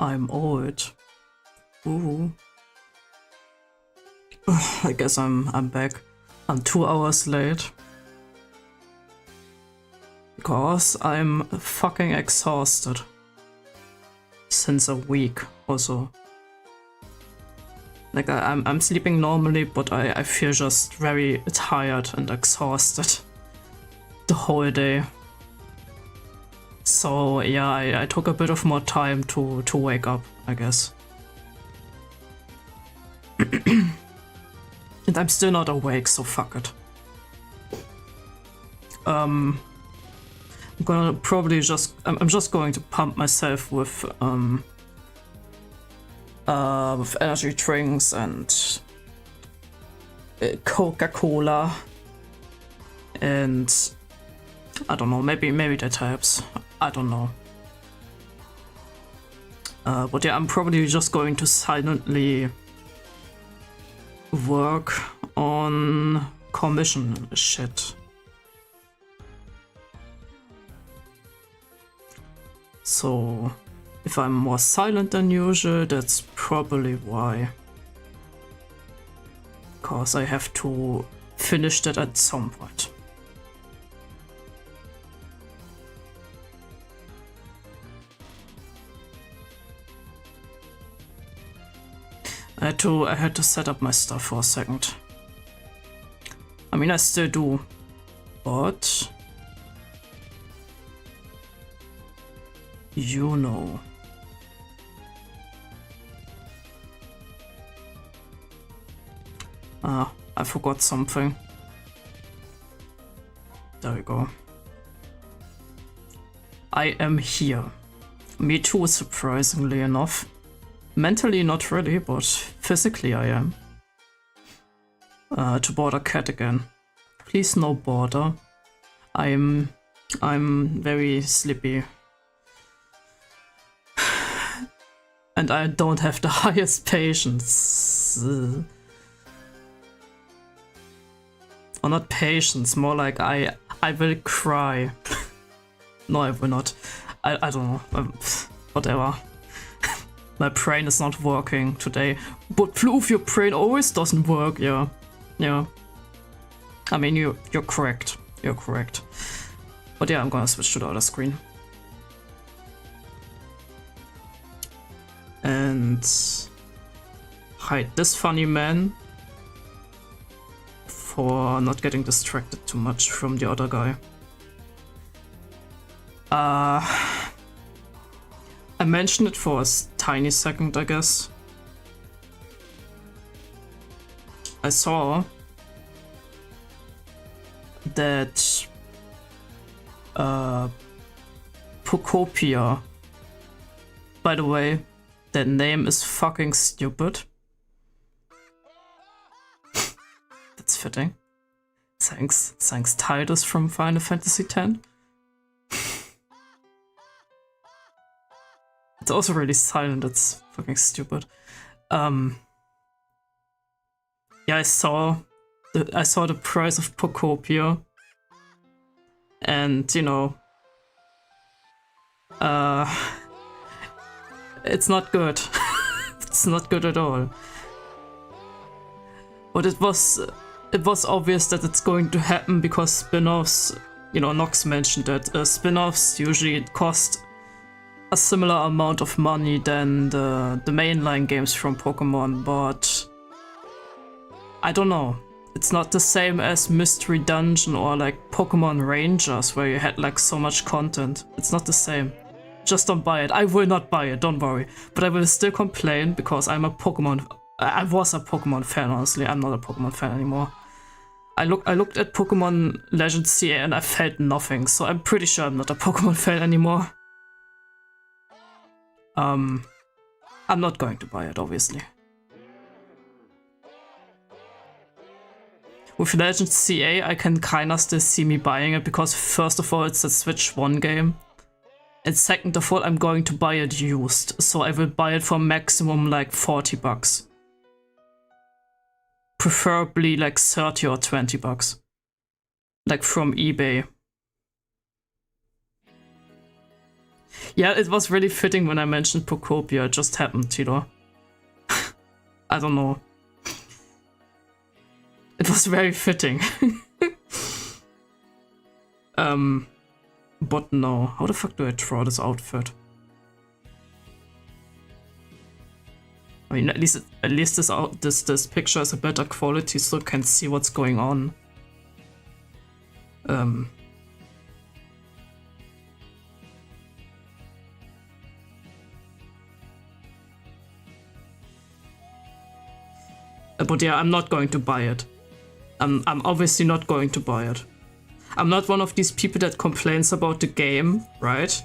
I'm old. Ooh. I guess I'm back. I'm 2 hours late. Because I'm fucking exhausted. Since a week or so. Like I'm sleeping normally, but I feel just very tired and exhausted the whole day. So yeah, I took a bit of more time to wake up, I guess. And I'm still not awake, so fuck it. I'm gonna probably just I'm just going to pump myself with energy drinks and Coca-Cola and I don't know, maybe that helps. I don't know. But yeah, I'm probably just going to silently work on commission shit. So if I'm more silent than usual, that's probably why. Because I have to finish that at some point. I had to set up my stuff for a second. I mean, I still do, but you know. I forgot something. There we go. I am here. Me too, surprisingly enough. Mentally not really, but physically I am. To border cat again. Please no border. I'm very sleepy. And I don't have the highest patience. Or not patience, more like I will cry. No, I will not. I don't know. Whatever. My brain is not working today. But Floof, your brain always doesn't work, yeah. Yeah. I mean, you're correct. You're correct. But yeah, I'm gonna switch to the other screen. And hide this funny man for not getting distracted too much from the other guy. I mentioned it for a tiny second, I guess. I saw that Pocopia, by the way, that name is fucking stupid. That's fitting. Thanks Titus from Final Fantasy X. It's also really silent, it's fucking stupid. Yeah, I saw the price of Pocopia, and you know, it's not good. It's not good at all. But it was obvious that it's going to happen because spin-offs, you know, Nox mentioned that spin-offs usually cost a similar amount of money than the mainline games from Pokemon, but I don't know. It's not the same as Mystery Dungeon or like Pokemon Rangers where you had like so much content. It's not the same. Just don't buy it. I will not buy it, don't worry. But I will still complain because I'm a Pokemon... I was a Pokemon fan, honestly. I'm not a Pokemon fan anymore. I looked at Pokemon Legends CA and I felt nothing, so I'm pretty sure I'm not a Pokemon fan anymore. I'm not going to buy it, obviously. With Legends CA, I can kinda still see me buying it because first of all, it's a Switch 1 game. And second of all, I'm going to buy it used, so I will buy it for maximum like 40 bucks. Preferably like 30 or 20 bucks. Like from eBay. Yeah, it was really fitting when I mentioned Procopia. It just happened, you know. I don't know. It was very fitting. But no. How the fuck do I draw this outfit? I mean, at least this picture is a better quality, so you can see what's going on. But yeah, I'm not going to buy it. I'm obviously not going to buy it. I'm not one of these people that complains about the game, right?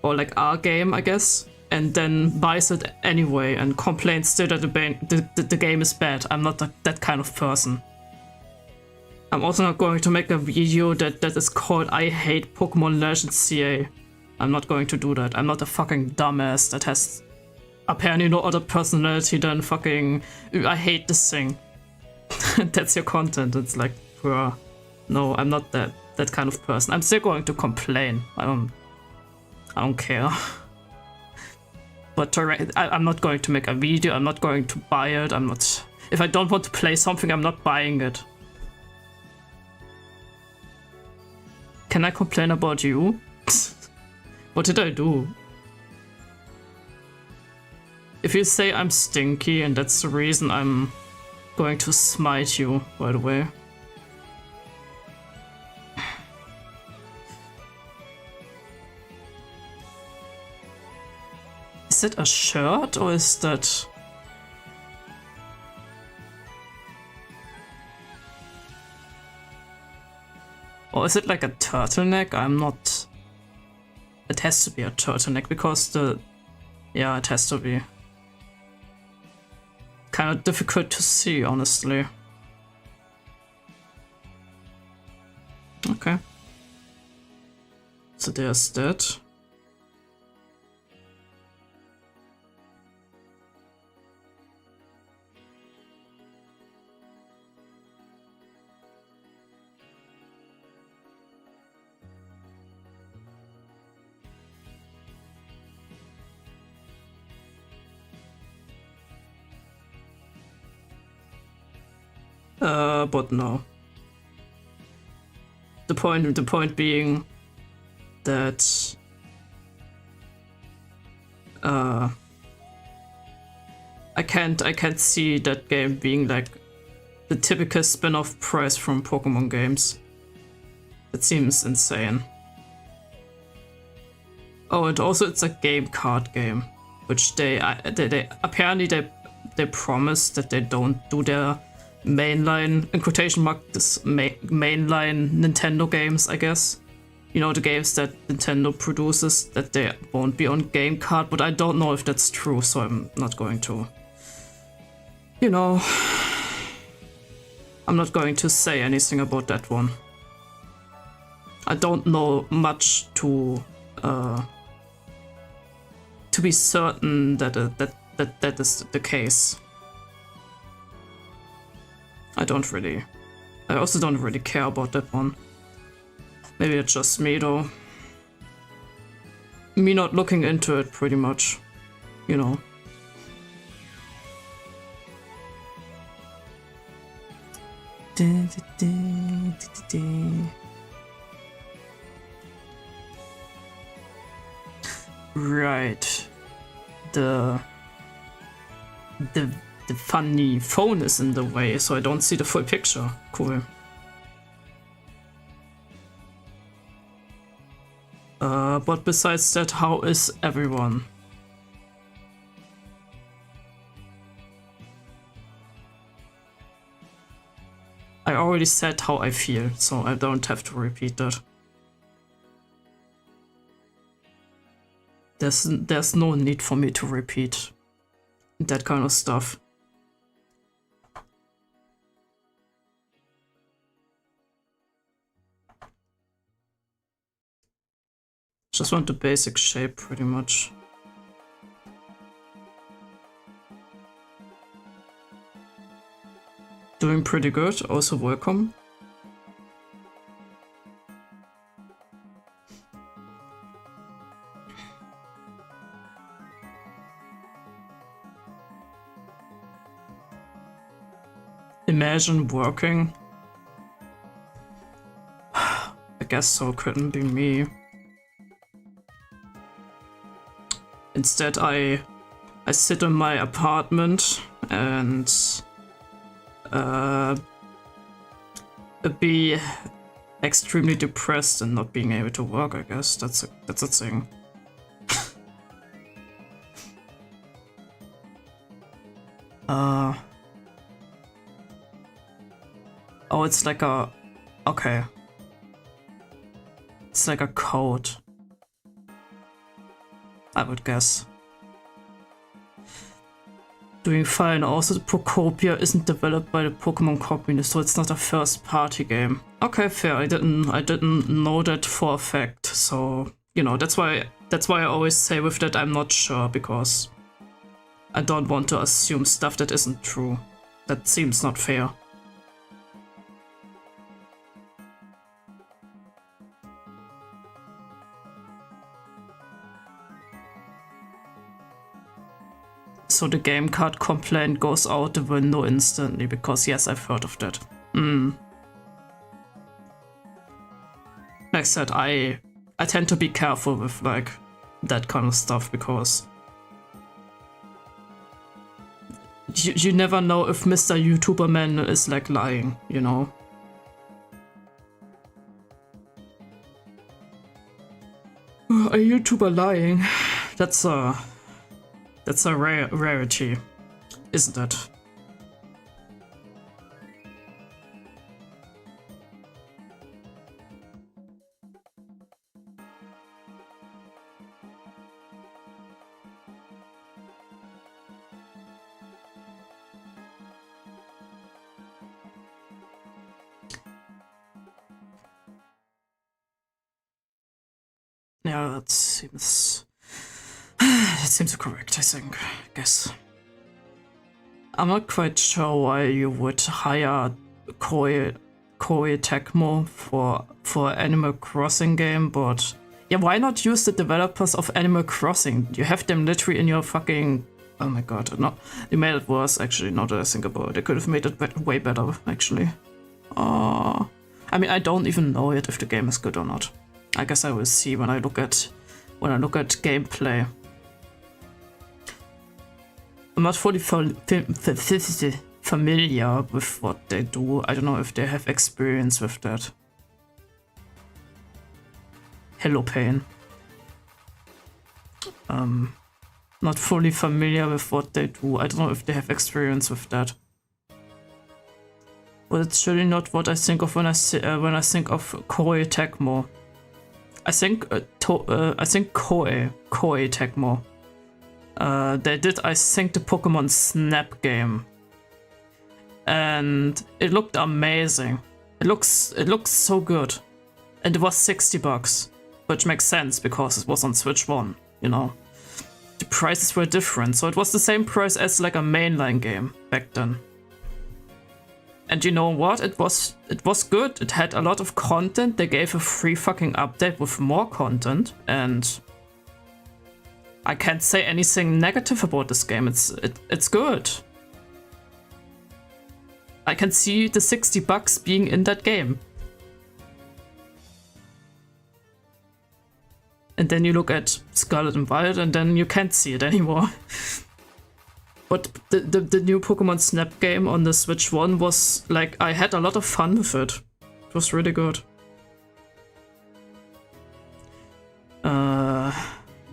Or like our game, I guess, and then buys it anyway and complains still that the game is bad. I'm not that kind of person. I'm also not going to make a video that is called I hate Pokemon Legends CA. I'm not going to do that. I'm not a fucking dumbass that has apparently no other personality than fucking I hate this thing. That's your content. It's like, bruh. No, I'm not that kind of person. I'm still going to complain. I don't care. But I'm not going to make a video. I'm not going to buy it. I'm not. If I don't want to play something, I'm not buying it. Can I complain about you? What did I do? If you say I'm stinky and that's the reason, I'm going to smite you, by the way. Is it a shirt or is that... Or is it like a turtleneck? I'm not... It has to be a turtleneck because the... Yeah, it has to be. Kind of difficult to see, honestly. Okay. So there's that. But no. The point being that I can't see that game being like the typical spin-off price from Pokemon games. It seems insane. Oh, and also it's a game card game, which they apparently they promised that they don't do their mainline, in quotation mark, this mainline Nintendo games, I guess. You know, the games that Nintendo produces, that they won't be on game card, but I don't know if that's true, so I'm not going to, you know, I'm not going to say anything about that one. I don't know much to be certain that that is the case. I also don't really care about that one. Maybe it's just me though. Me not looking into it pretty much, you know. Right. The funny phone is in the way, so I don't see the full picture. Cool. But besides that, how is everyone? I already said how I feel, so I don't have to repeat that. There's no need for me to repeat that kind of stuff. Just want the basic shape pretty much. Doing pretty good, also welcome. imagine working. I guess so, couldn't be me. Instead, I sit in my apartment and be extremely depressed and not being able to work. I guess that's a thing. Oh, it's like a... Okay. It's like a code, I would guess. Doing fine. Also, Procopia isn't developed by the Pokemon Company, so it's not a first-party game. Okay, fair. I didn't know that for a fact. So, you know, that's why I always say with that I'm not sure, because I don't want to assume stuff that isn't true. That seems not fair. So the game card complaint goes out the window instantly, because yes, I've heard of that. Like I said, I tend to be careful with like that kind of stuff, because you never know if Mr. YouTuber Man is like lying, you know? A YouTuber lying, that's a rarity, isn't it? Yeah, that seems correct, I think. I guess. I'm not quite sure why you would hire Koei Tecmo for Animal Crossing game, but yeah, why not use the developers of Animal Crossing? You have them literally in your fucking... Oh my god, no, you made it worse actually, now that I think about it. They could have made it way better, actually. I mean, I don't even know yet if the game is good or not. I guess I will see when I look at gameplay. I'm not fully familiar with what they do. I don't know if they have experience with that. Hello, Pain. Not fully familiar with what they do. I don't know if they have experience with that. But it's surely not what I think of when I think of Koei Tecmo. I think Koei Tecmo. They did, I think, the Pokemon Snap game, and it looked amazing. It looks so good, and it was $60, which makes sense because it was on Switch 1. You know, the prices were different, so it was the same price as like a mainline game back then. And you know what? It was good. It had a lot of content. They gave a free fucking update with more content, and I can't say anything negative about this game. It's good. I can see the $60 being in that game. And then you look at Scarlet and Violet, and then you can't see it anymore. But the new Pokemon Snap game on the Switch 1 was like, I had a lot of fun with it. It was really good.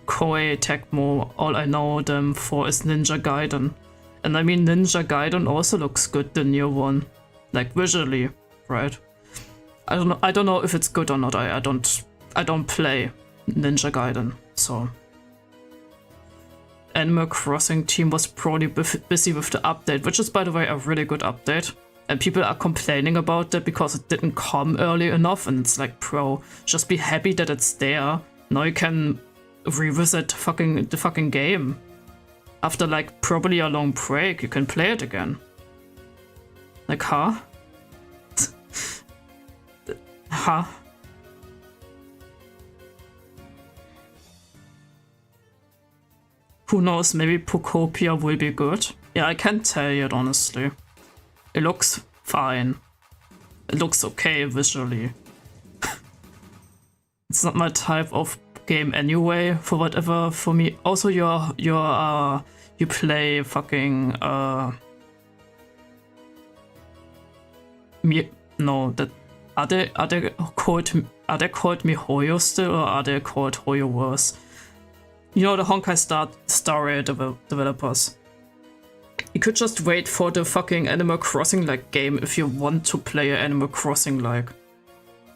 Koei Tecmo, all I know them for is Ninja Gaiden. And I mean, Ninja Gaiden also looks good, the new one. Like visually, right? I don't know if it's good or not. I don't play Ninja Gaiden, so. Animal Crossing team was probably busy with the update, which is, by the way, a really good update. And people are complaining about that because it didn't come early enough, and it's like, bro, just be happy that it's there. Now you can revisit the fucking game. After like probably a long break, you can play it again. Like, huh? Huh? Who knows, maybe Procopia will be good. Yeah, I can't tell yet, honestly. It looks fine. It looks okay visually. It's not my type of game anyway, for whatever, for me. Also, you play fucking, no, that, are they called miHUIO still, or are they called HUIOverse? You know, the Honkai Star Rail developers. You could just wait for the fucking Animal Crossing-like game if you want to play an Animal Crossing-like.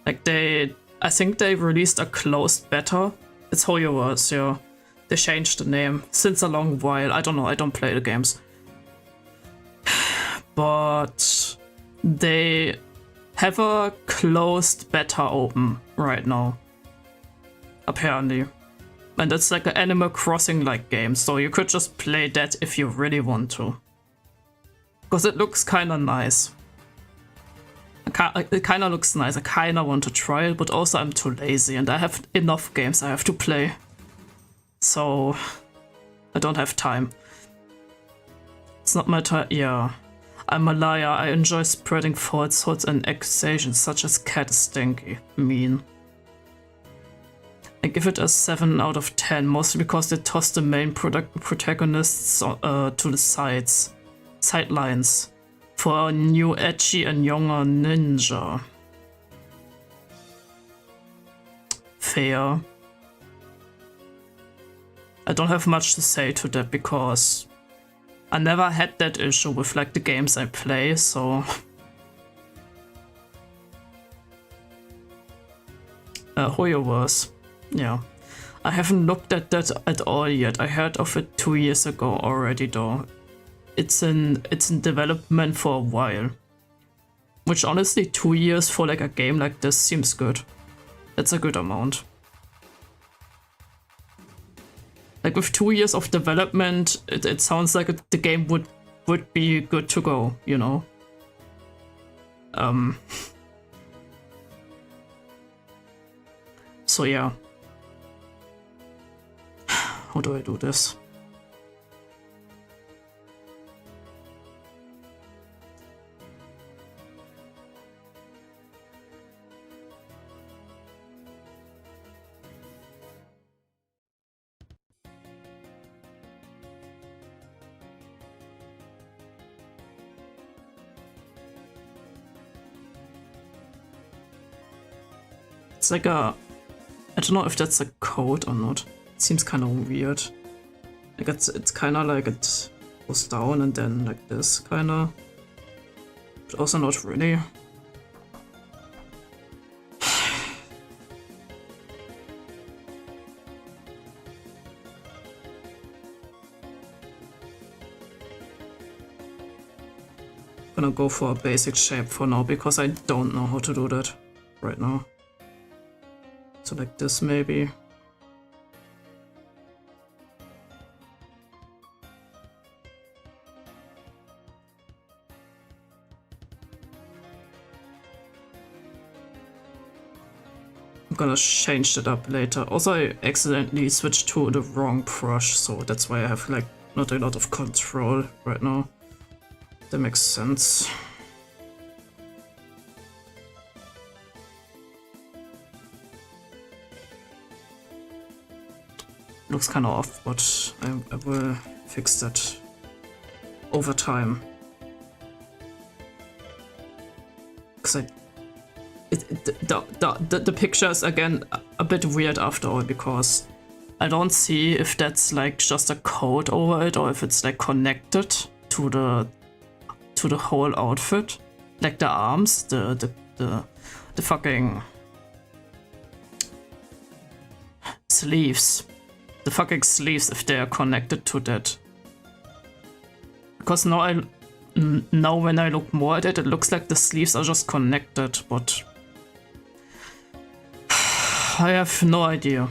Like I think they released a closed beta. It's HUIOverse, yeah. They changed the name since a long while. I don't know, I don't play the games. But they have a closed beta open right now. Apparently. And it's like an Animal Crossing-like game, so you could just play that if you really want to. Because it looks kinda nice. It kinda looks nice, I kinda want to try it, but also I'm too lazy and I have enough games I have to play. So I don't have time. It's not my time, yeah. I'm a liar, I enjoy spreading falsehoods and accusations such as cat is stinky, mean. I give it a 7 out of 10, mostly because they toss the main protagonists to the sidelines for a new edgy and younger ninja. Fair. I don't have much to say to that because I never had that issue with like the games I play, so HUIOverse. Yeah, I haven't looked at that at all yet. I heard of it 2 years ago already though. It's in development for a while. Which honestly 2 years for like a game like this seems good. That's a good amount. Like with 2 years of development, it sounds like the game would be good to go, you know? So yeah. How do I do this? It's like a... I don't know if that's a code or not. It seems kind of weird. Like it's kind of like it goes down and then like this kind of, but also not really. Gonna go for a basic shape for now because I don't know how to do that right now. So like this maybe. I'm gonna change it up later. Also, I accidentally switched to the wrong brush, so that's why I have like not a lot of control right now. That makes sense. Looks kind of off, but I will fix that over time. Because the picture is again a bit weird after all, because I don't see if that's like just a code over it or if it's like connected to the whole outfit, like the arms, the fucking sleeves, the fucking sleeves, if they are connected to that. Because now when I look more at it, it looks like the sleeves are just connected, but I have no idea.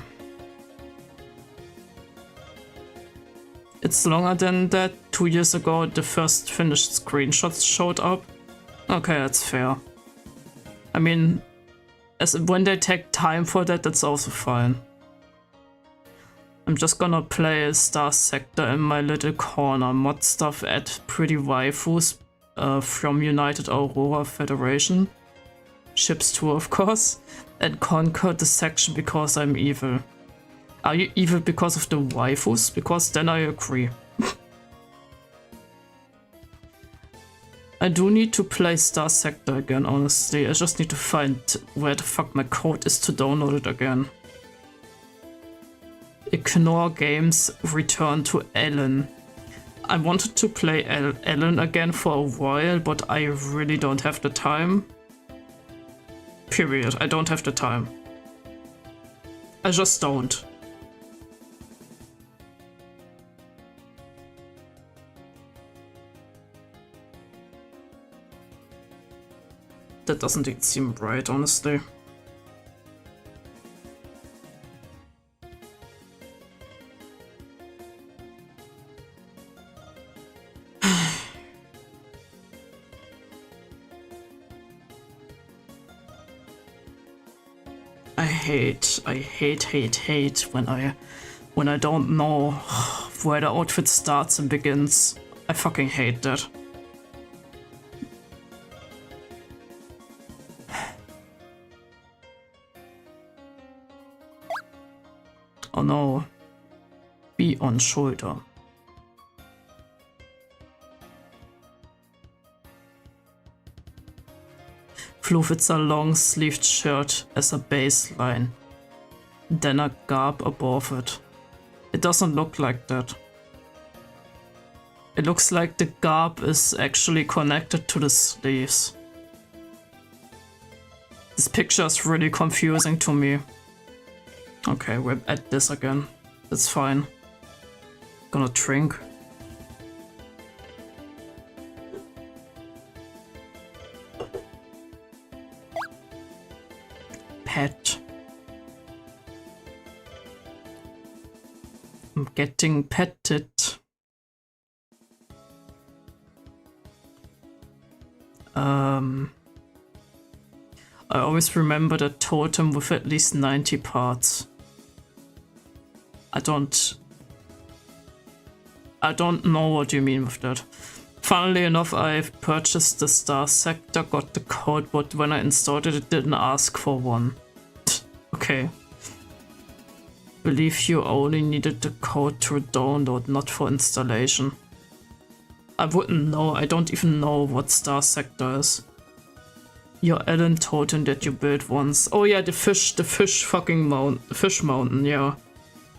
It's longer than that. 2 years ago, the first finished screenshots showed up. Okay, that's fair. I mean, when they take time for that, that's also fine. I'm just gonna play Star Sector in my little corner, mod stuff, add pretty waifus, from United Aurora Federation. Ships too, of course. And conquer the section because I'm evil. Are you evil because of the waifus? Because then I agree. I do need to play Star Sector again, honestly. I just need to find where the fuck my code is to download it again. Ignore games, return to Ellen. I wanted to play Ellen again for a while, but I really don't have the time. Period. I don't have the time. I just don't. That doesn't seem right, honestly. I hate when I don't know where the outfit starts and begins. I fucking hate that. Oh no. Be on shoulder. Flew fits a long-sleeved shirt as a baseline. Then a garb above it. It doesn't look like that. It looks like the garb is actually connected to the sleeves. This picture is really confusing to me. Okay, we're at this again. That's fine. Gonna drink. Pet. I'm getting petted. I always remember the totem with at least 90 parts. I don't know what you mean with that. Funnily enough, I've purchased the Star Sector, got the code, but when I installed it, it didn't ask for one. Okay. Believe you only needed the code to download, not for installation. I wouldn't know, I don't even know what Star Sector is. Your Ellen totem that you built once. Oh yeah, the fish fucking mountain, fish mountain, yeah.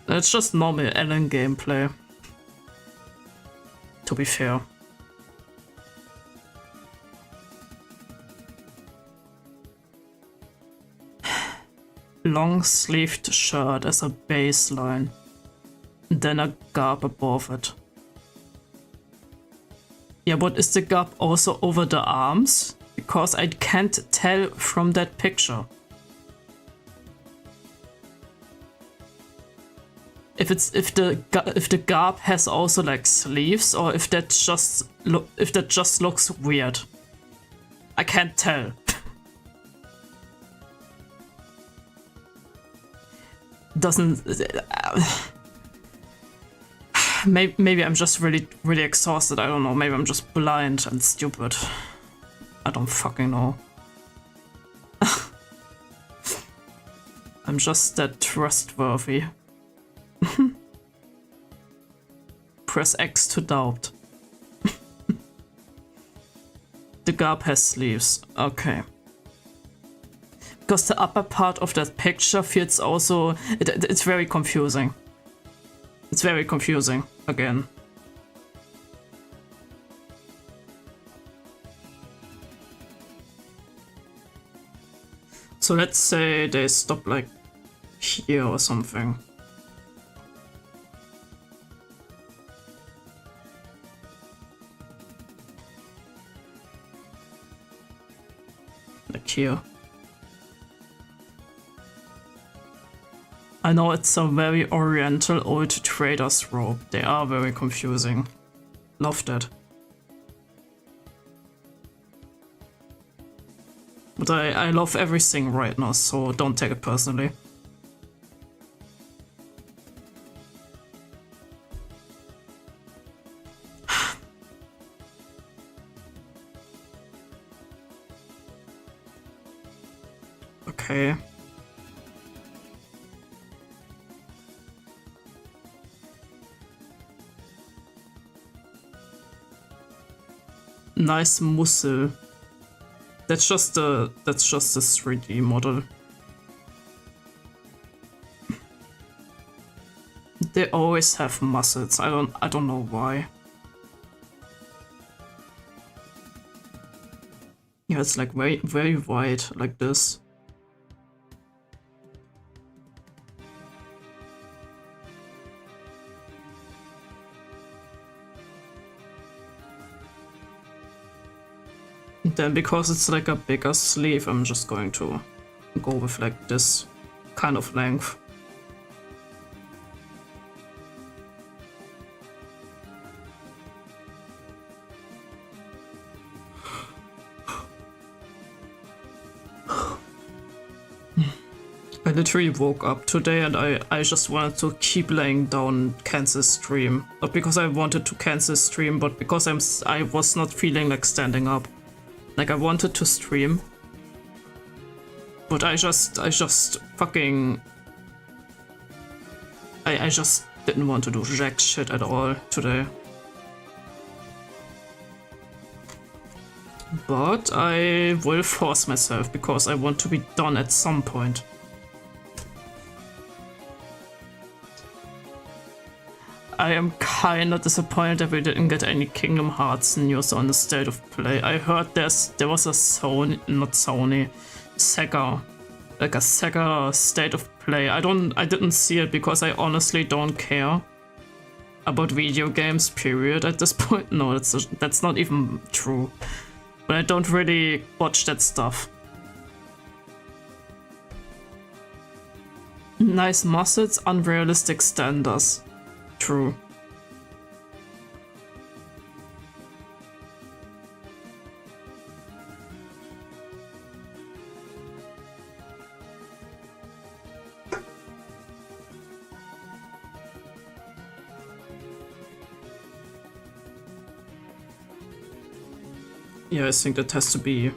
It's just normal Ellen gameplay. To be fair. Long-sleeved shirt as a baseline. Then a garb above it. Yeah, but is the garb also over the arms? Because I can't tell from that picture. If the garb has also like sleeves, or if that just looks weird. I can't tell. Doesn't. Maybe I'm just really exhausted. I don't know. Maybe I'm just blind and stupid. I don't fucking know. I'm just that trustworthy. Press X to doubt. The garb has sleeves. Okay. Because the upper part of that picture feels also... It's very confusing. It's very confusing, again. So let's say they stop like here or something. Like here. I know it's a very oriental old trader's robe. They are very confusing. Love that. But I love everything right now, so don't take it personally. Okay. Nice muscle. That's just a 3D model. They always have muscles. I don't know why. Yeah, it's like very wide like this. Then because it's like a bigger sleeve, I'm just going to go with like this kind of length. I literally woke up today and I just wanted to keep laying down, cancel stream. Not because I wanted to cancel stream, but because I was not feeling like standing up. Like I wanted to stream, but I just fucking I just didn't want to do jack shit at all today. But I will force myself because I want to be done at some point. I am kinda disappointed that we didn't get any Kingdom Hearts news on the state of play. I heard there was a Sega, like a Sega state of play. I didn't see it because I honestly don't care about video games, period, at this point. No, that's not even true. But I don't really watch that stuff. Nice muscles, unrealistic standards. True. Yeah, I think that has to be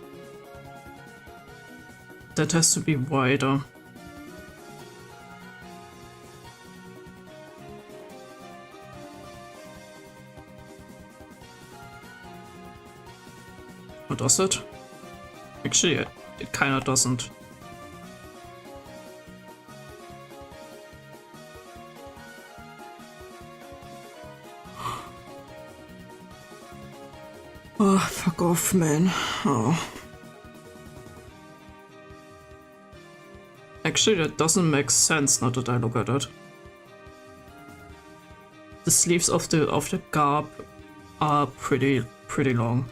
wider. Or does it? Actually, it kinda doesn't. Oh, fuck off, man. Oh. Actually, that doesn't make sense now that I look at it. The sleeves of the garb are pretty long.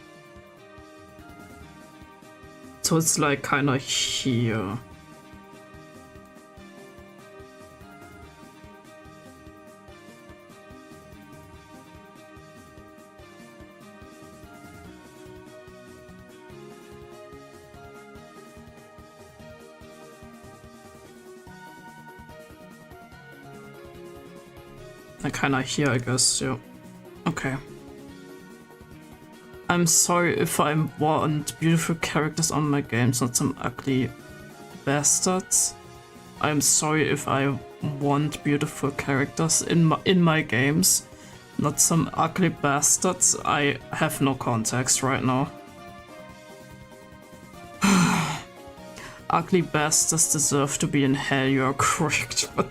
So it's like kinda here. Like kinda here, I guess, yeah. Okay. I'm sorry if I want beautiful characters on my games, not some ugly bastards. I'm sorry if I want beautiful characters in my games, not some ugly bastards. I have no context right now. Ugly bastards deserve to be in hell, you are correct, but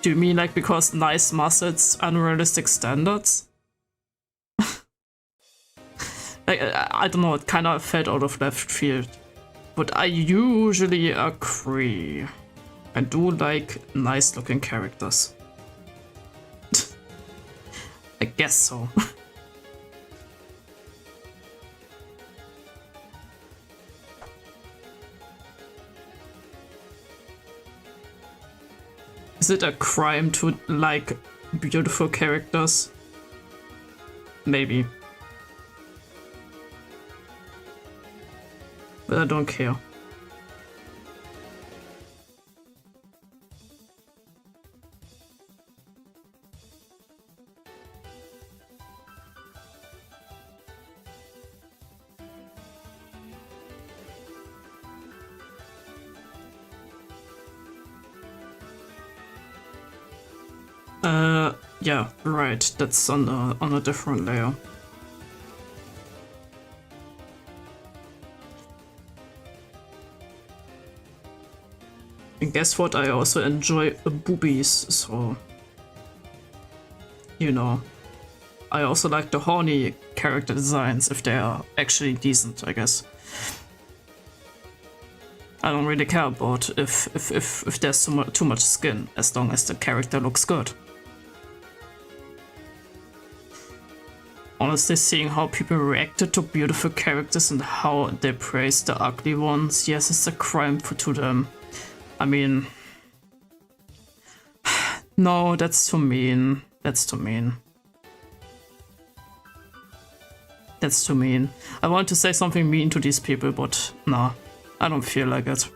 do you mean like because nice muscles, unrealistic standards? Like, I don't know, it kind of felt out of left field. But I usually agree. I do like nice looking characters. I guess so. Is it a crime to like beautiful characters? Maybe. But I don't care. Yeah, right. That's on a different layer. And guess what? I also enjoy boobies, so you know. I also like the horny character designs if they are actually decent, I guess. I don't really care about if there's too much skin, as long as the character looks good. Honestly, seeing how people reacted to beautiful characters and how they praised the ugly ones, yes, it's a crime to them. I mean... No, that's too mean. That's too mean. That's too mean. I want to say something mean to these people, but nah, I don't feel like it.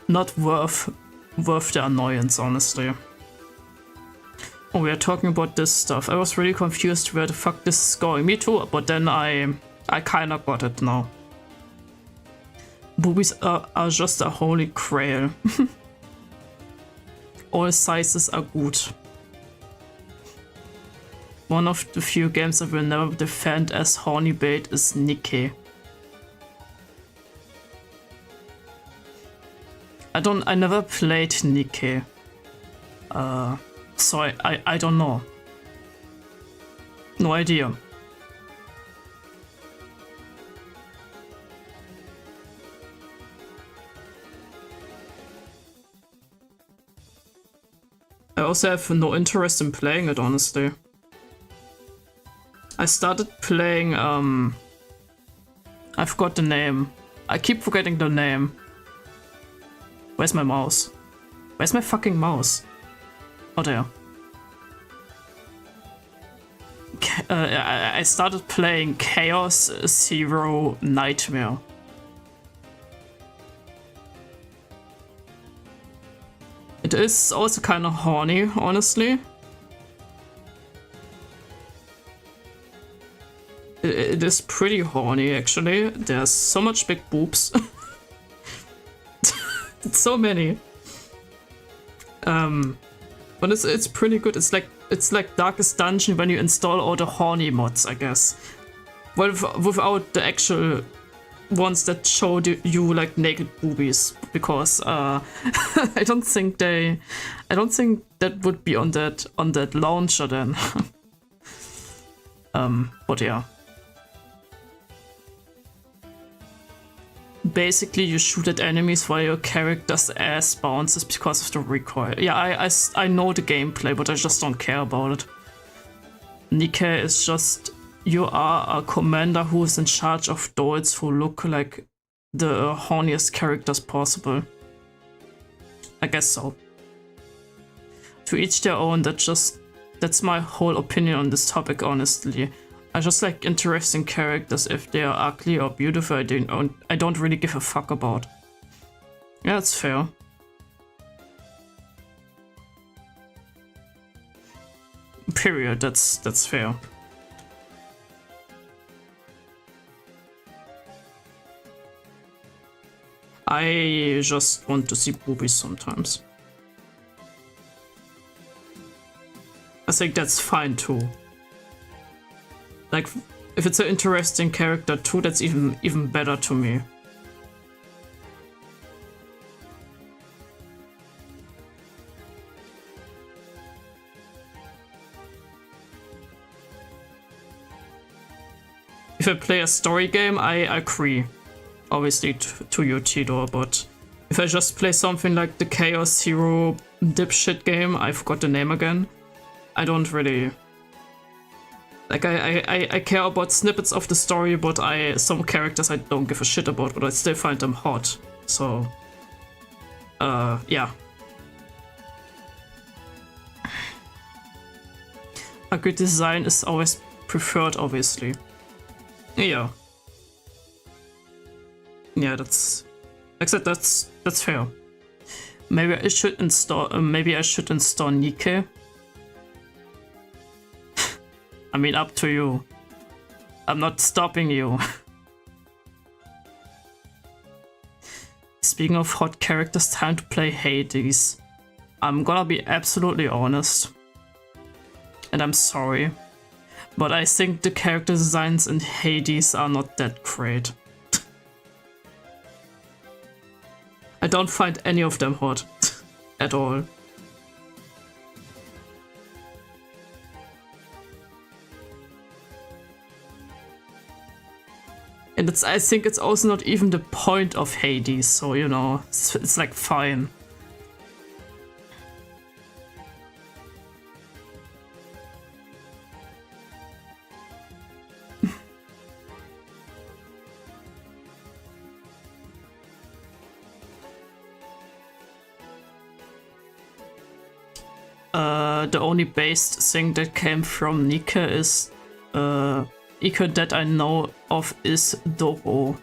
Not worth the annoyance, honestly. Oh, we are talking about this stuff. I was really confused where the fuck this is going. Me too, but then I kinda got it now. Boobies are just a holy grail. All sizes are good. One of the few games I will never defend as horny bait is Nikke. I never played Nikke. So I don't know. No idea. I also have no interest in playing it, honestly. I started playing, I forgot the name. I keep forgetting the name. Where's my mouse? Where's my fucking mouse? Oh, there. I started playing Chaos Zero Nightmare. It is also kind of horny, honestly. It is pretty horny, actually. There's so much big boobs. So many. But it's pretty good. It's like Darkest Dungeon when you install all the horny mods, I guess. Well, without the actual ones that showed you like naked boobies, because I don't think that would be on that launcher then. But yeah. Basically, you shoot at enemies while your character's ass bounces because of the recoil. Yeah, I know the gameplay, but I just don't care about it. Nikke is just... You are a commander who is in charge of dolls who look like the horniest characters possible. I guess so. To each their own, that's my whole opinion on this topic, honestly. I just like interesting characters. If they are ugly or beautiful, I don't really give a fuck about. Yeah, that's fair. Period, that's fair. I just want to see boobies sometimes. I think that's fine too. Like, if it's an interesting character too, that's even better to me. If I play a story game, I agree. Obviously to you, Tidor, but if I just play something like the Chaos Zero dipshit game, I forgot the name again, I don't really... Like, I care about snippets of the story, but some characters I don't give a shit about, but I still find them hot, so... yeah. A good design is always preferred, obviously. Yeah. Yeah, that's... Except that's fair. Maybe I should install Nikke. I mean, up to you. I'm not stopping you. Speaking of hot characters, time to play Hades. I'm gonna be absolutely honest, and I'm sorry, but I think the character designs in Hades are not that great. I don't find any of them hot at all. And I think it's also not even the point of Hades, so you know, it's like fine. The only based thing that came from Nika is Ika that I know of is Doro.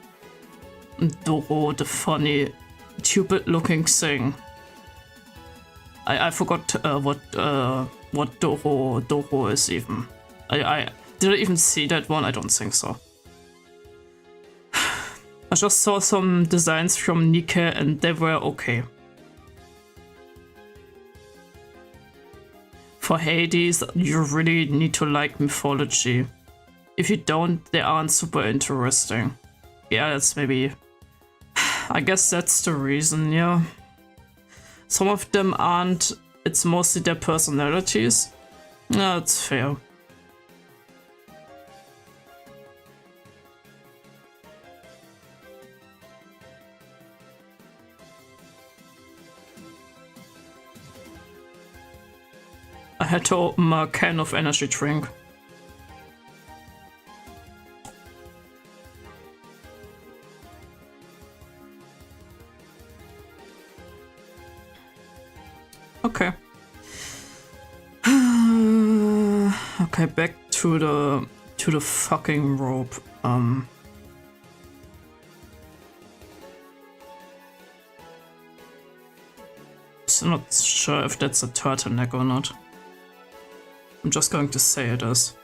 Doro, the funny, stupid-looking thing. I forgot what Doro is even. I did I even see that one? I don't think so. I just saw some designs from Nika and they were okay. For Hades, you really need to like mythology. If you don't, they aren't super interesting. Yeah, that's maybe... I guess that's the reason, yeah. Some of them aren't, it's mostly their personalities. Yeah, that's fair. I had to open my can of energy drink. Okay. Okay, back to the fucking rope. So I'm not sure if that's a turtleneck or not. I'm just going to say it is.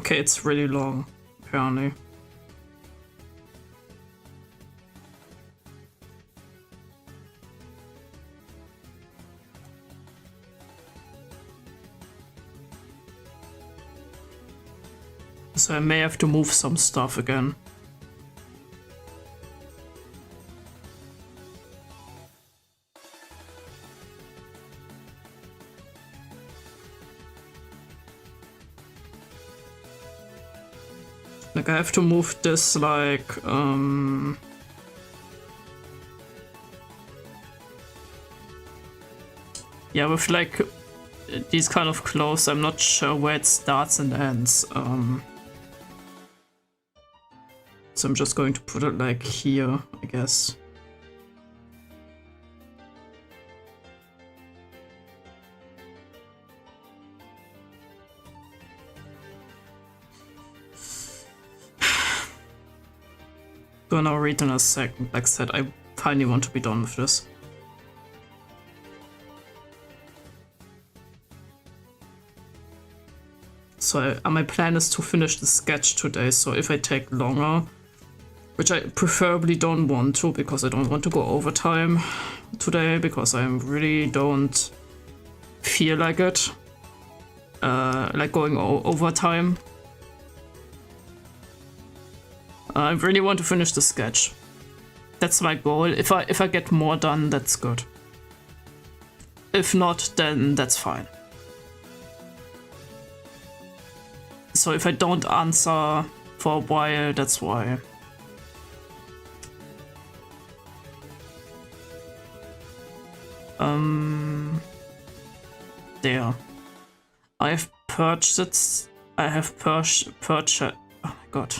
Okay, it's really long, apparently. So I may have to move some stuff again. Like I have to move this like yeah, with like these kind of clothes, I'm not sure where it starts and ends. So I'm just going to put it like here, I guess. Gonna read in a second. Like I said, I finally want to be done with this. So my plan is to finish the sketch today, so if I take longer, which I preferably don't want to because I don't want to go overtime today because I really don't feel like it, like going overtime. I really want to finish the sketch. That's my goal. If I get more done, that's good. If not, then that's fine. So if I don't answer for a while, that's why. There. I have purchased. I have purchased. Oh my god.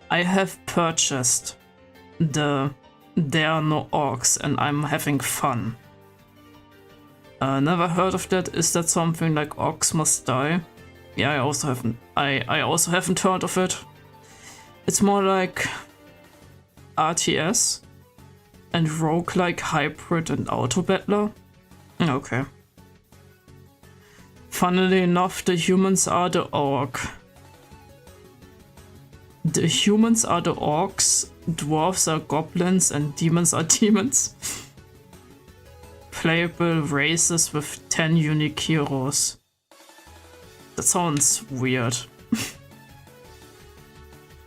I have purchased the There Are No Orcs and I'm Having Fun. Never heard of that. Is that something like Orcs Must Die? Yeah, I also haven't. I also haven't heard of it. It's more like RTS and roguelike hybrid and auto battler. Okay. Funnily enough, the humans are the orc. The humans are the orcs, dwarves are goblins, and demons are demons. Playable races with 10 unique heroes. That sounds weird.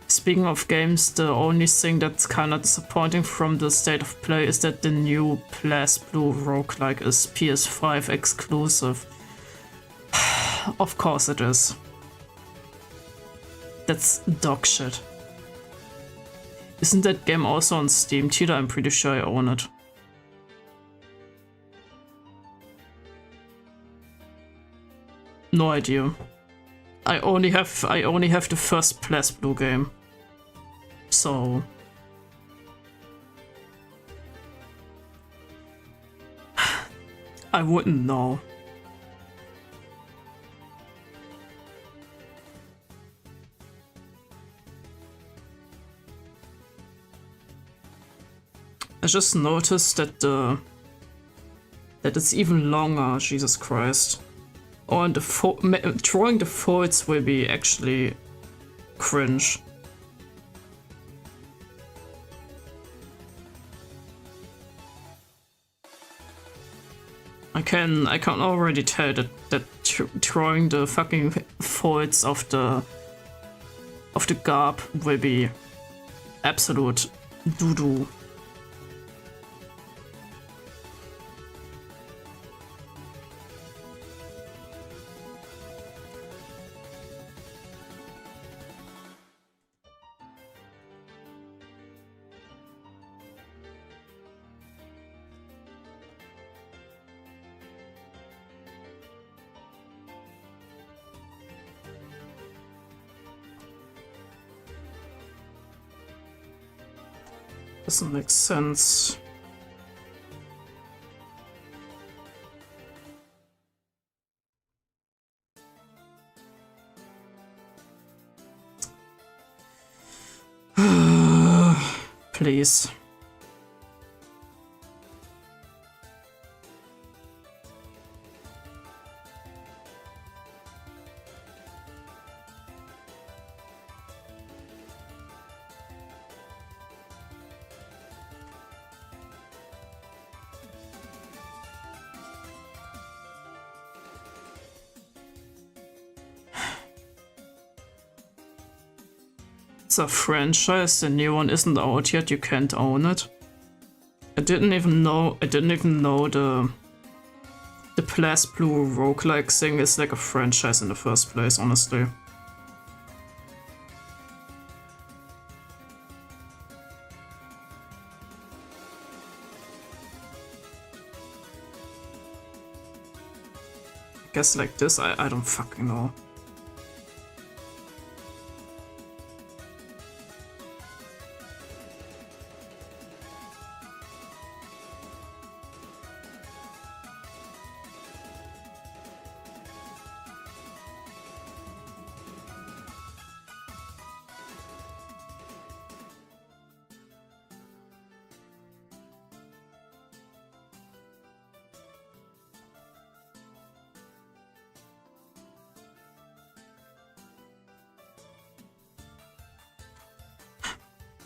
Speaking of games, the only thing that's kinda disappointing from the state of play is that the new BlazBlue roguelike is PS5 exclusive. Of course it is. That's dog shit. Isn't that game also on Steam? Tita, I'm pretty sure I own it. No idea. I only have the first BlazBlue game. So I wouldn't know. I just noticed that that it's even longer. Jesus Christ! Oh, and drawing the folds will be actually cringe. I can already tell that drawing the fucking folds of the garb will be absolute doo-doo. Doesn't make sense. Please. It's a franchise, the new one isn't out yet, you can't own it. I didn't even know the BlazBlue roguelike thing is like a franchise in the first place, honestly. I guess like this, I don't fucking know.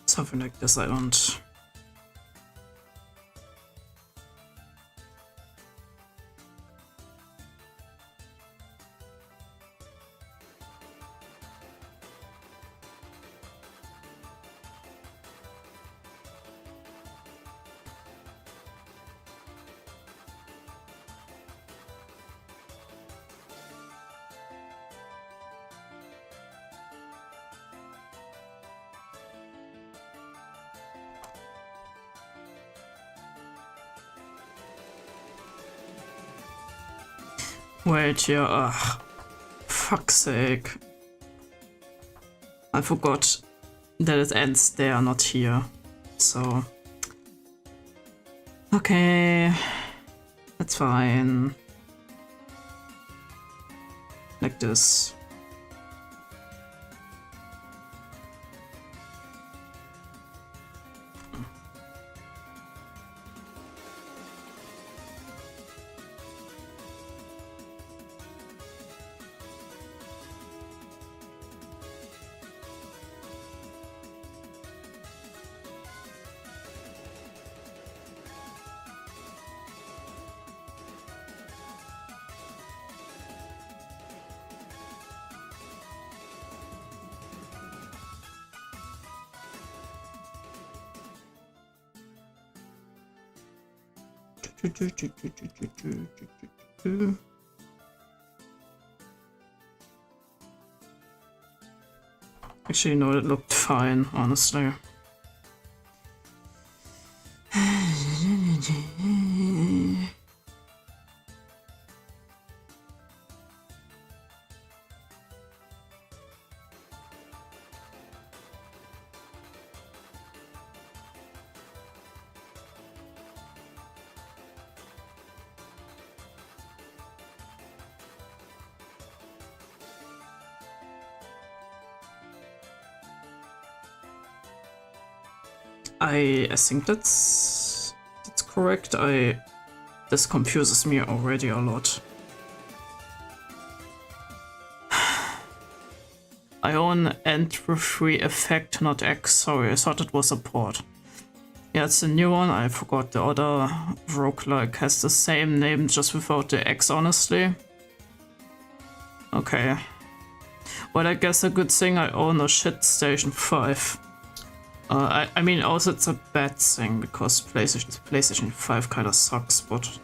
Something like this, I don't... Wait, yeah, fuck's sake. I forgot that it ends there, not here. So... Okay... That's fine. Like this. Actually, no, it looked fine, honestly. I think that's correct. This confuses me already a lot. Ion entropy effect, not X. Sorry, I thought it was a port. Yeah, it's a new one. I forgot the other roguelike has the same name, just without the X, honestly. Okay. Well, I guess a good thing I own a shit Station 5. I mean, also it's a bad thing, because PlayStation 5 kinda sucks, but...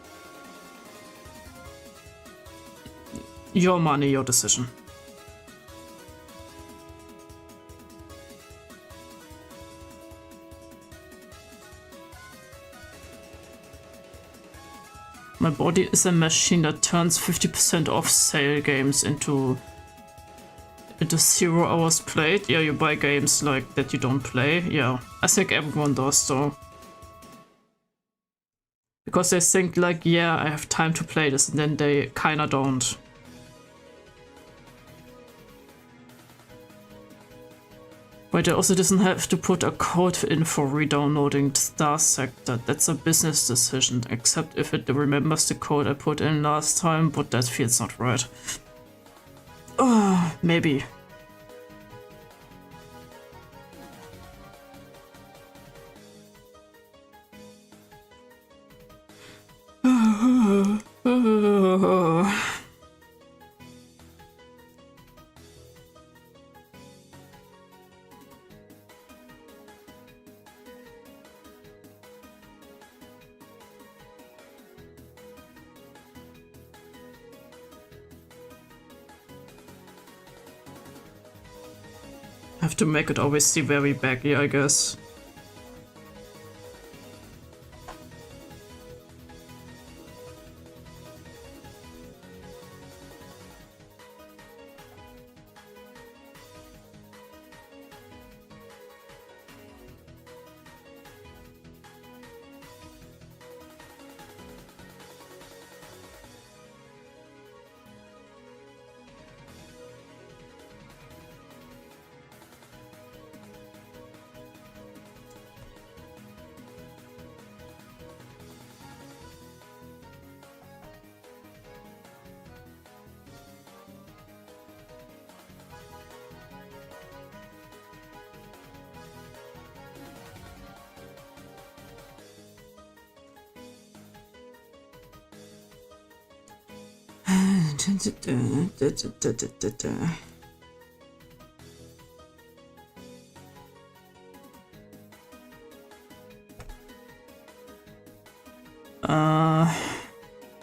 Your money, your decision. My body is a machine that turns 50% off sale games into 0 hours played. Yeah, you buy games like that you don't play. Yeah, I think everyone does though. Because they think like, yeah, I have time to play this, and then they kinda don't. Wait, I also doesn't have to put a code in for re-downloading Star Sector. That's a business decision, except if it remembers the code I put in last time, but that feels not right. Oh, maybe. Have to make it always see very baggy, I guess.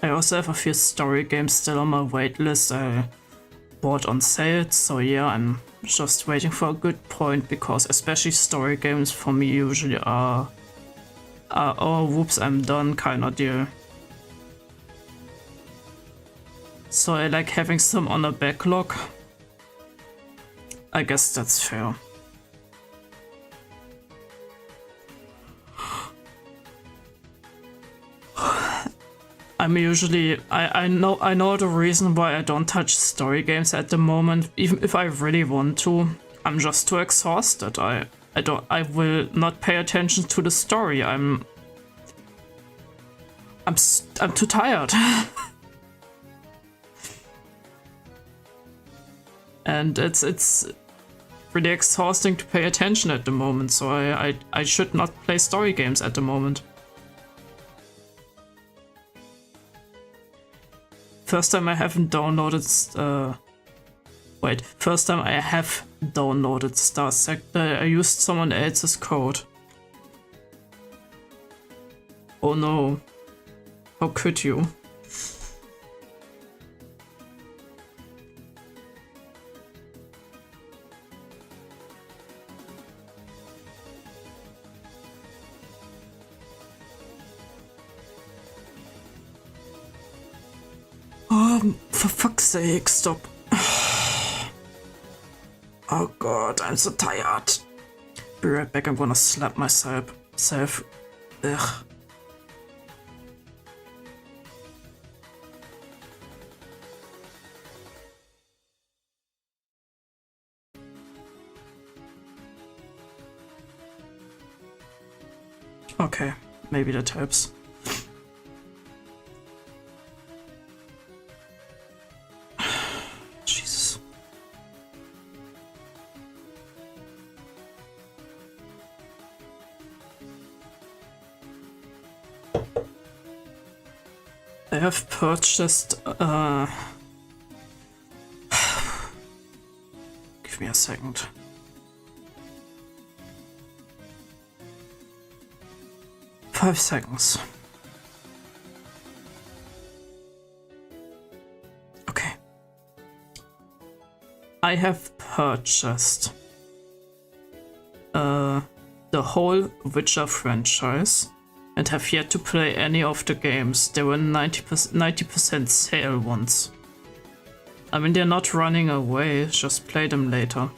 I also have a few story games still on my waitlist I bought on sale, so yeah, I'm just waiting for a good point, because especially story games for me usually are oh whoops, I'm done kinda deal. So I like having some on a backlog. I guess that's fair. I'm usually I know the reason why I don't touch story games at the moment, even if I really want to. I'm just too exhausted. I will not pay attention to the story. I'm too tired. And it's really exhausting to pay attention at the moment, so I should not play story games at the moment. First time I haven't downloaded first time I have downloaded Star Sector, I used someone else's code. Oh no. How could you? For fuck's sake, stop. Oh god, I'm so tired. Be right back, I'm gonna slap myself. Ugh. Okay, maybe that helps. Jesus. I have purchased, give me a second. Five seconds. Okay. I have purchased the whole Witcher franchise and have yet to play any of the games. They were 90% sale once. I mean, they're not running away, just play them later.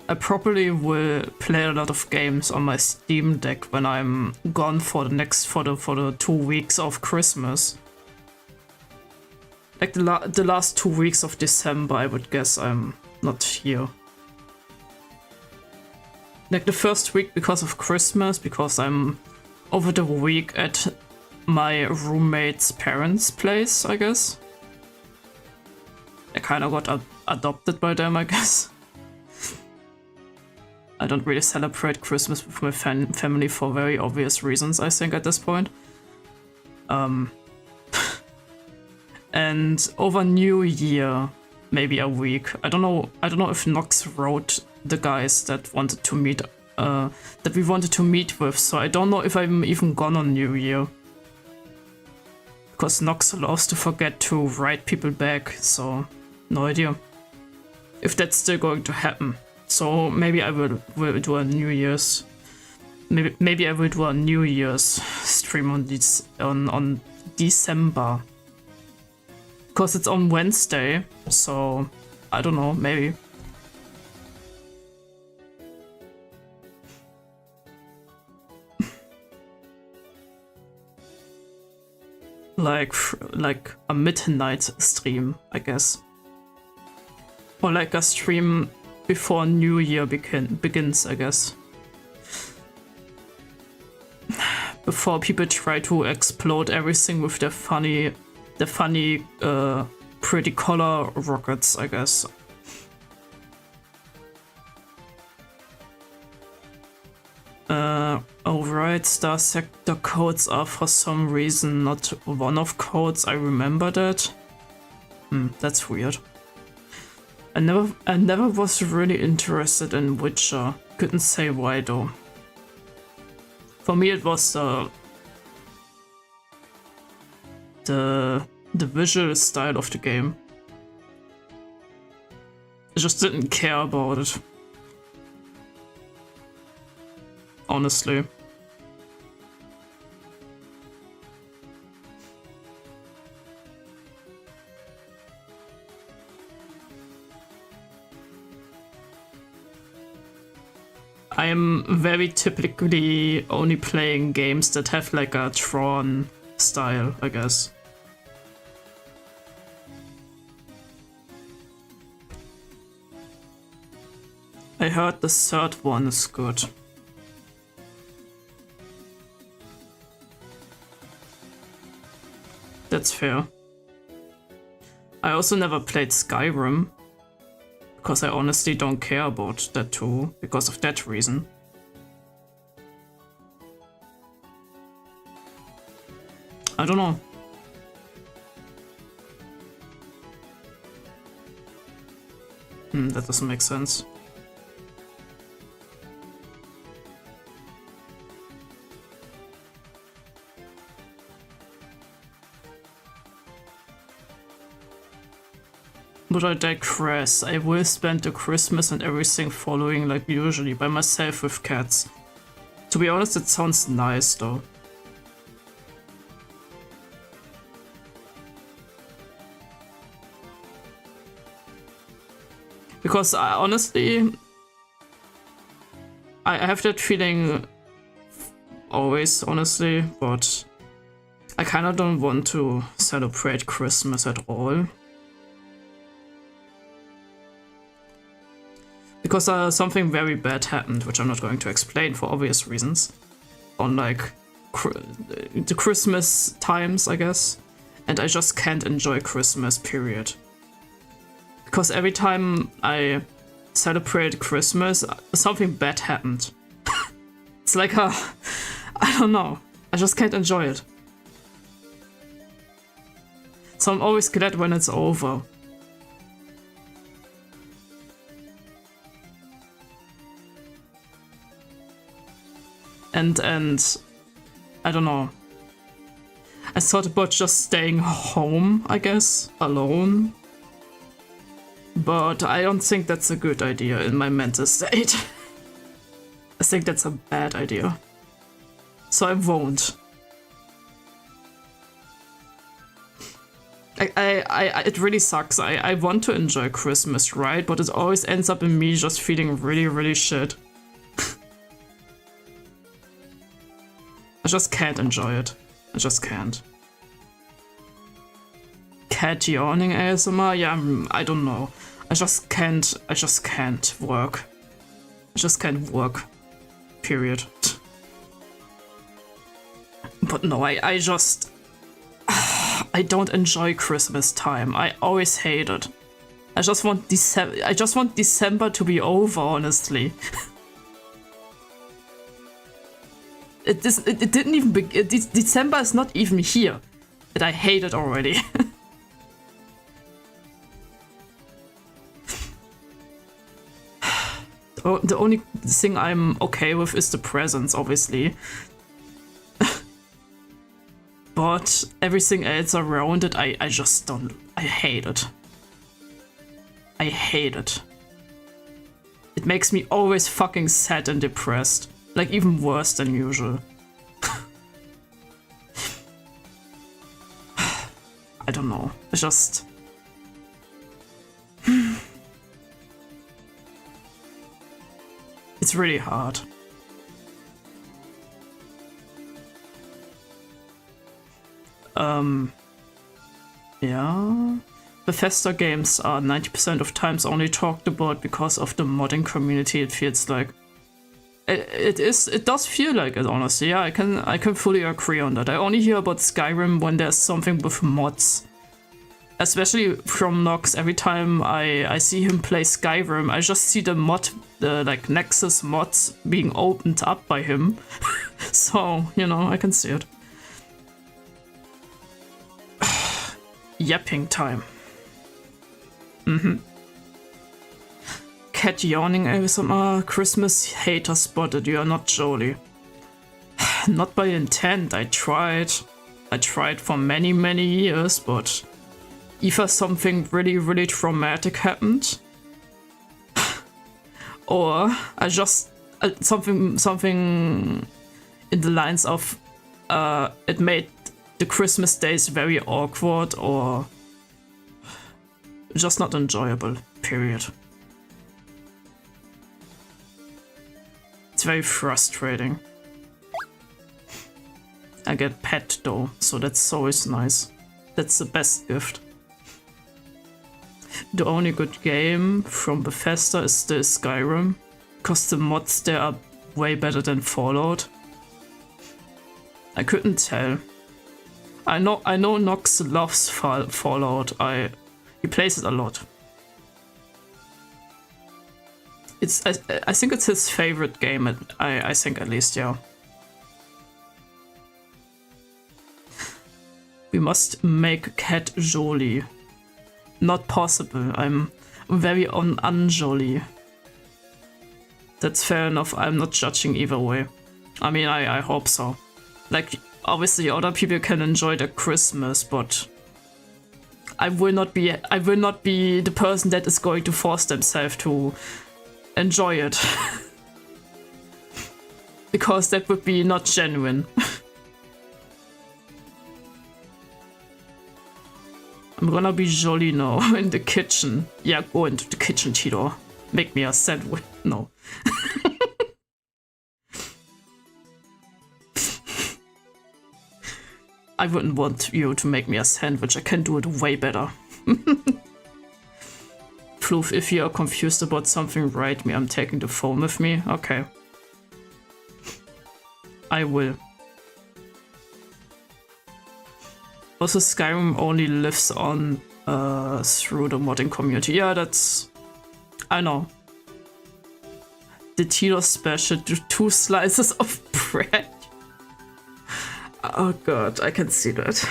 I probably will play a lot of games on my Steam Deck when I'm gone for the 2 weeks of Christmas. Like the last 2 weeks of December, I would guess I'm not here. Like the first week because of Christmas, because I'm over the week at my roommate's parents' place, I guess. I kinda got adopted by them, I guess. I don't really celebrate Christmas with my family for very obvious reasons, I think, at this point. And over New Year, maybe a week. I don't know if Nox wrote the guys that wanted to meet, that we wanted to meet with, so I don't know if I'm even gone on New Year. Because Nox loves to forget to write people back, so no idea if that's still going to happen. So maybe I will do a New Year's. Maybe I will do a New Year's stream on December. Because it's on Wednesday, so I don't know, maybe. like a midnight stream, I guess. Or like a stream before New Year begins, I guess. Before people try to explode everything with their funny, pretty color rockets, I guess. Alright, Star Sector codes are for some reason not one-off codes. I remember that. That's weird. I never was really interested in Witcher. Couldn't say why though. For me, it was the visual style of the game. I just didn't care about it. Honestly. I am very typically only playing games that have like a Tron style, I guess. I heard the third one is good. That's fair. I also never played Skyrim, because I honestly don't care about that too, because of that reason. I don't know. That doesn't make sense. But I digress. I will spend the Christmas and everything following like usually by myself with cats. To be honest, it sounds nice though. Because honestly, I have that feeling always, honestly, but I kind of don't want to celebrate Christmas at all. Because something very bad happened, which I'm not going to explain for obvious reasons, on like the Christmas times, I guess, and I just can't enjoy Christmas, period. Because every time I celebrate Christmas, something bad happened. It's like I don't know, I just can't enjoy it. So I'm always glad when it's over. And I don't know. I thought about just staying home, I guess, alone. But I don't think that's a good idea in my mental state. I think that's a bad idea. So I won't. It really sucks. I want to enjoy Christmas, right? But it always ends up in me just feeling really, really shit. I just can't enjoy it. I just can't. Cat yawning ASMR? Yeah, I don't know. I just can't work. I just can't work. Period. But no, I just... I don't enjoy Christmas time. I always hate it. I just want December to be over, honestly. It didn't even begin. December is not even here. And I hate it already. The only thing I'm okay with is the presents, obviously. But everything else around it, I just don't... I hate it. I hate it. It makes me always fucking sad and depressed. Like, even worse than usual. I don't know. It's just... It's really hard. Yeah... Bethesda games are 90% of times only talked about because of the modding community, it feels like. It does feel like it, honestly. Yeah, I can fully agree on that. I only hear about Skyrim when there's something with mods. Especially from Nox. Every time I see him play Skyrim, I just see the mod, the like Nexus mods being opened up by him. So, you know, I can see it. Yapping time. Cat yawning ASMR. Christmas hater spotted. You are not jolly. Not by intent. I tried for many years, but either something really traumatic happened, or I just something in the lines of it made the Christmas days very awkward, or just not enjoyable, period. It's very frustrating. I get pet though, so that's always nice. That's the best gift. The only good game from Bethesda is still Skyrim, because the mods there are way better than Fallout. I couldn't tell. I know Nox loves Fallout. He plays it a lot. I think it's his favorite game. I think, at least, yeah. We must make cat jolly. Not possible. I'm very unjolly. That's fair enough. I'm not judging either way. I mean, I hope so. Like, obviously other people can enjoy their Christmas, but I will not be the person that is going to force themselves to enjoy it. Because that would be not genuine. I'm gonna be jolly now in the kitchen. Yeah, go into the kitchen, Tito. Make me a sandwich. No. I wouldn't want you to make me a sandwich. I can do it way better. Floof, if you are confused about something, write me. I'm taking the phone with me. Okay. I will. Also, Skyrim only lives on through the modding community. Yeah, that's... I know. The Tito special, 2 slices of bread. Oh god, I can see that.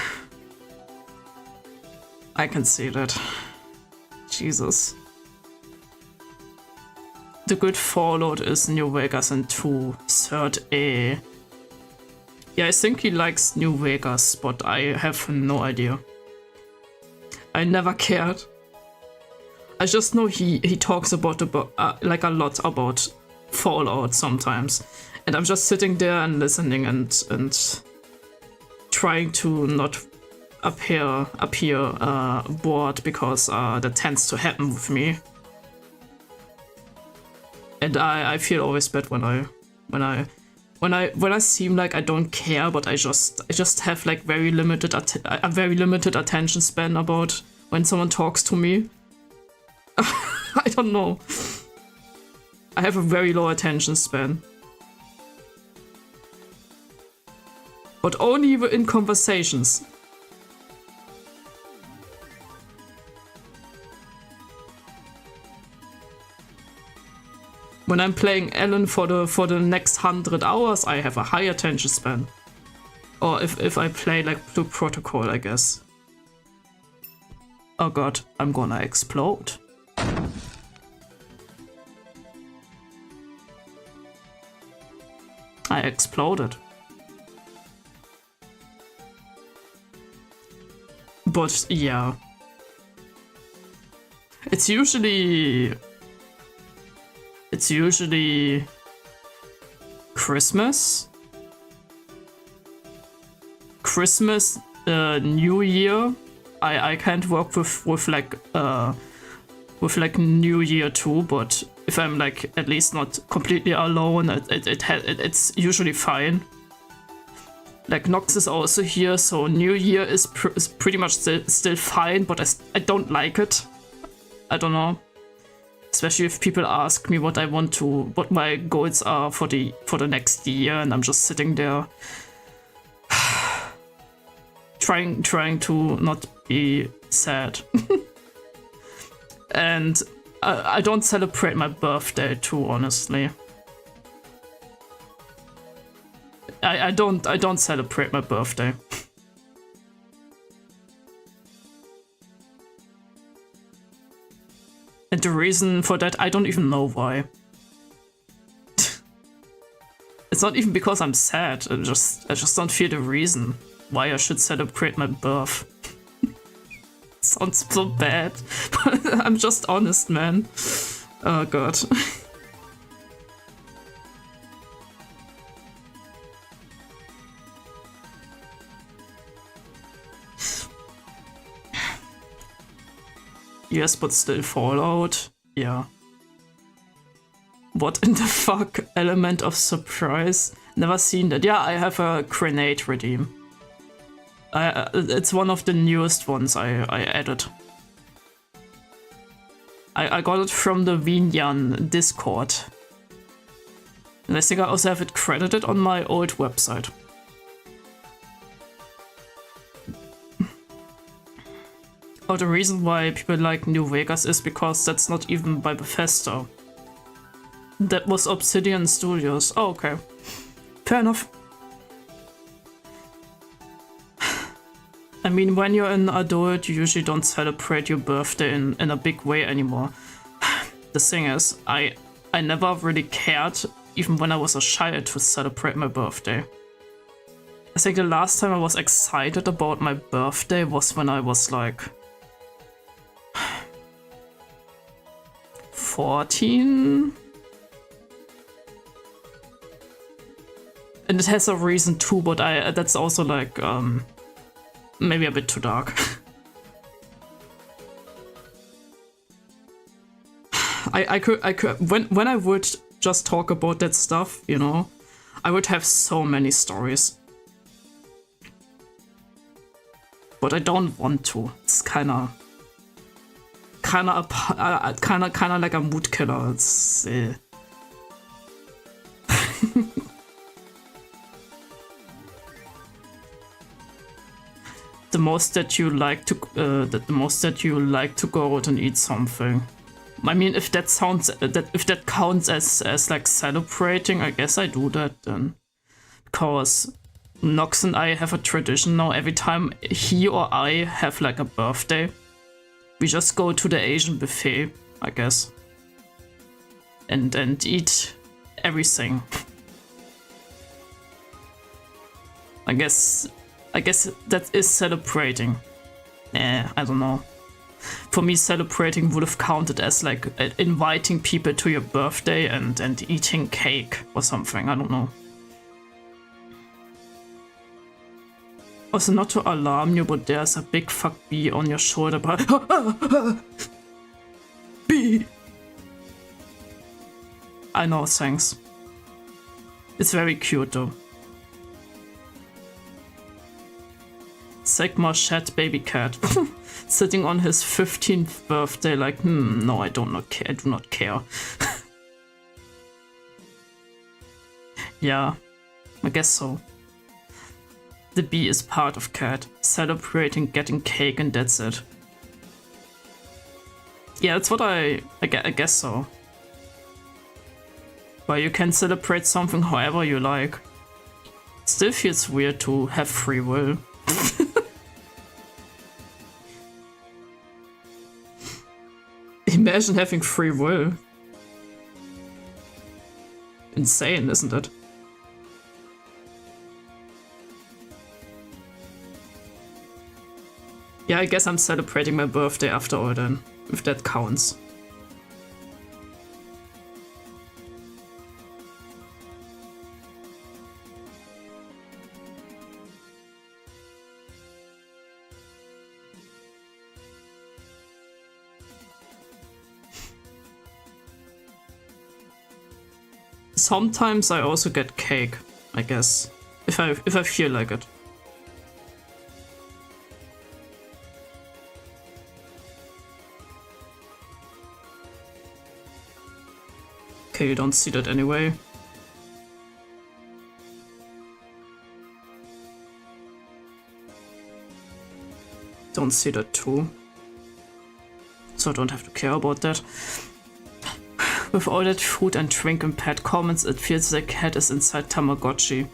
I can see that. Jesus. The good Fallout is New Vegas and 2, third A. Yeah, I think he likes New Vegas, but I have no idea. I never cared. I just know he talks about like a lot about Fallout sometimes, and I'm just sitting there and listening and trying to not appear bored, because that tends to happen with me, and I feel always bad when I seem like I don't care, but I just have like very limited attention span about when someone talks to me. I don't know. I have a very low attention span. But only in conversations. When I'm playing Ellen for the next 100 hours, I have a high attention span. Or if I play like Blue Protocol, I guess. Oh god, I'm gonna explode. I exploded. But yeah. It's usually Christmas, New Year. I can't work with like New Year too, but if I'm like at least not completely alone, it's usually fine. Like Nox is also here, so New Year is pretty much still fine, but I don't like it. I don't know. Especially if people ask me what my goals are for the next year, and I'm just sitting there trying to not be sad. And I don't celebrate my birthday too, honestly. I don't celebrate my birthday. And the reason for that, I don't even know why. It's not even because I'm sad. I just don't feel the reason why I should celebrate my birth. Sounds so bad, but I'm just honest, man. Oh god. Yes, but still Fallout. Yeah. What in the fuck? Element of surprise? Never seen that. Yeah, I have a grenade redeem. It's one of the newest ones I added. I got it from the Vinyan Discord. And I think I also have it credited on my old website. Oh, the reason why people like New Vegas is because that's not even by Bethesda. That was Obsidian Studios. Oh, okay. Fair enough. I mean, when you're an adult, you usually don't celebrate your birthday in a big way anymore. The thing is, I never really cared, even when I was a child, to celebrate my birthday. I think the last time I was excited about my birthday was when I was like 14. And it has a reason too, but that's also like maybe a bit too dark. I could when I would just talk about that stuff, you know, I would have so many stories. But I don't want to. It's kind of like a mood killer. It's the most that you like to go out and eat something. I mean, if that counts as like celebrating, I guess I do that then, because Nox and I have a tradition now. Every time he or I have like a birthday, we just go to the Asian buffet, I guess, and eat everything. I guess that is celebrating. I don't know. For me, celebrating would have counted as like inviting people to your birthday and eating cake or something. I don't know. Also, not to alarm you, but there's a big fuck bee on your shoulder. But bee. I know, thanks. It's very cute though. Sigma Shed baby cat. Sitting on his 15th birthday like, no, I do not care. Yeah, I guess so. The bee is part of cat, celebrating getting cake and that's it. Yeah, that's what I guess so. But you can celebrate something however you like. Still feels weird to have free will. Imagine having free will. Insane, isn't it? Yeah, I guess I'm celebrating my birthday after all then, if that counts. Sometimes I also get cake, I guess, if I feel like it. Okay, you don't see that anyway. Don't see that too. So I don't have to care about that. With all that food and drink and pet comments, it feels like cat is inside Tamagotchi.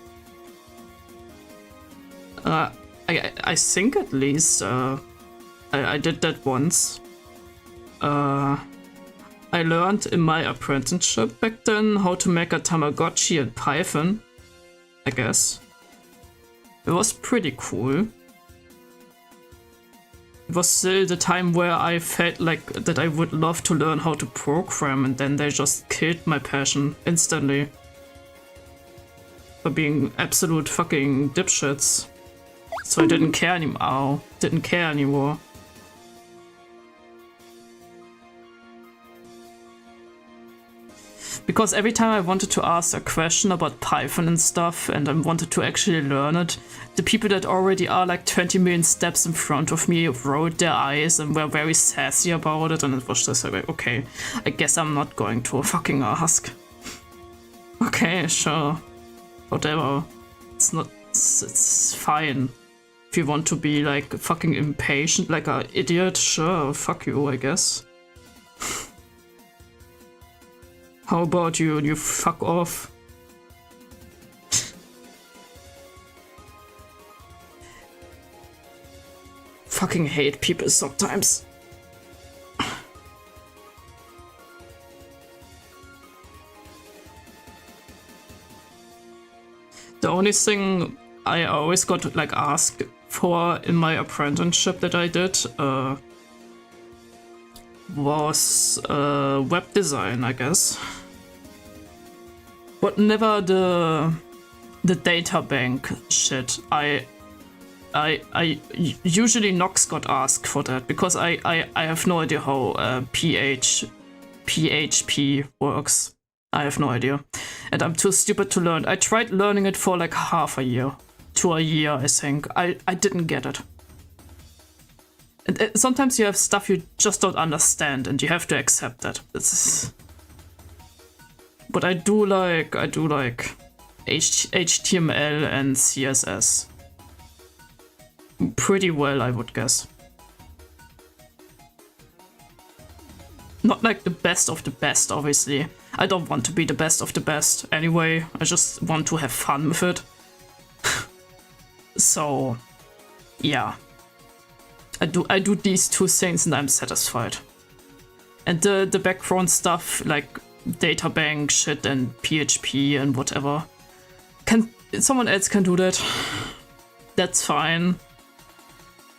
I think at least I did that once. I learned in my apprenticeship back then how to make a Tamagotchi in Python, I guess. It was pretty cool. It was still the time where I felt like that I would love to learn how to program, and then they just killed my passion instantly. For being absolute fucking dipshits. So I didn't care anymore. Because every time I wanted to ask a question about Python and stuff, and I wanted to actually learn it, the people that already are like 20 million steps in front of me rolled their eyes and were very sassy about it, and it was just like, okay, I guess I'm not going to fucking ask. Okay, sure. Whatever. It's fine. If you want to be like fucking impatient like an idiot, sure, fuck you, I guess. How about you? You fuck off. Fucking hate people sometimes. The only thing I always got like asked for in my apprenticeship that I did, was web design, I guess. But never the data bank shit. I usually Nox got asked for that because I have no idea how PHP works. I have no idea, and I'm too stupid to learn. I tried learning it for like half a year to a year, I think. I didn't get it. And sometimes you have stuff you just don't understand, and you have to accept that. But I do like HTML and CSS pretty well, I would guess. Not like the best of the best, obviously. I don't want to be the best of the best anyway. I just want to have fun with it. So, yeah. I do these two things and I'm satisfied. And the background stuff, like data bank shit and PHP and whatever, someone else can do that. That's fine.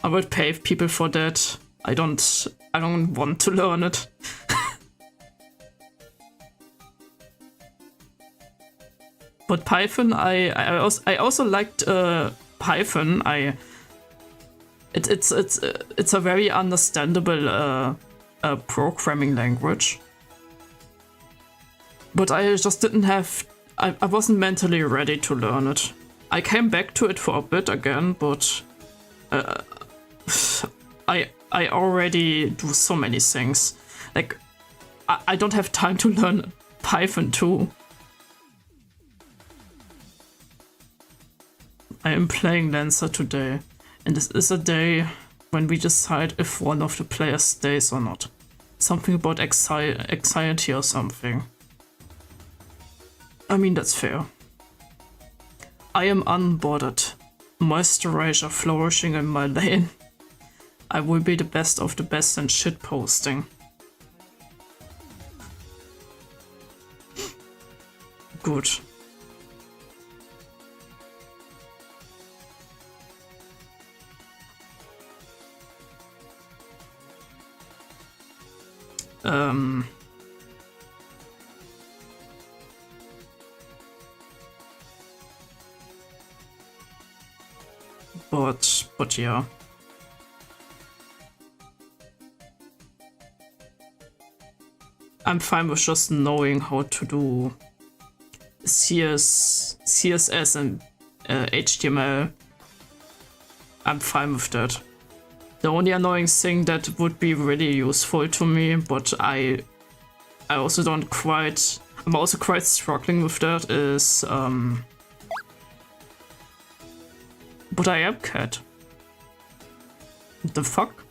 I would pay people for that. I don't want to learn it. But Python, I also liked Python. It's a very understandable programming language. But I just didn't have. I wasn't mentally ready to learn it. I came back to it for a bit again, but I already do so many things. Like I don't have time to learn Python too. I am playing Lancer today, and this is a day when we decide if one of the players stays or not. Something about anxiety or something. I mean, that's fair. I am unbothered. Moisturizer flourishing in my lane. I will be the best of the best in shitposting. Good. But yeah. I'm fine with just knowing how to do CSS and HTML. I'm fine with that. The only annoying thing that would be really useful to me, but I also don't quite. I'm also quite struggling with that. Is but I am cat. What the fuck?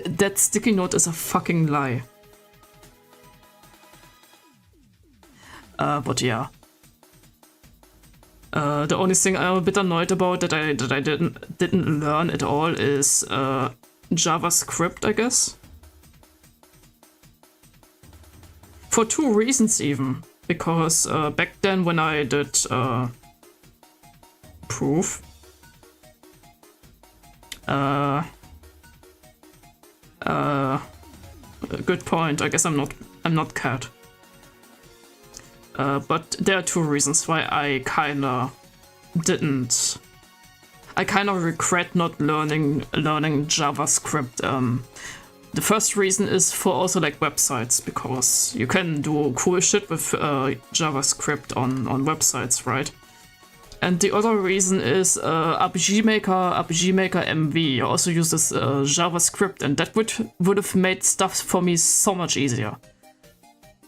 That sticky note is a fucking lie. But yeah. The only thing I'm a bit annoyed about that I didn't learn at all is JavaScript, I guess. For two reasons even. Because back then when I did proof, good point. I guess I'm not cat. But there are two reasons why I kinda regret not learning JavaScript. The first reason is for also like websites, because you can do cool shit with JavaScript on websites, right? And the other reason is RPG Maker MV also uses JavaScript, and that would have made stuff for me so much easier.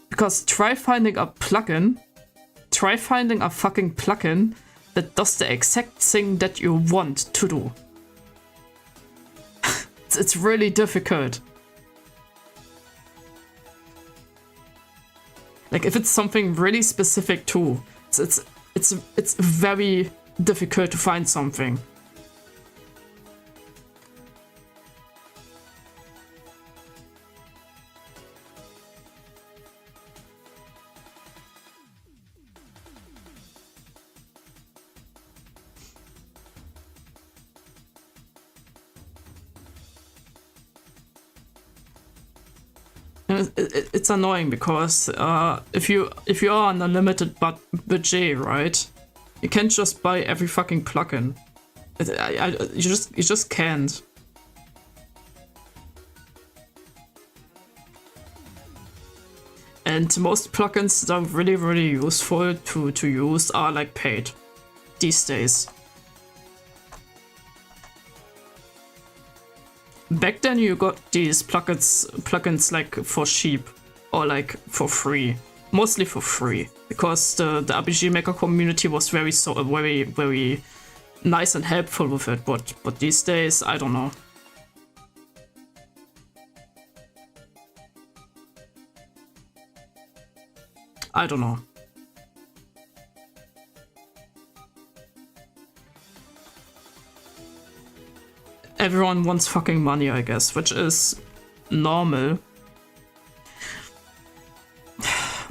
Because try finding a fucking plugin that does the exact thing that you want to do. It's really difficult. Like if it's something really specific too, it's very difficult to find something. It's annoying because if you are on a limited budget, right, you can't just buy every fucking plugin. You just can't. And most plugins that are really useful to use are like paid these days. Back then you got these plugins like for cheap or like for free, mostly for free, because the RPG Maker community was very nice and helpful with it. But these days, I don't know. I don't know. Everyone wants fucking money, I guess, which is normal.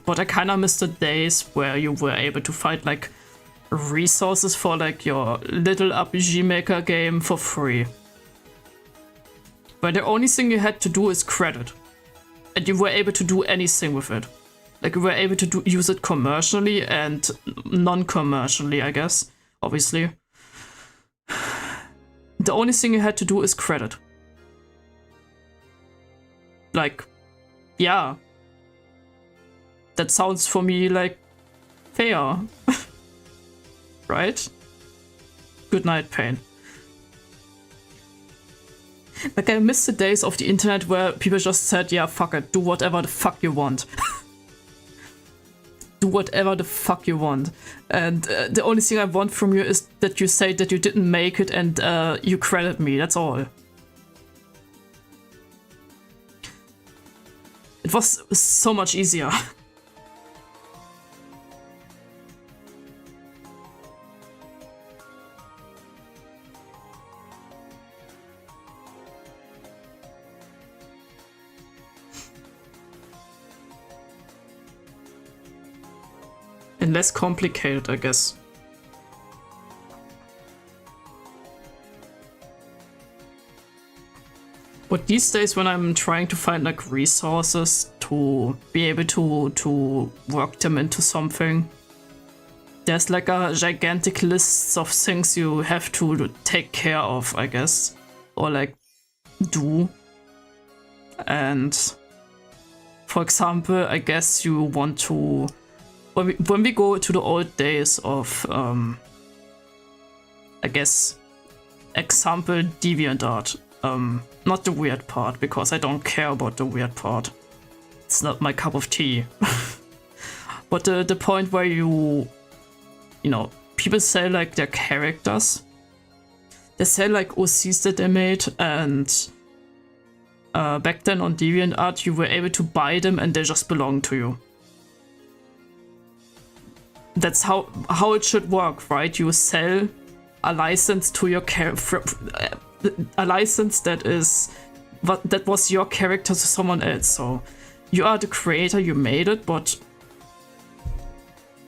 But I kinda miss the days where you were able to find like resources for like your little RPG Maker game for free. Where the only thing you had to do is credit. And you were able to do anything with it. Like you were able to use it commercially and non-commercially, I guess, obviously. The only thing you had to do is credit. Like, yeah. That sounds for me like fair. Right? Good night, Pain. Like, I miss the days of the internet where people just said, yeah, fuck it, do whatever the fuck you want. Do whatever the fuck you want. And the only thing I want from you is that you say that you didn't make it and you credit me, that's all. It was so much easier. And less complicated, I guess. But these days when I'm trying to find like resources to be able to work them into something, there's like a gigantic list of things you have to take care of, I guess. Or like do. And for example, I guess you want to... When we go to the old days of, I guess, example DeviantArt, not the weird part, because I don't care about the weird part. It's not my cup of tea. But the point where you know, people sell like their characters. They sell like OCs that they made, and back then on DeviantArt you were able to buy them and they just belong to you. That's how it should work, right? You sell a license to your a license that was your character to someone else. So you are the creator, you made it, but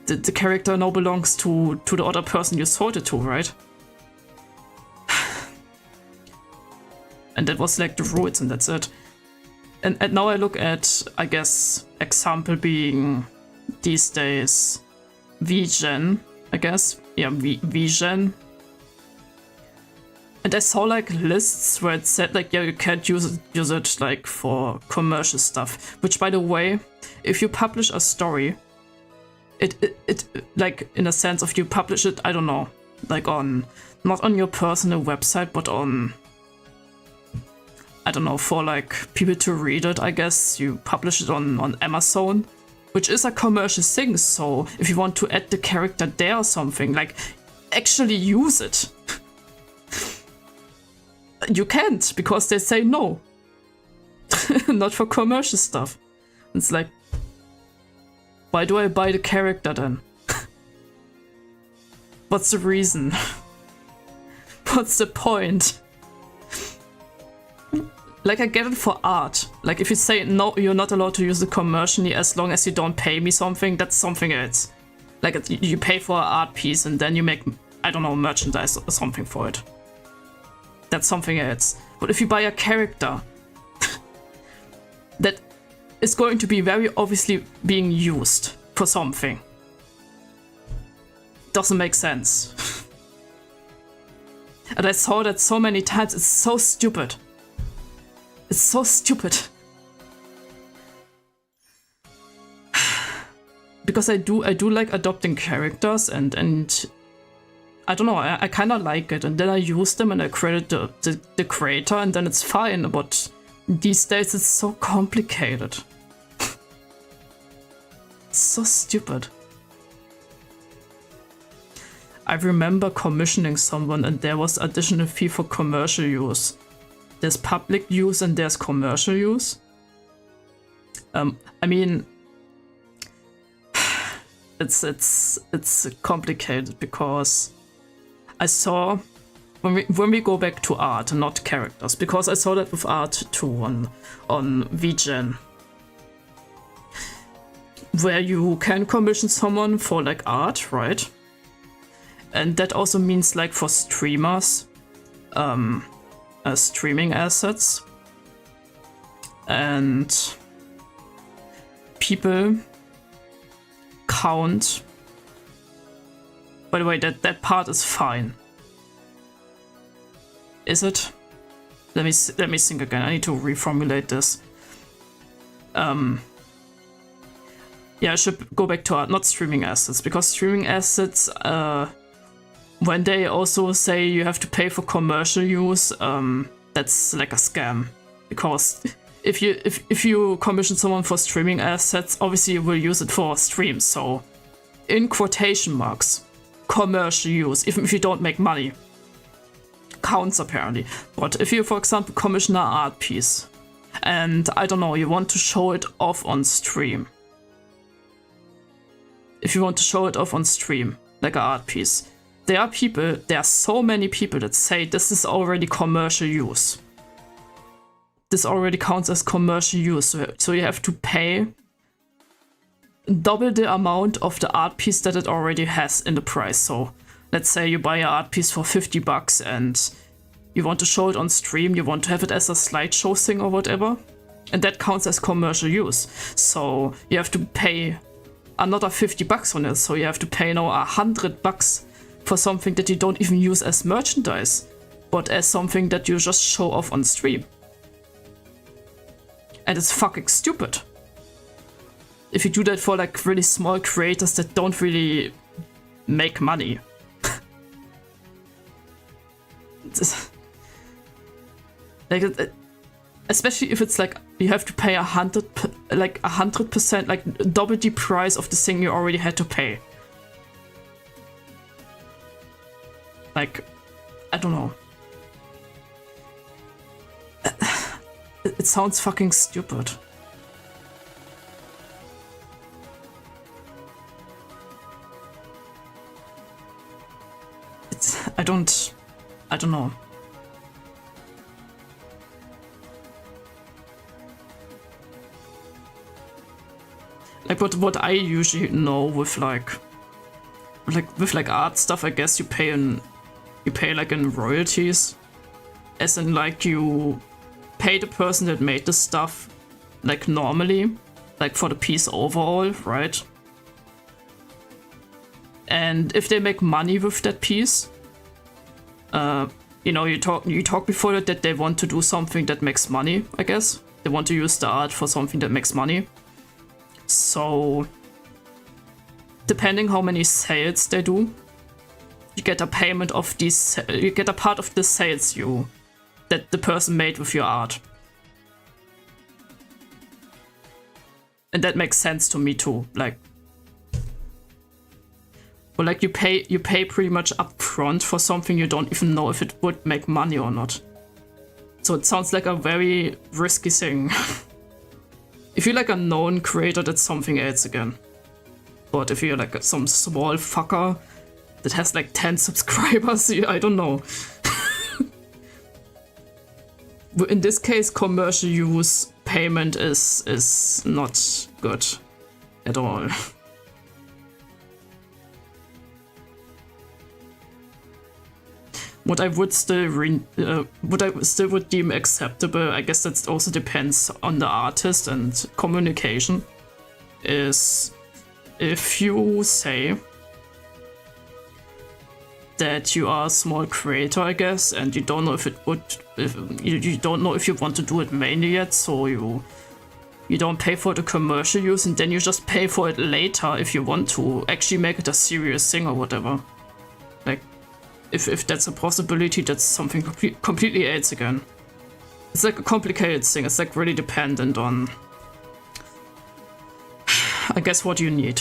the character now belongs to the other person you sold it to, right? And that was like the rules, and that's it. And now I look at, I guess, example being these days VGen, I guess. Yeah, VGen. And I saw like lists where it said like, yeah, you can't use it like for commercial stuff. Which, by the way, if you publish a story, it like in a sense of you publish it, I don't know, like on, not on your personal website, but on, I don't know, for like people to read it, I guess. You publish it on Amazon, which is a commercial thing. So if you want to add the character there or something, like actually use it. You can't, because they say no. Not for commercial stuff. It's like, why do I buy the character then? What's the reason? What's the point? Like, I get it for art. Like, if you say, no, you're not allowed to use it commercially as long as you don't pay me something, that's something else. Like, you pay for an art piece and then you make, I don't know, merchandise or something for it. That's something else. But if you buy a character that is going to be very obviously being used for something. Doesn't make sense. And I saw that so many times. It's so stupid. It's so stupid. Because I do like adopting characters and I don't know, I kind of like it, and then I use them and I credit the creator, and then it's fine. But these days it's so complicated. It's so stupid. I remember commissioning someone and there was additional fee for commercial use. There's public use and there's commercial use. I mean, it's complicated because I saw when we go back to art and not characters, because I saw that with art too on VGen, where you can commission someone for like art, right? And that also means like for streamers, streaming assets, and people count. By the way, that part is fine. Is it? Let me think again. I need to reformulate this. Yeah, I should go back to art, not streaming assets, because streaming assets, when they also say you have to pay for commercial use, that's like a scam. Because if you commission someone for streaming assets, obviously you will use it for streams. So, in quotation marks, commercial use, even if you don't make money, counts apparently. But if you, for example, commission an art piece, and I don't know, you want to show it off on stream. If you want to show it off on stream, like an art piece, there are so many people that say this is already commercial use. This already counts as commercial use, so you have to pay double the amount of the art piece that it already has in the price. So let's say you buy an art piece for $50 and you want to show it on stream, you want to have it as a slideshow thing or whatever, and that counts as commercial use. So you have to pay another $50 on it, so you have to pay now $100 for something that you don't even use as merchandise, but as something that you just show off on stream. And it's fucking stupid. If you do that for like really small creators that don't really make money. Like, especially if it's like you have to pay 100%, like double the price of the thing you already had to pay. Like, I don't know. It sounds fucking stupid. I don't know. Like what I usually know with like art stuff, I guess you pay like in royalties, as in like you pay the person that made the stuff like normally, like for the piece overall, right? And if they make money with that piece, you know, you talk before that they want to do something that makes money, I guess. They want to use the art for something that makes money. So, depending how many sales they do, you get a payment of these. You get a part of the sales that the person made with your art, and that makes sense to me too. Like, well, like you pay pretty much upfront for something you don't even know if it would make money or not. So it sounds like a very risky thing. If you're like a known creator, that's something else again. But if you're like some small fucker that has like 10 subscribers, I don't know. In this case, commercial use payment is not good at all. what I would still would deem acceptable, I guess that also depends on the artist and communication, is if you say that you are a small creator, I guess, and you don't know if you don't know if you want to do it mainly yet, so you don't pay for the commercial use, and then you just pay for it later if you want to actually make it a serious thing or whatever. Like, if that's a possibility, that's something completely else again. It's like a complicated thing. It's like really dependent on, I guess, what you need.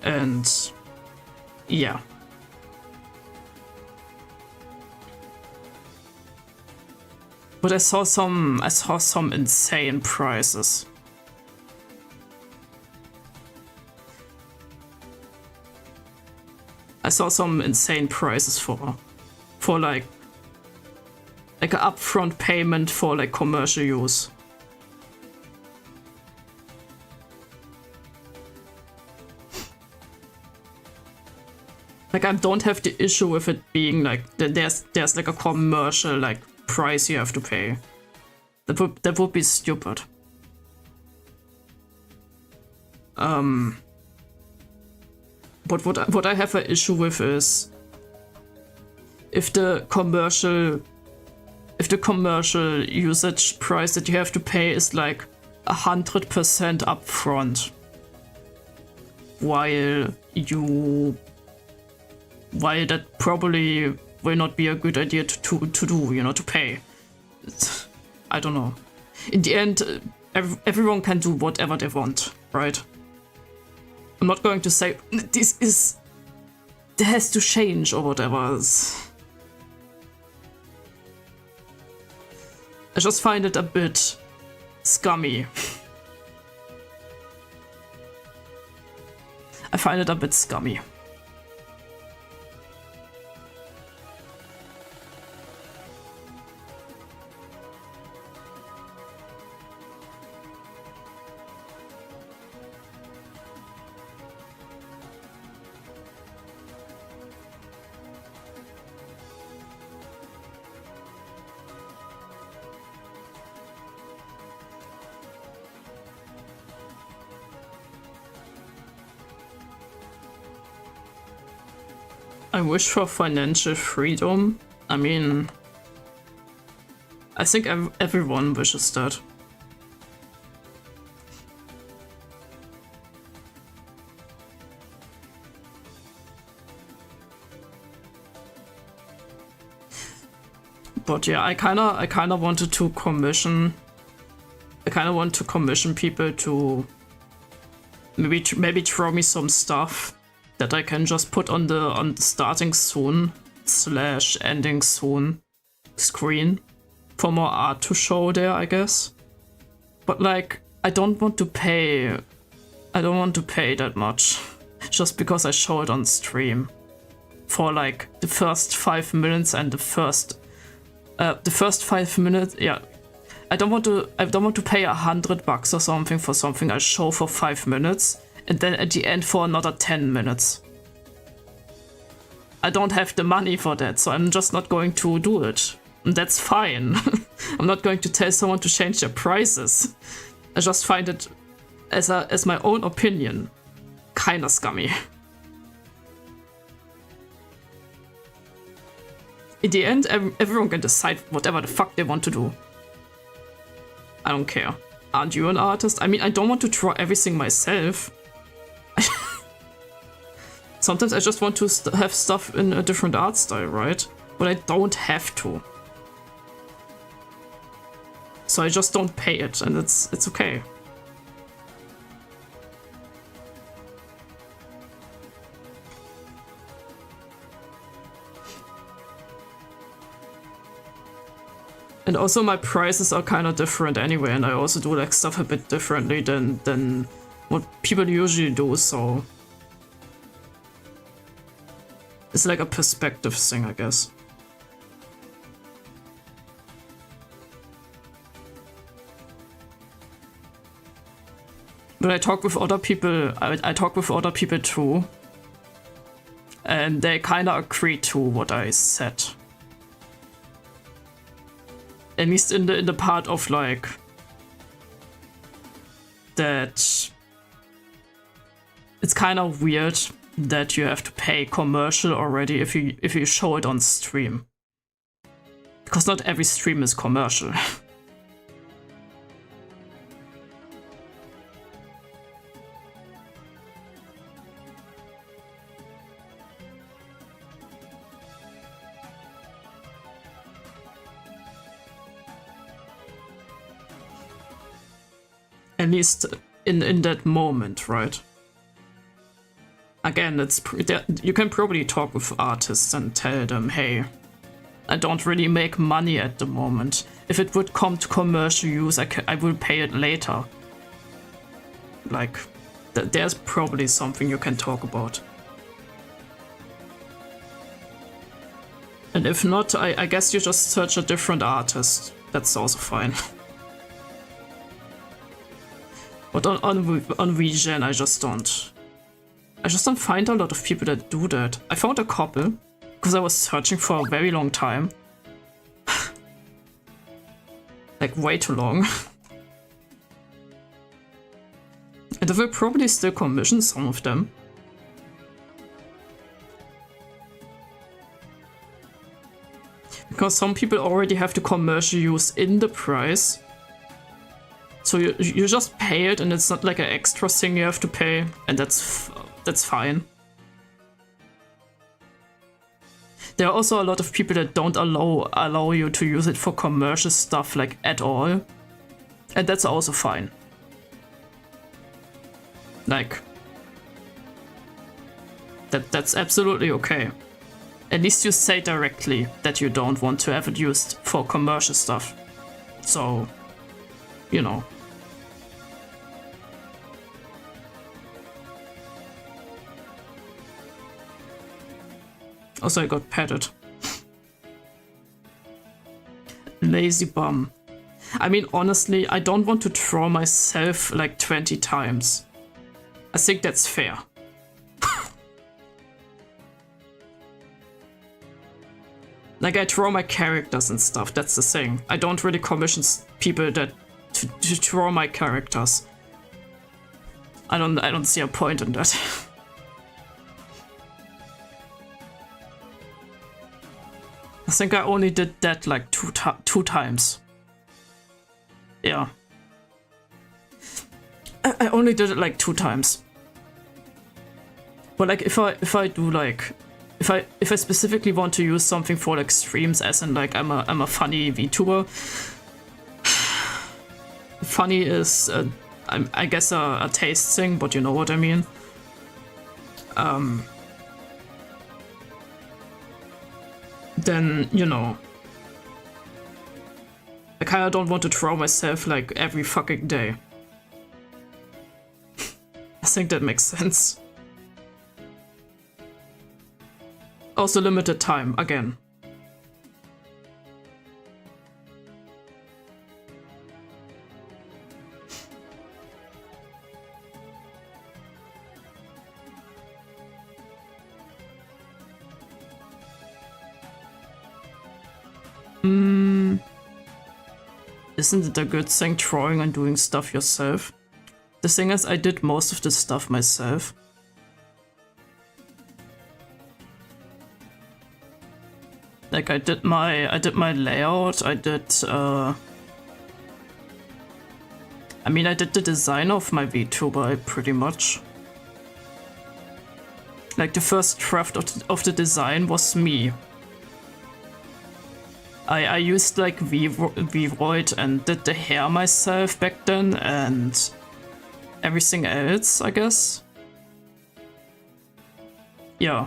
And yeah. But I saw some insane prices. I saw some insane prices for like an upfront payment for like commercial use. Like, I don't have the issue with it being like there's like a commercial like price you have to pay. That would be stupid. But what I have an issue with is if the commercial usage price that you have to pay is like 100% upfront, while that probably will not be a good idea to do, you know, to pay. I don't know. In the end, everyone can do whatever they want, right? I'm not going to say this has to change or whatever. I just find it a bit scummy. I find it a bit scummy. I wish for financial freedom. I mean, I think everyone wishes that. But yeah, I kinda wanted to commission. I kinda want to commission people to maybe throw me some stuff that I can just put on the starting soon / ending soon screen for more art to show there, I guess. But like, I don't want to pay that much just because I show it on stream for like the first 5 minutes and the first 5 minutes. Yeah, I don't want to pay $100 or something for something I show for 5 minutes. And then at the end for another 10 minutes. I don't have the money for that, so I'm just not going to do it. And that's fine. I'm not going to tell someone to change their prices. I just find it, as my own opinion, kinda scummy. In the end, everyone can decide whatever the fuck they want to do. I don't care. Aren't you an artist? I mean, I don't want to draw everything myself. Sometimes I just want to have stuff in a different art style, right? But I don't have to. So I just don't pay it, and it's okay. And also my prices are kind of different anyway, and I also do like stuff a bit differently than what people usually do, so it's like a perspective thing, I guess. But I talk with other people, I talk with other people too, and they kind of agree to what I said. At least in the part of like that, it's kind of weird that you have to pay commercial already if you show it on stream, because not every stream is commercial. At least in that moment, right? Again, you can probably talk with artists and tell them, hey, I don't really make money at the moment. If it would come to commercial use, I will pay it later. Like, there's probably something you can talk about. And if not, I guess you just search a different artist. That's also fine. But on VGen, I just don't find a lot of people that do that. I found a couple, because I was searching for a very long time. Like, way too long. And I will probably still commission some of them. Because some people already have the commercial use in the price. So you just pay it, and it's not like an extra thing you have to pay, and that's fine. There are also a lot of people that don't allow you to use it for commercial stuff like at all, and that's also fine. Like, that's absolutely okay. At least you say directly that you don't want to have it used for commercial stuff. So, you know. Also, I got petted. Lazy bum. I mean, honestly, I don't want to draw myself like 20 times. I think that's fair. Like, I draw my characters and stuff, that's the thing. I don't really commission people that to draw my characters. I don't see a point in that. I think I only did that like two times. Yeah. I only did it like 2 times. But like if I do like if I specifically want to use something for like streams, as in like I'm a funny VTuber. Funny is I guess a taste thing, but you know what I mean. Then, you know, I kinda don't want to draw myself like every fucking day. I think that makes sense. Also limited time, again. Isn't it a good thing drawing and doing stuff yourself? The thing is, I did most of the stuff myself. Like I did my layout, I did I mean, I did the design of my VTuber pretty much. Like the first draft of the design was me. I used like Vroid and did the hair myself back then, and everything else, I guess. Yeah,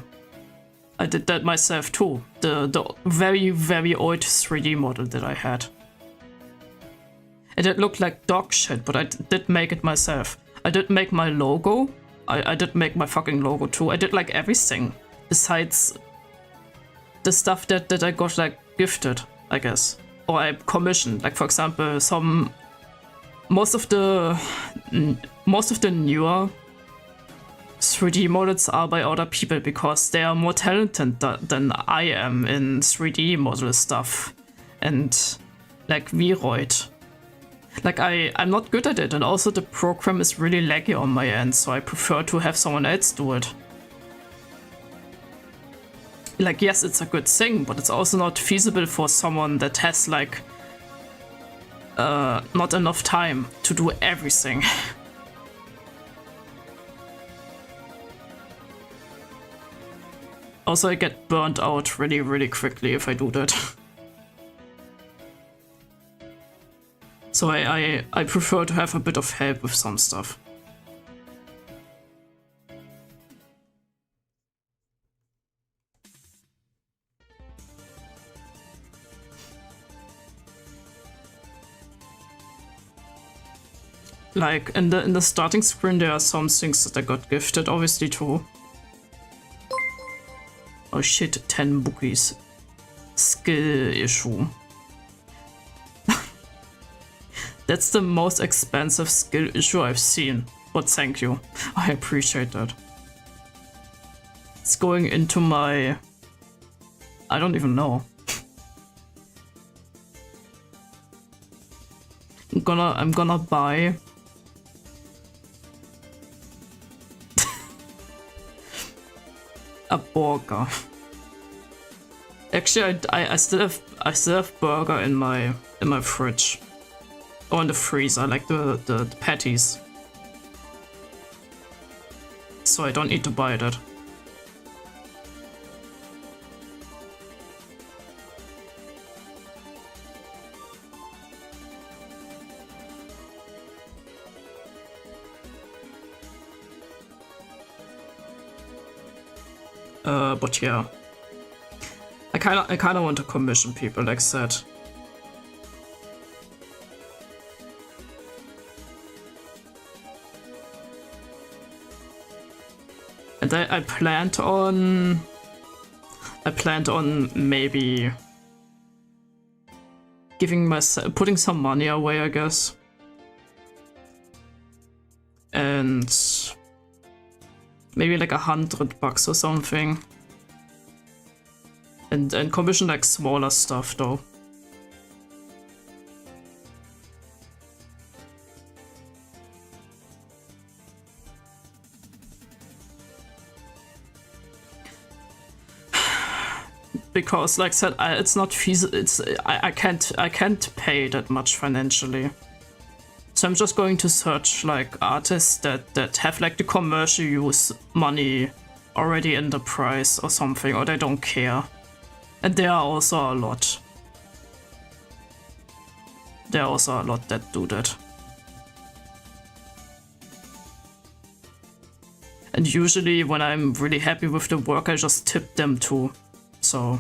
I did that myself too. The very, very old 3D model that I had. It looked like dog shit, but I did make it myself. I did make my logo. I did make my fucking logo too. I did like everything besides the stuff that I got like gifted, I guess, or I commissioned. Like for example, most of the newer 3D models are by other people because they are more talented than I am in 3D model stuff, and like Viroid. Like I'm not good at it, and also the program is really laggy on my end, so I prefer to have someone else do it. Like, yes, it's a good thing, but it's also not feasible for someone that has like not enough time to do everything. Also, I get burnt out really quickly if I do that. So I prefer to have a bit of help with some stuff. Like in the starting screen, there are some things that I got gifted, obviously too. Oh shit, 10 bookies. Skill issue. That's the most expensive skill issue I've seen, but thank you. I appreciate that. It's going into my... I don't even know. I'm gonna buy... a burger. Actually, I still have burger in my fridge. Or in the freezer, like the patties. So I don't need to buy that. But yeah. I kinda want to commission people, like I said. And I planned on maybe putting some money away, I guess. And maybe like $100 or something. And commission like smaller stuff though. Because, like I said, it's not feasible. I can't pay that much financially. So I'm just going to search like artists that have like the commercial use money already in the price or something, or they don't care. And there are also a lot. There are also a lot that do that. And usually when I'm really happy with the work, I just tip them too. So,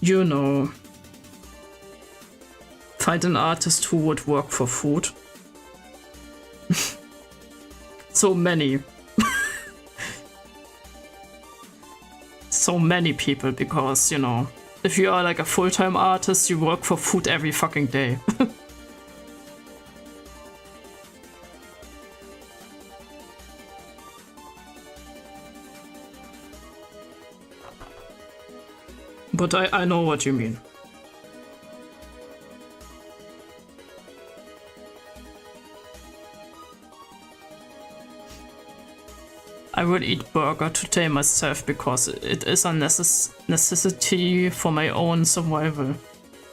you know, find an artist who would work for food. So many. So many people, because, you know, if you are like a full-time artist, you work for food every fucking day. But I know what you mean. I will eat burger today myself because it is a necessity for my own survival.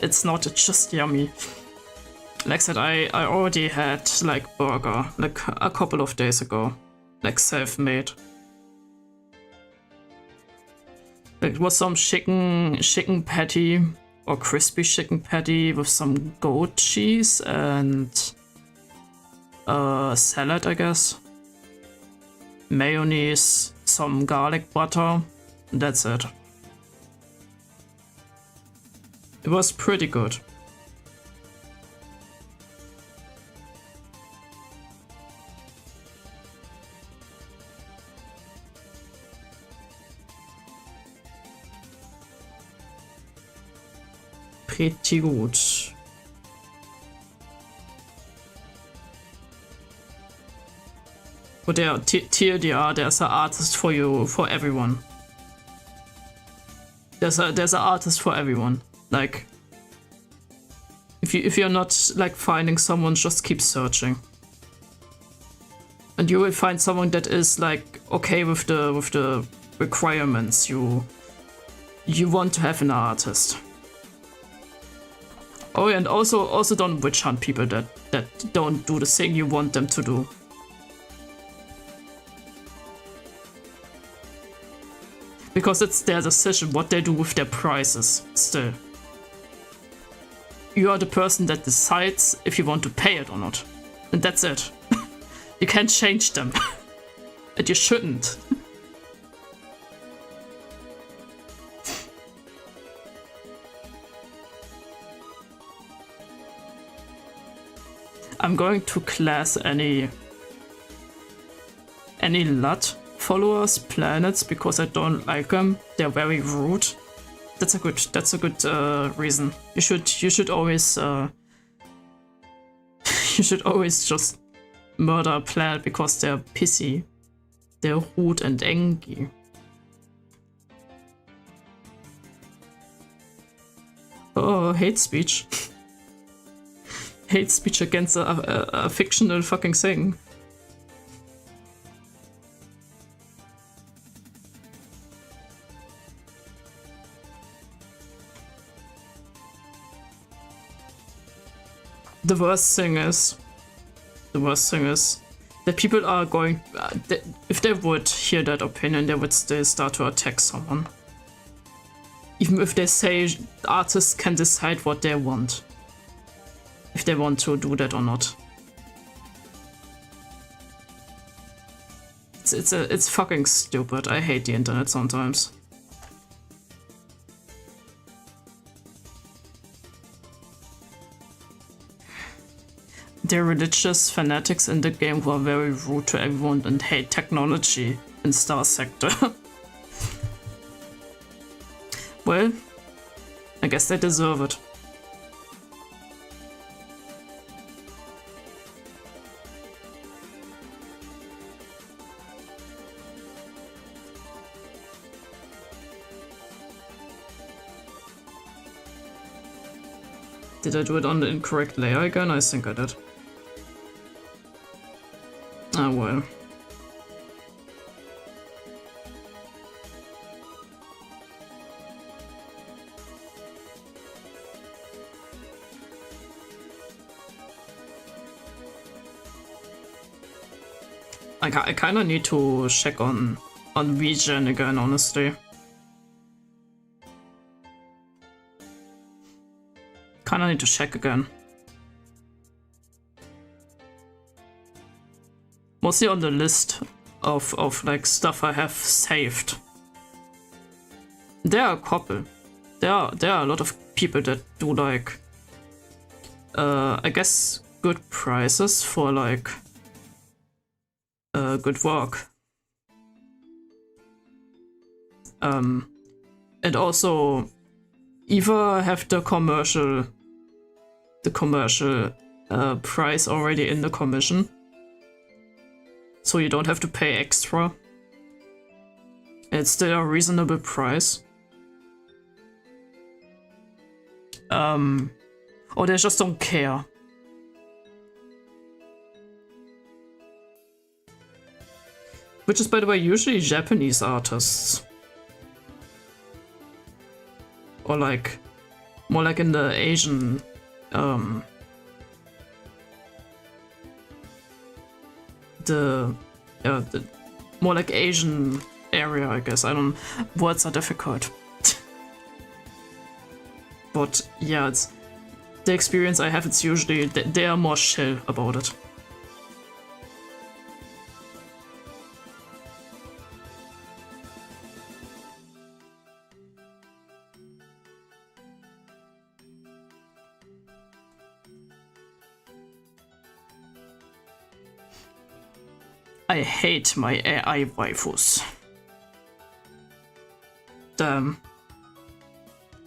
It's not just yummy. Like I said, I already had like burger like a couple of days ago, like self-made. It was some chicken patty or crispy chicken patty with some goat cheese and salad, I guess. Mayonnaise, some garlic butter. That's it. It was pretty good. Pretty good. But there, TLDR, there's an artist for you, for everyone. there's an artist for everyone. Like, if you're not like finding someone, just keep searching, and you will find someone that is like okay with the requirements you want to have an artist. Oh, and also don't witch hunt people that don't do the thing you want them to do. Because it's their decision what they do with their prizes, still. You are the person that decides if you want to pay it or not. And that's it. You can't change them. And you shouldn't. I'm going to class any LUT followers, planets, because I don't like them. They're very rude. That's a good reason. You should always you should always just murder a planet because they're pissy. They're rude and angry. Oh, hate speech. Hate speech against a fictional fucking thing. The worst thing is that people are going, if they would hear that opinion, they would still start to attack someone. Even if they say artists can decide what they want. If they want to do that or not. It's fucking stupid. I hate the internet sometimes. The religious fanatics in the game who are very rude to everyone and hate technology in Star Sector. Well, I guess they deserve it. Did I do it on the incorrect layer again? I think I did. Ah, well. I kinda need to check on regen again, honestly. Kinda need to check again. Mostly on the list of like stuff I have saved. There are a couple. There are a lot of people that do like I guess good prices for like good work. And also either have the commercial price already in the commission, so you don't have to pay extra. It's still a reasonable price. Or they just don't care. Which is, by the way, usually Japanese artists. Or like, more like in the Asian, the more like Asian area, I guess. I don't, words are difficult. But yeah, it's the experience I have, it's usually, they are more chill about it. I hate my AI waifus. Damn.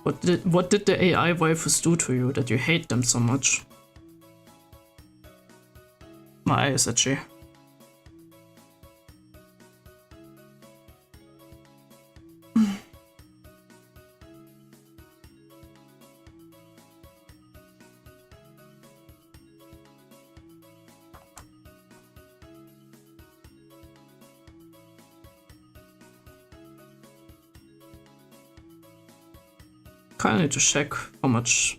What did the AI waifus do to you that you hate them so much? My eye is itchy. Kinda need to check how much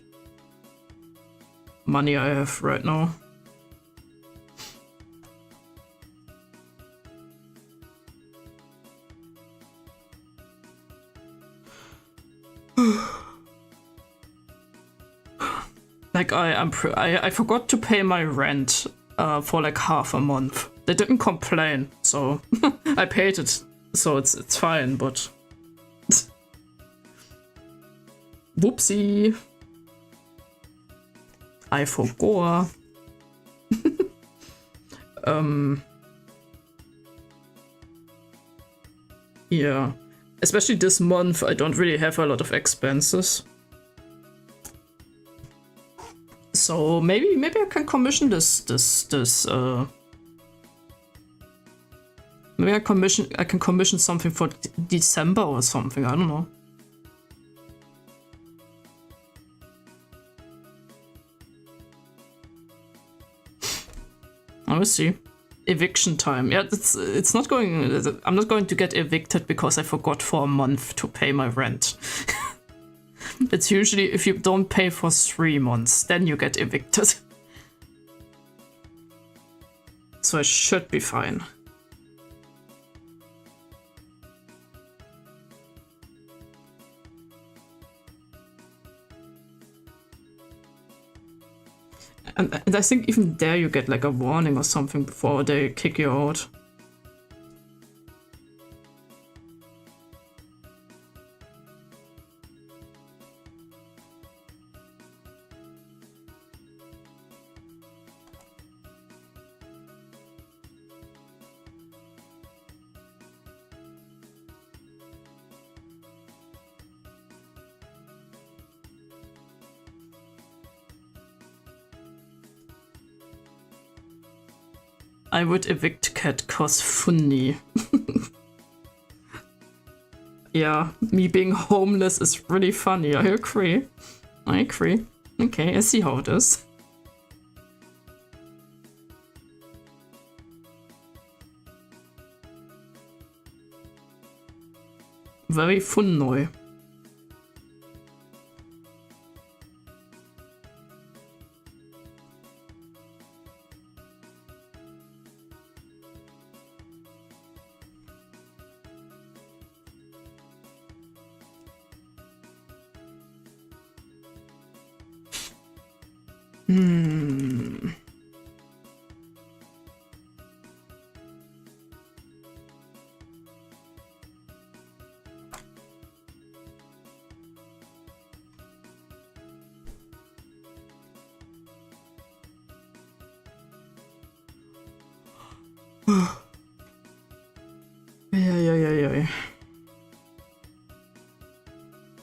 money I have right now. Like I forgot to pay my rent for like half a month. They didn't complain, so I paid it, so it's fine. But whoopsie, I forgot. Yeah, especially this month, I don't really have a lot of expenses. So maybe I can commission this maybe I can commission something for December or something, I don't know. I will see. Eviction time. Yeah, it's not going. I'm not going to get evicted because I forgot for a month to pay my rent. It's usually if you don't pay for 3 months, then you get evicted. So I should be fine. And I think even there you get like a warning or something before they kick you out. I would evict cat cause funny. Yeah, me being homeless is really funny. I agree. I agree. Okay, I see how it is. Very funny. Yeah.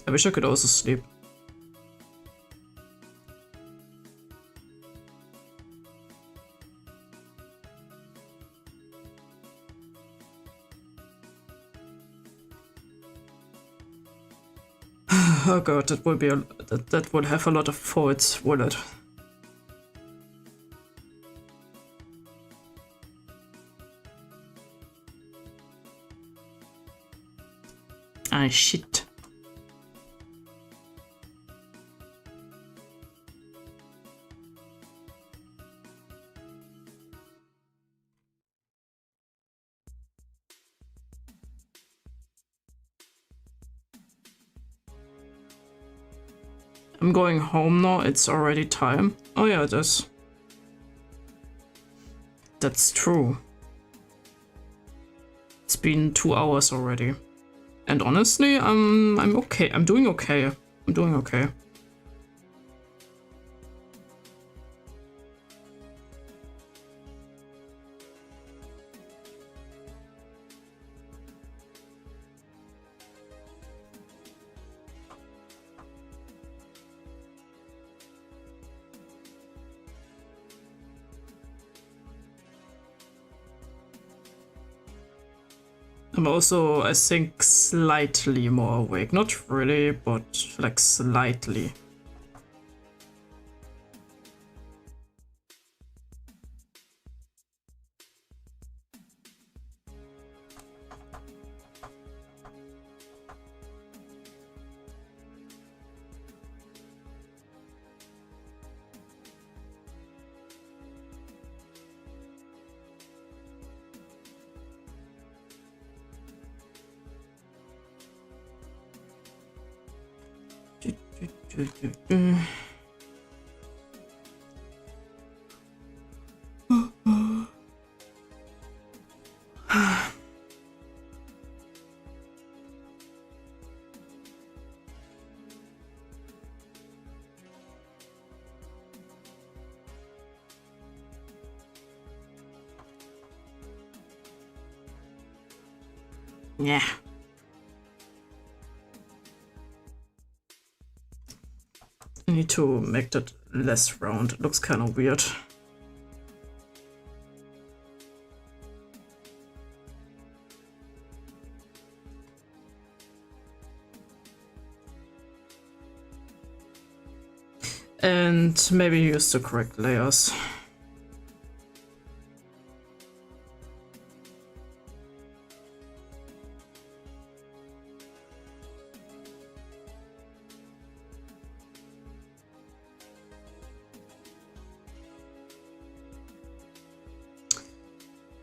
I wish I could also sleep. Oh god, that will be that will have a lot of voids, will it? Ah, shit. I'm going home now, it's already time. Oh yeah, it is. That's true. It's been 2 hours already. And honestly, I'm okay. I'm doing okay. I'm doing okay. I'm also, I think, slightly more awake. Not really, but like slightly. Yeah. I need to make that less round. It looks kind of weird. And maybe use the correct layers.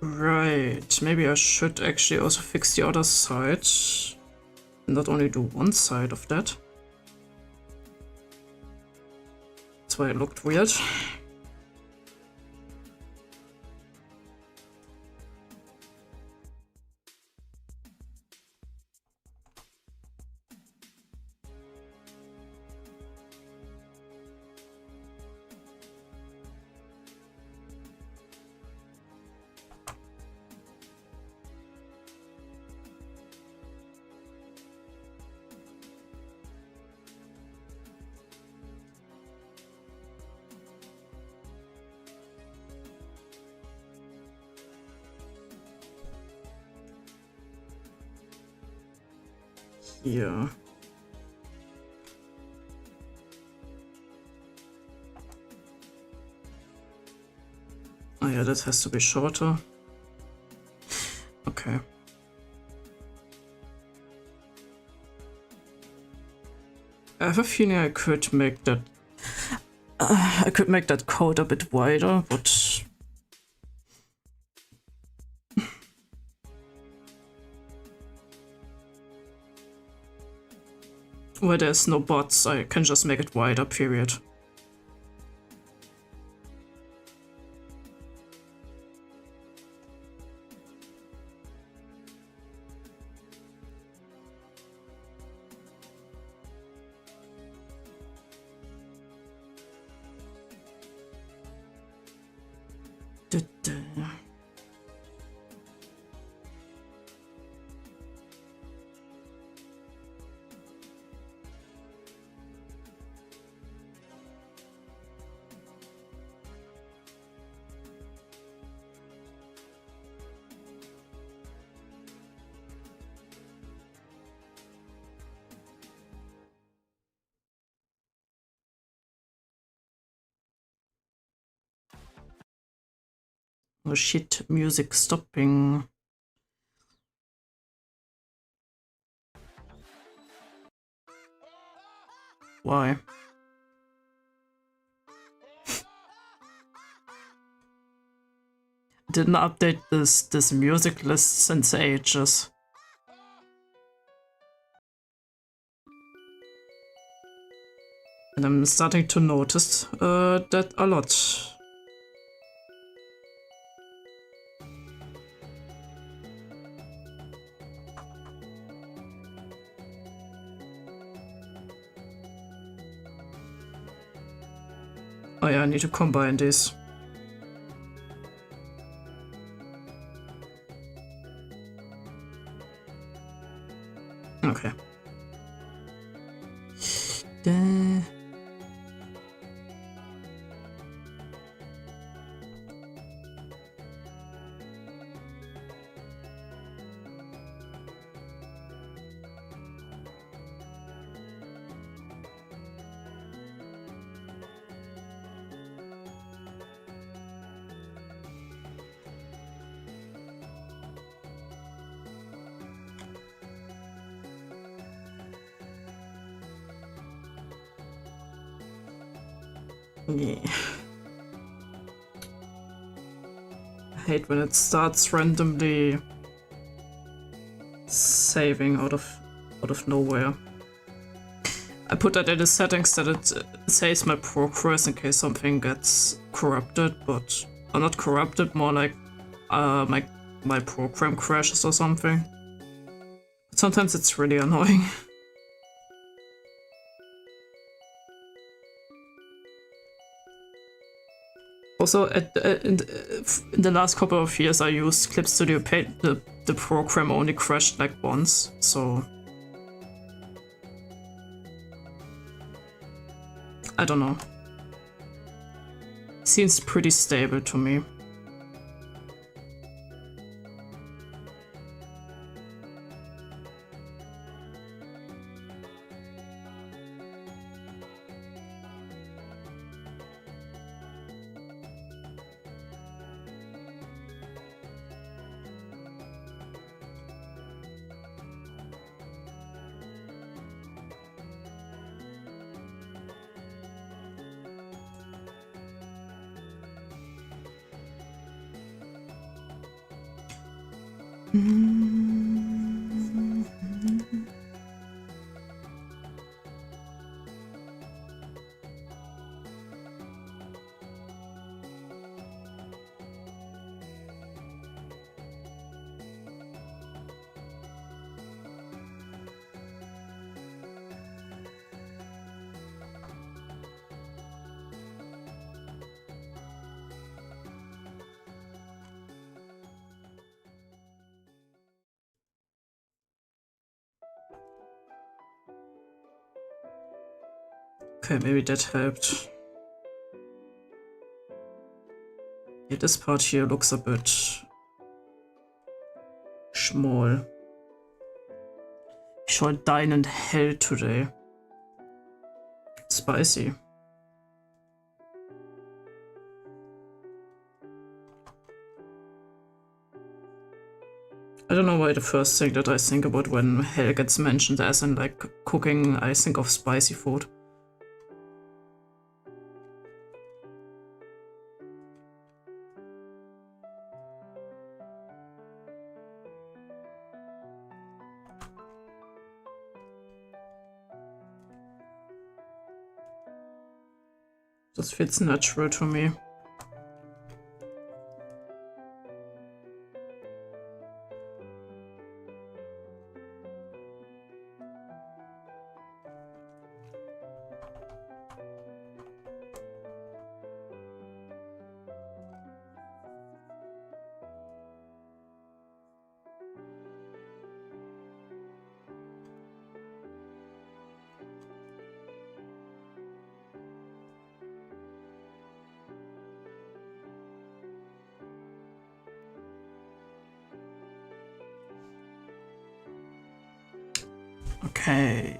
Right, maybe I should actually also fix the other side, not only do one side of that. That's why it looked weird. Yeah. Oh yeah, that has to be shorter. Okay. I have a feeling I could make that code a bit wider, but where there's no bots, I can just make it wider, period. Oh shit, music stopping. Why? Didn't update this music list since ages. And I'm starting to notice that a lot. Oh yeah, I need to combine this. Okay. Yeah. I hate when it starts randomly saving out of nowhere. put that in the settings that it saves my progress in case something gets corrupted, but or not corrupted, more like my program crashes or something. But sometimes it's really annoying. Also, in the last couple of years, I used Clip Studio Paint. The program only crashed like once, so I don't know. Seems pretty stable to me. Okay, maybe that helped. Yeah, this part here looks a bit small. Ich soll dine in hell today. Spicy. I don't know why the first thing that I think about when hell gets mentioned as in like cooking, I think of spicy food. This feels natural to me. Okay.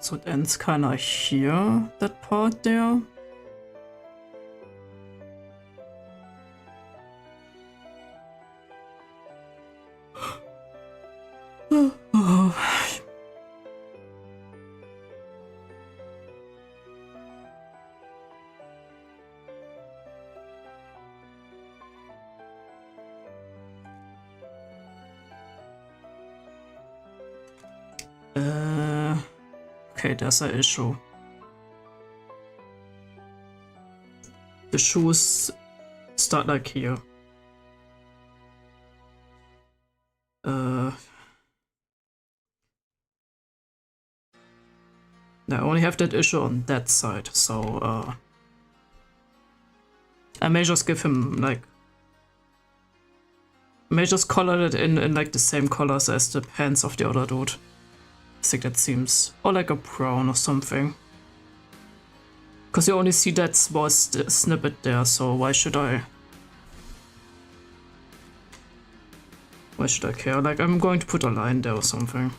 So it ends kinda here, that part there. Okay, there's an issue. The shoes start like here. I only have that issue on that side, so I may just give him like may just color it in like the same colors as the pants of the other dude. I think that seems, or like a brown or something. Because you only see that small snippet there, so why should I? Why should I care? Like, I'm going to put a line there or something.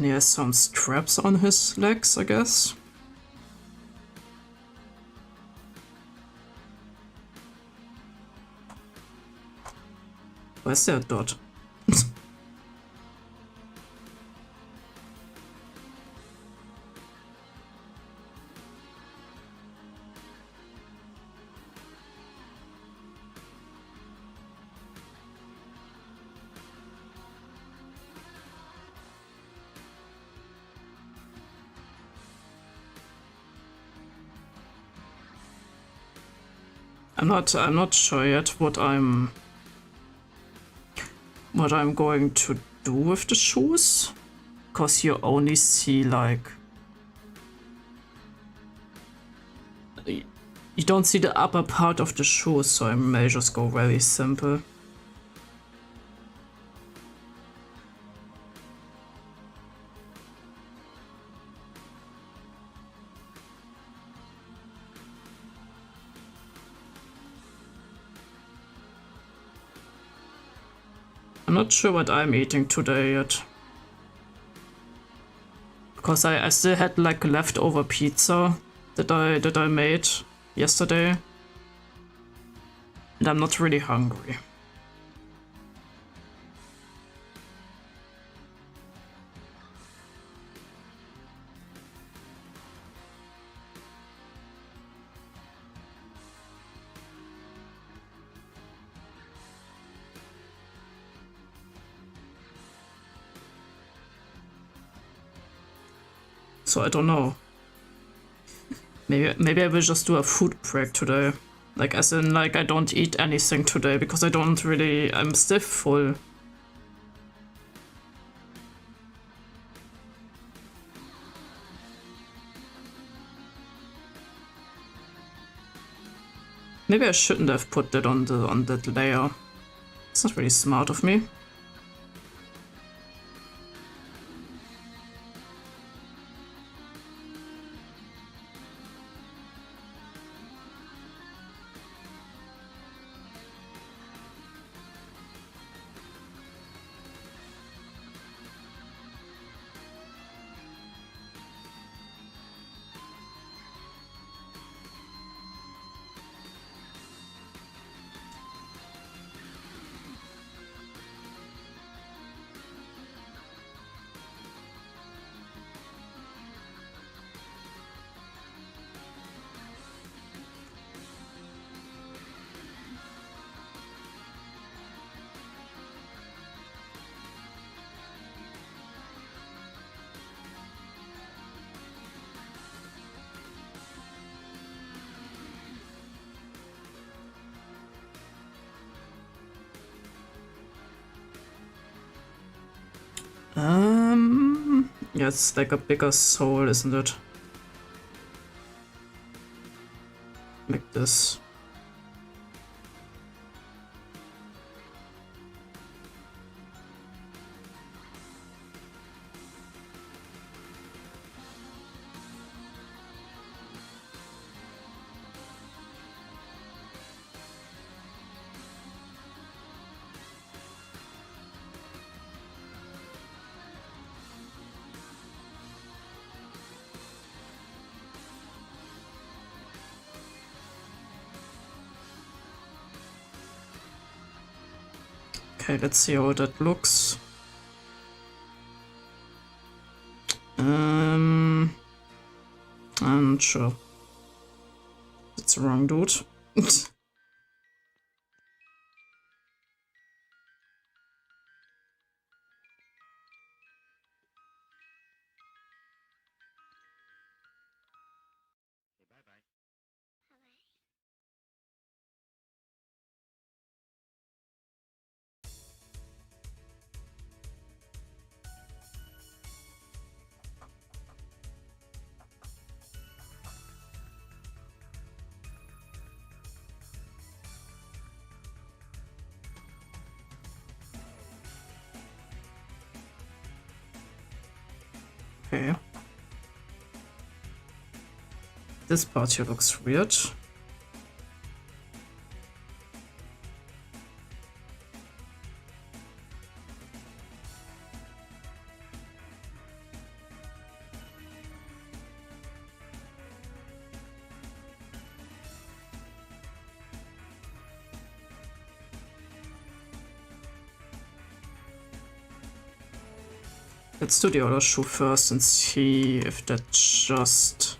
Then he has some straps on his legs, I guess. Where's that dot? I'm not sure yet what I'm going to do with the shoes, because you only see like you don't see the upper part of the shoes, so I may just go very simple. I'm not sure what I'm eating today yet. Because I still had like leftover pizza that I made yesterday. And I'm not really hungry. So I don't know. Maybe I will just do a food break today. Like as in like I don't eat anything today because I'm still full. Maybe I shouldn't have put that on that layer. It's not really smart of me. Yeah, it's like a bigger soul, isn't it? Like this. Okay, let's see how that looks. I'm not sure. It's the wrong dude. Okay. This part here looks weird. Let's do the other shoe first and see if that just...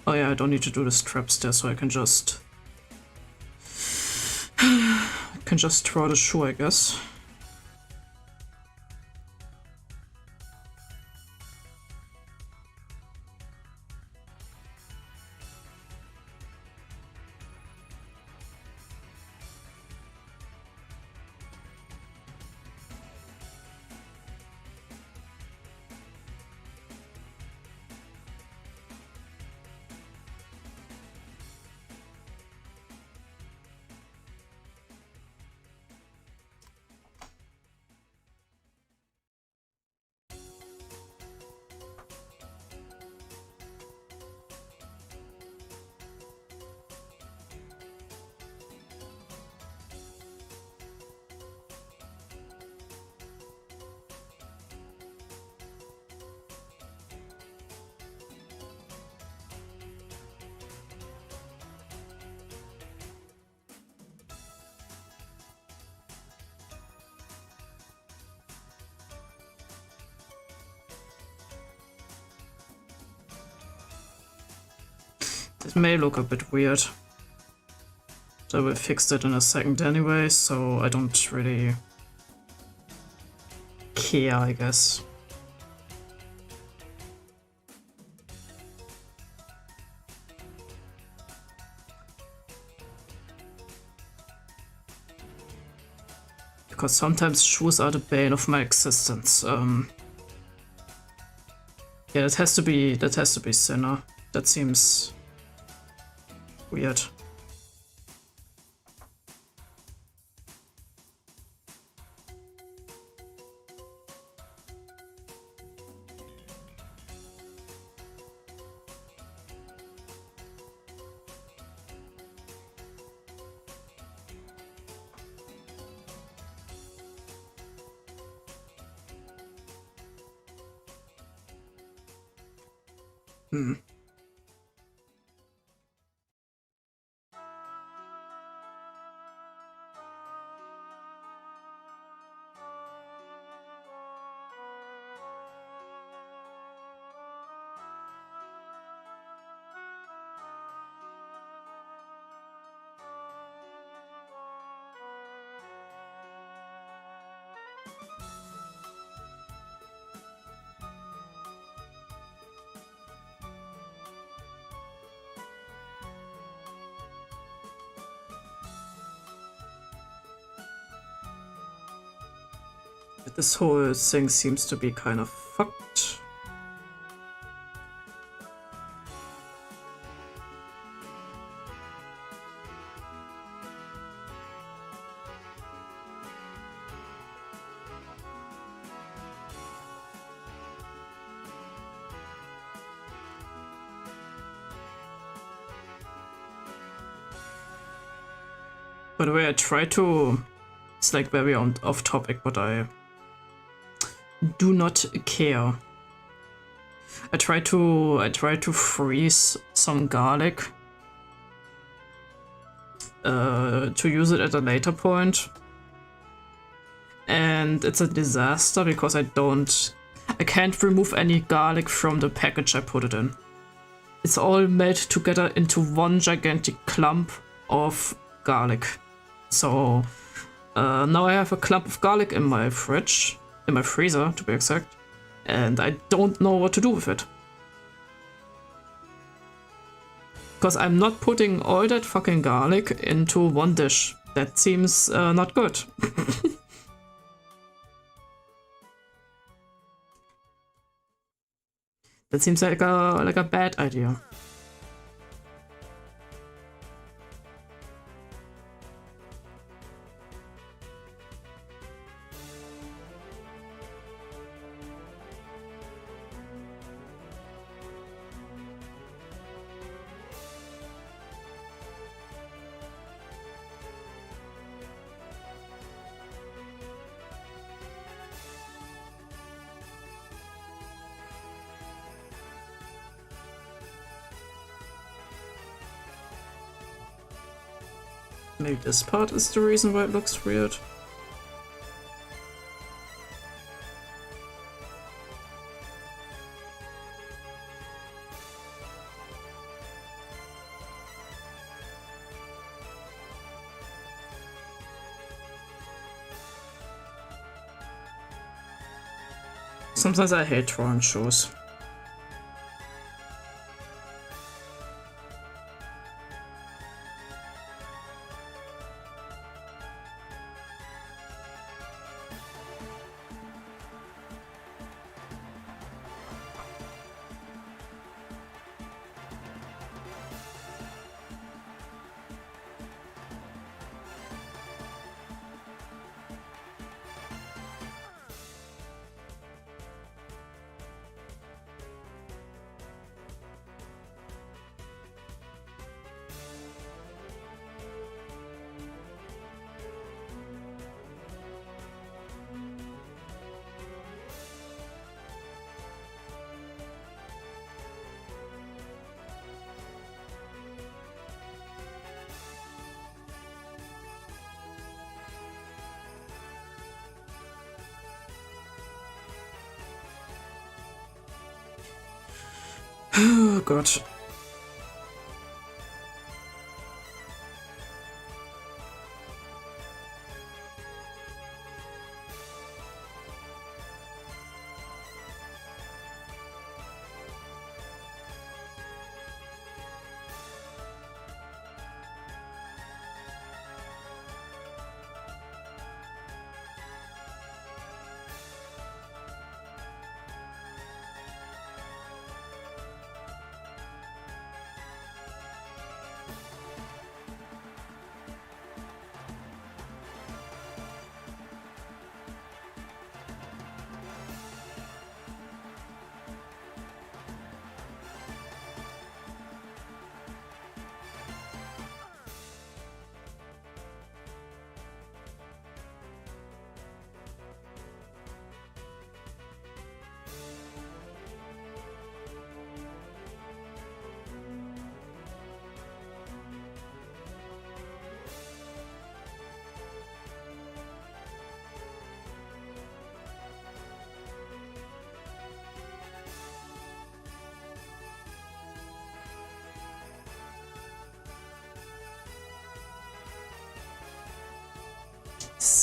Oh yeah, I don't need to do the straps there, so I can just... draw the shoe, I guess. It may look a bit weird. I will fix that in a second anyway, so I don't really care, I guess. Because sometimes shoes are the bane of my existence. Yeah, that has to be thinner. That seems weird. This whole thing seems to be kind of fucked. By the way, I try to... It's like very off topic, but I do not care. I try to freeze some garlic to use it at a later point, and it's a disaster because I can't remove any garlic from the package I put it in. It's all made together into one gigantic clump of garlic. So now I have a clump of garlic in my fridge. In my freezer, to be exact, and I don't know what to do with it. Because I'm not putting all that fucking garlic into one dish. That seems not good. That seems like a bad idea. Maybe this part is the reason why it looks weird. Sometimes I hate drawing shows. Oh Gott.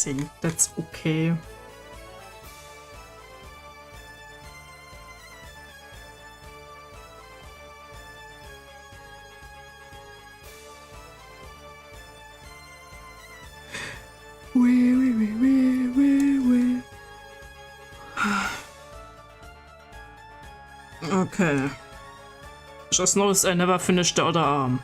Think that's okay. Okay. Just noticed I never finished the other arm.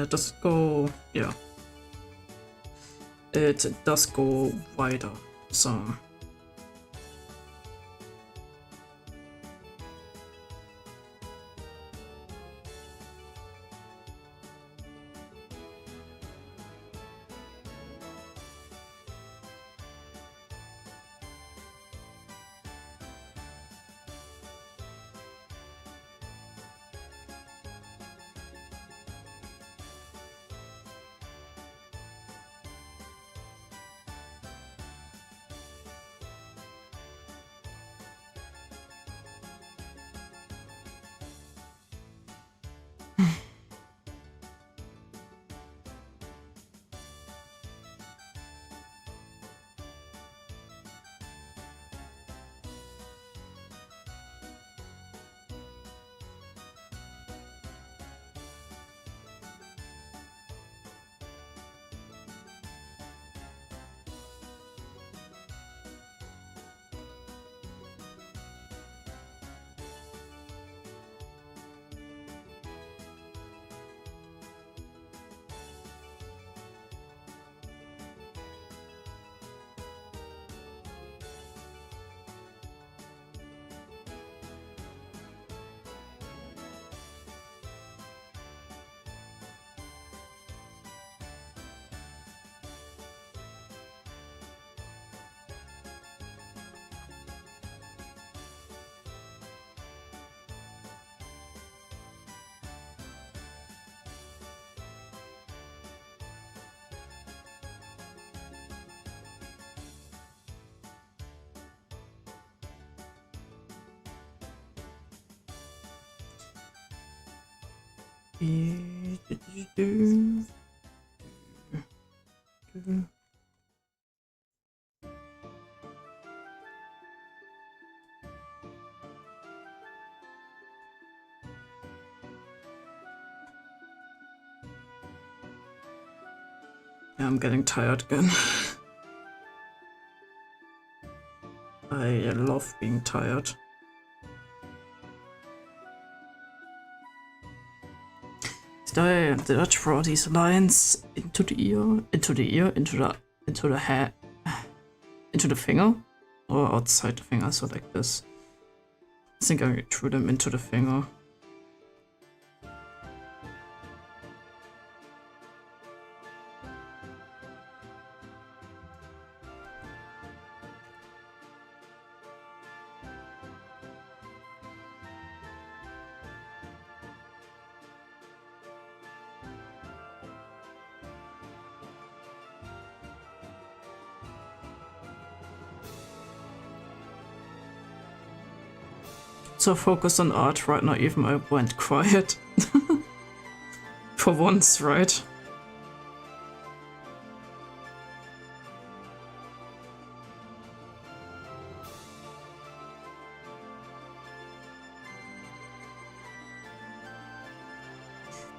Does it go? Yeah. It does go wider, so. I'm getting tired again. I love being tired. Did I draw these lines into the ear, into the hair, into the finger, or outside the finger? So like this. I think I drew them into the finger. So focused on art right now, even I went quiet. For once, right?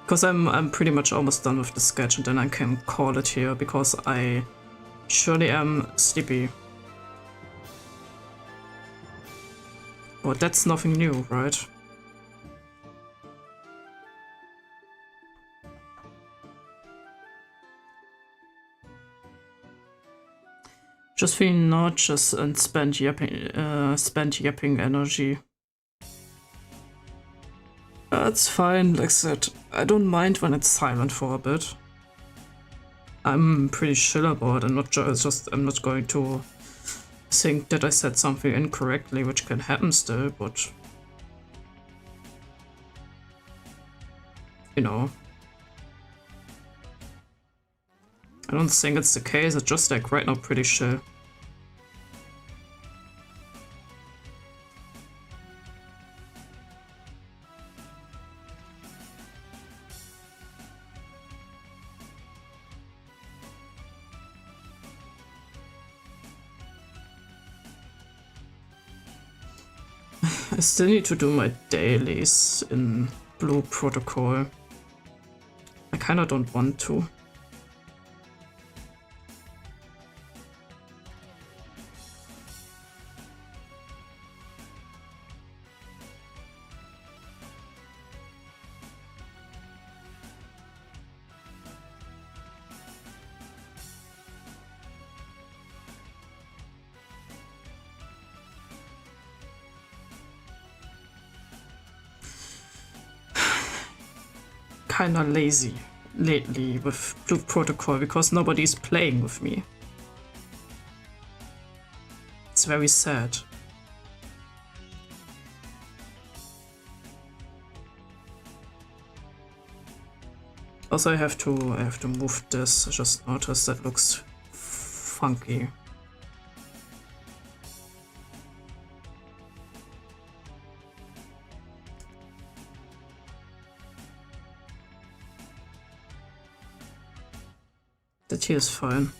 Because I'm pretty much almost done with the sketch, and then I can call it here because I surely am sleepy. But that's nothing new, right? Just feeling nauseous and spent yapping energy. That's fine, like I said. I don't mind when it's silent for a bit. I'm pretty chill about it. I'm not going to think that I said something incorrectly, which can happen still, but you know, I don't think it's the case. It's just like right now pretty chill. I still need to do my dailies in Blue Protocol. I kinda don't want to. Kinda lazy lately with Blue Protocol because nobody's playing with me. It's very sad. Also, I have to move this. I just noticed that looks funky. That here is fine.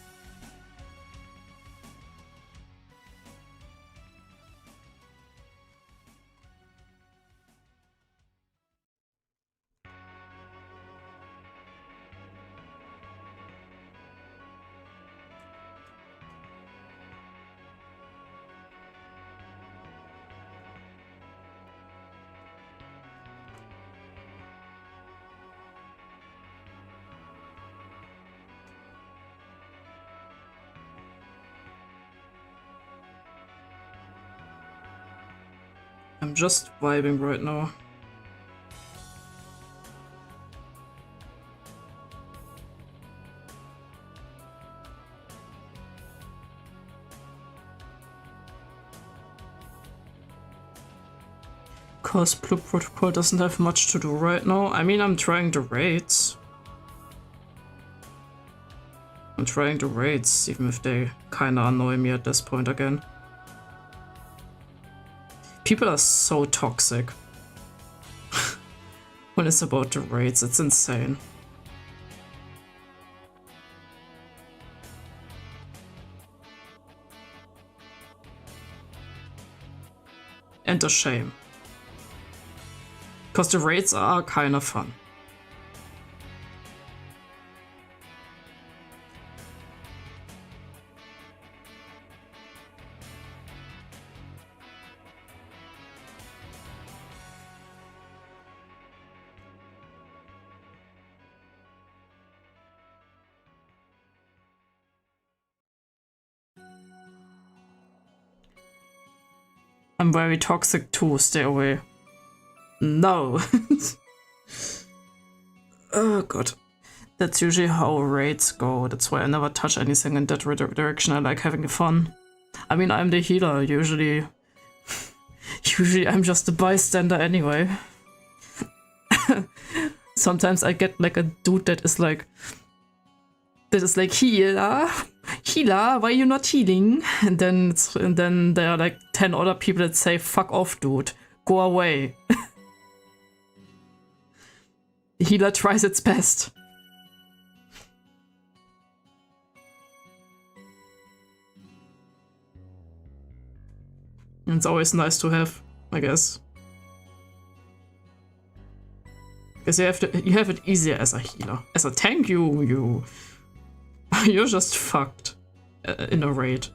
I'm just vibing right now. Cause Blue Protocol doesn't have much to do right now. I mean, I'm trying the raids. Even if they kinda annoy me at this point again. People are so toxic. when it's about the raids. It's insane. And a shame. Because the raids are kind of fun. I'm very toxic too, stay away. No. Oh god. That's usually how raids go. That's why I never touch anything in that direction. I like having fun. I mean, I'm the healer. Usually I'm just a bystander anyway. Sometimes I get like a dude that is like healer, why are you not healing? And then there are like 10 other people that say, fuck off, dude, go away. The healer tries its best. And it's always nice to have, I guess. Because you have it easier as a healer. As a tank, you're just fucked in a raid.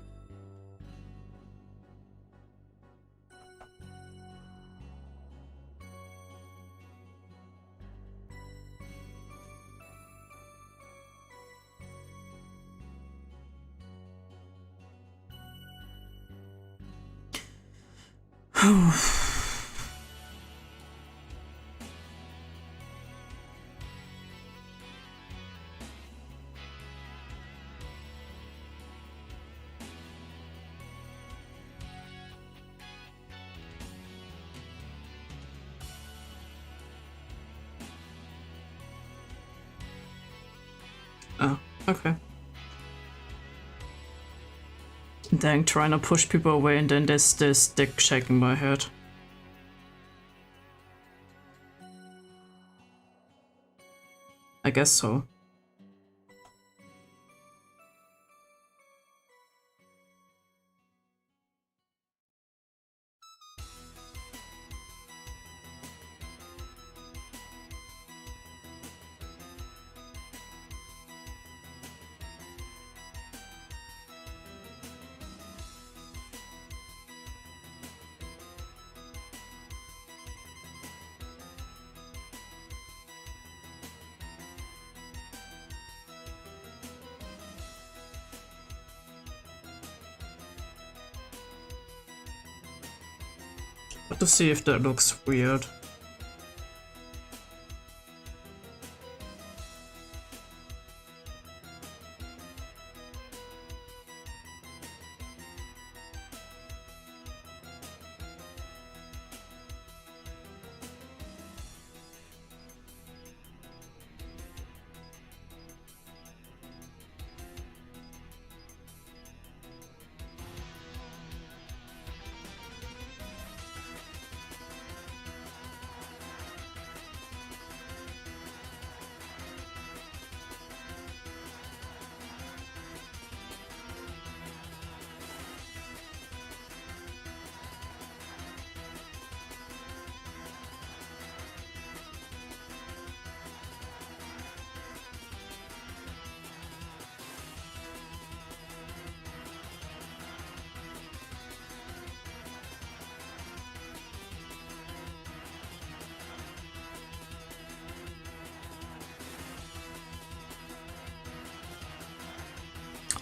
Oh, okay. Dang, trying to push people away and then there's this dick shaking my head. I guess so. To see if that looks weird.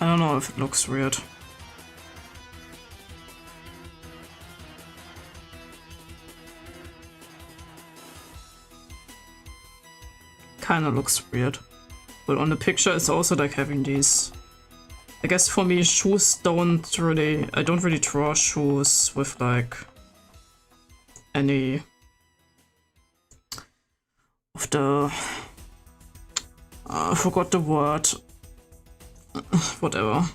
I don't know if it looks weird. Kinda looks weird. But on the picture it's also like having these... I guess for me shoes don't really... I don't really draw shoes with like... any... of the... I forgot the word. Whatever.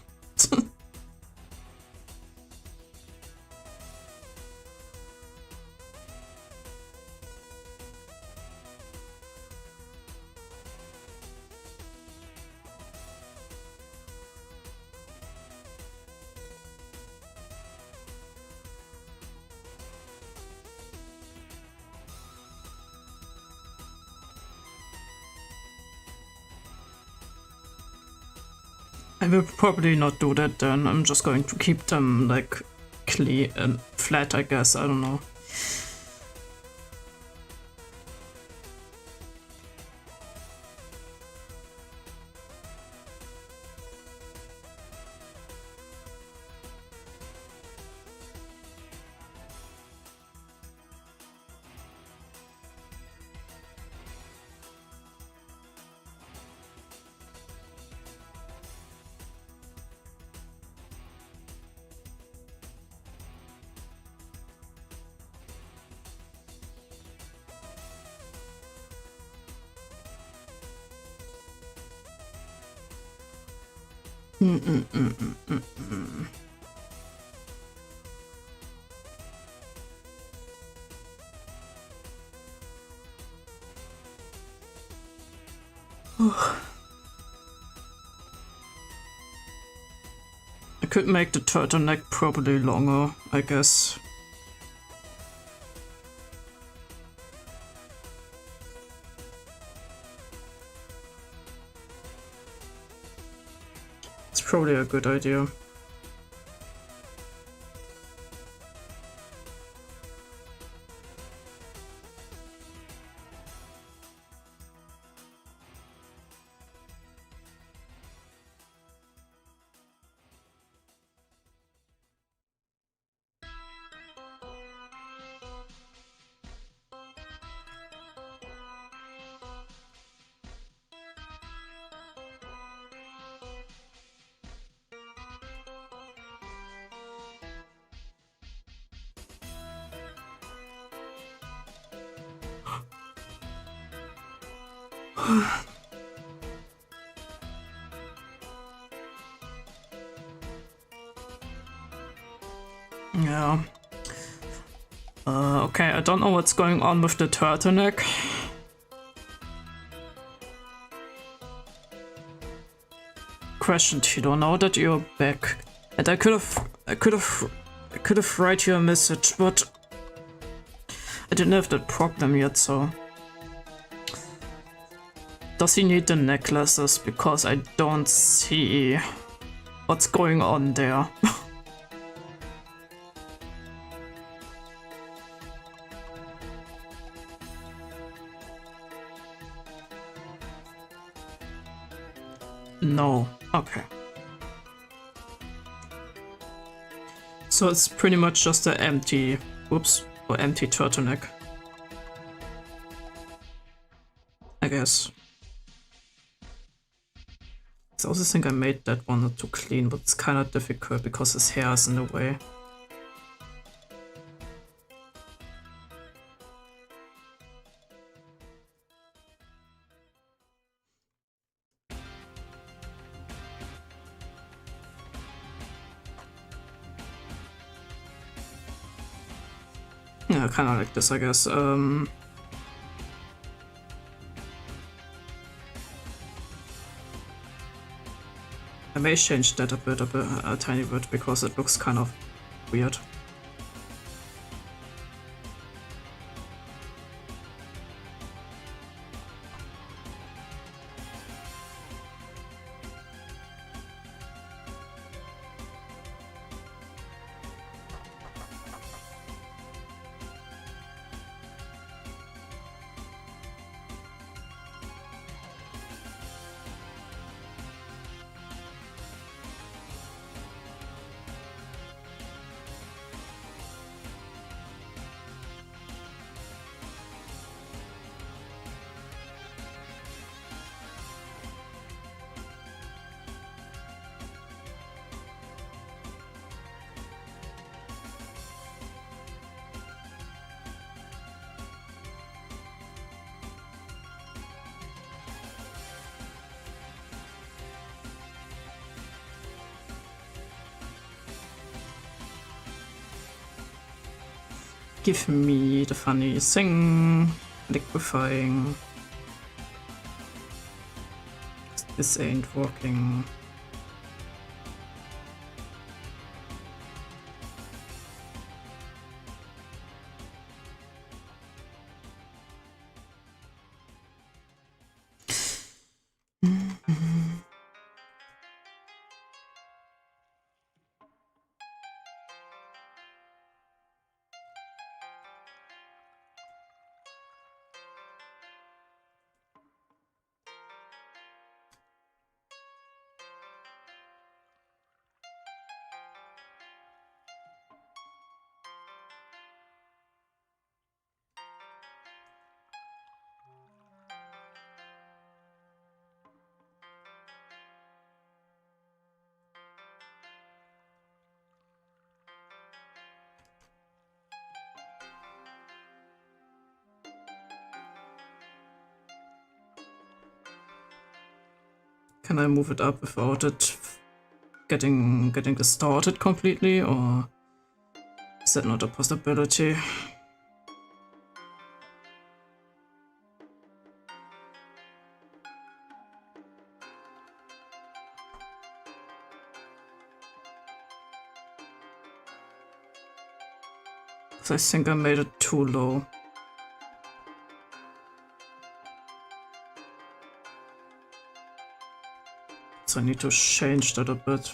I will probably not do that then. I'm just going to keep them like clean and flat, I guess. I don't know. I could make the turtleneck probably longer, I guess. It's probably a good idea. Yeah. Okay, I don't know what's going on with the turtleneck. Question, Tito, now that you're back. And I could have write you a message, but I didn't have that problem yet, so. Does he need the necklaces? Because I don't see what's going on there. No. Okay. So it's pretty much just an empty, whoops, or empty turtleneck, I guess. I also think I made that one too clean, but it's kind of difficult because his hair is in the way. Yeah, kind of like this, I guess. I may change that a bit, a tiny bit, because it looks kind of weird. Give me the funny thing, liquefying. This ain't working. Can I move it up without it getting distorted completely, or is that not a possibility? I think I made it too low. So I need to change that a bit.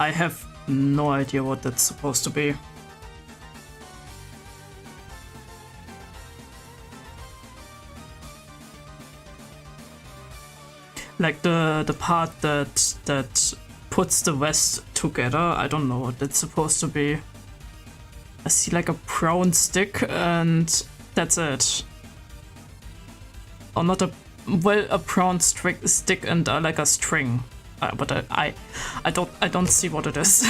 I have no idea what that's supposed to be. Like the part that puts the vest together, I don't know what that's supposed to be. I see like a brown stick and that's it. Or not a, well, a brown stick and like a string. But I don't see what it is.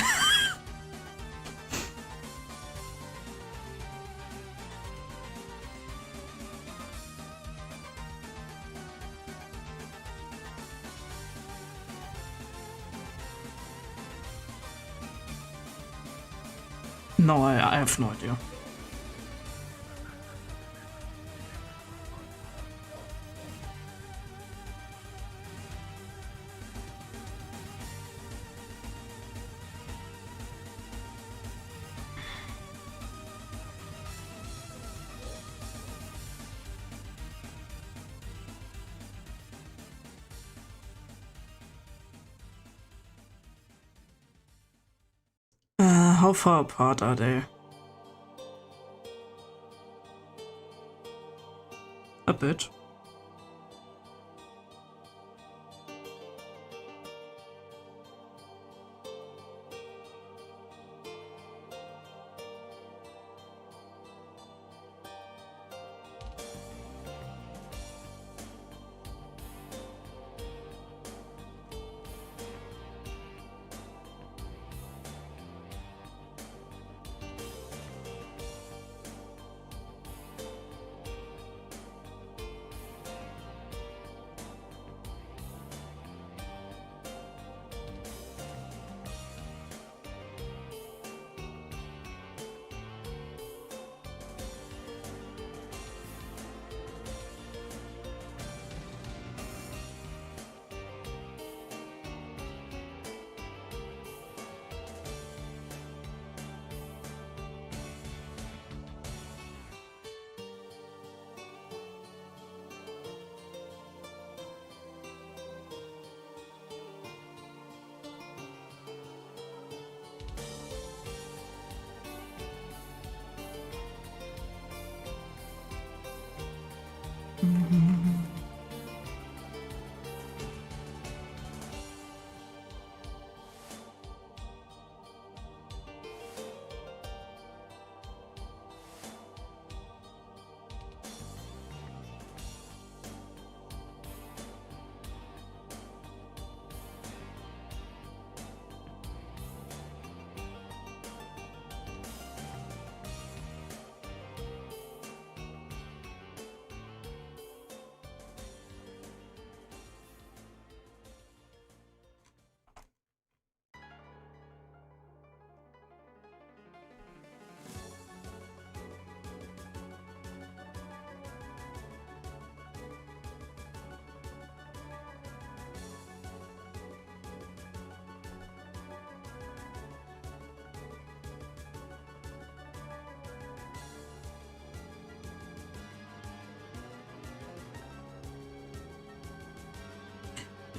No, I have no idea. How far apart are they? A bit.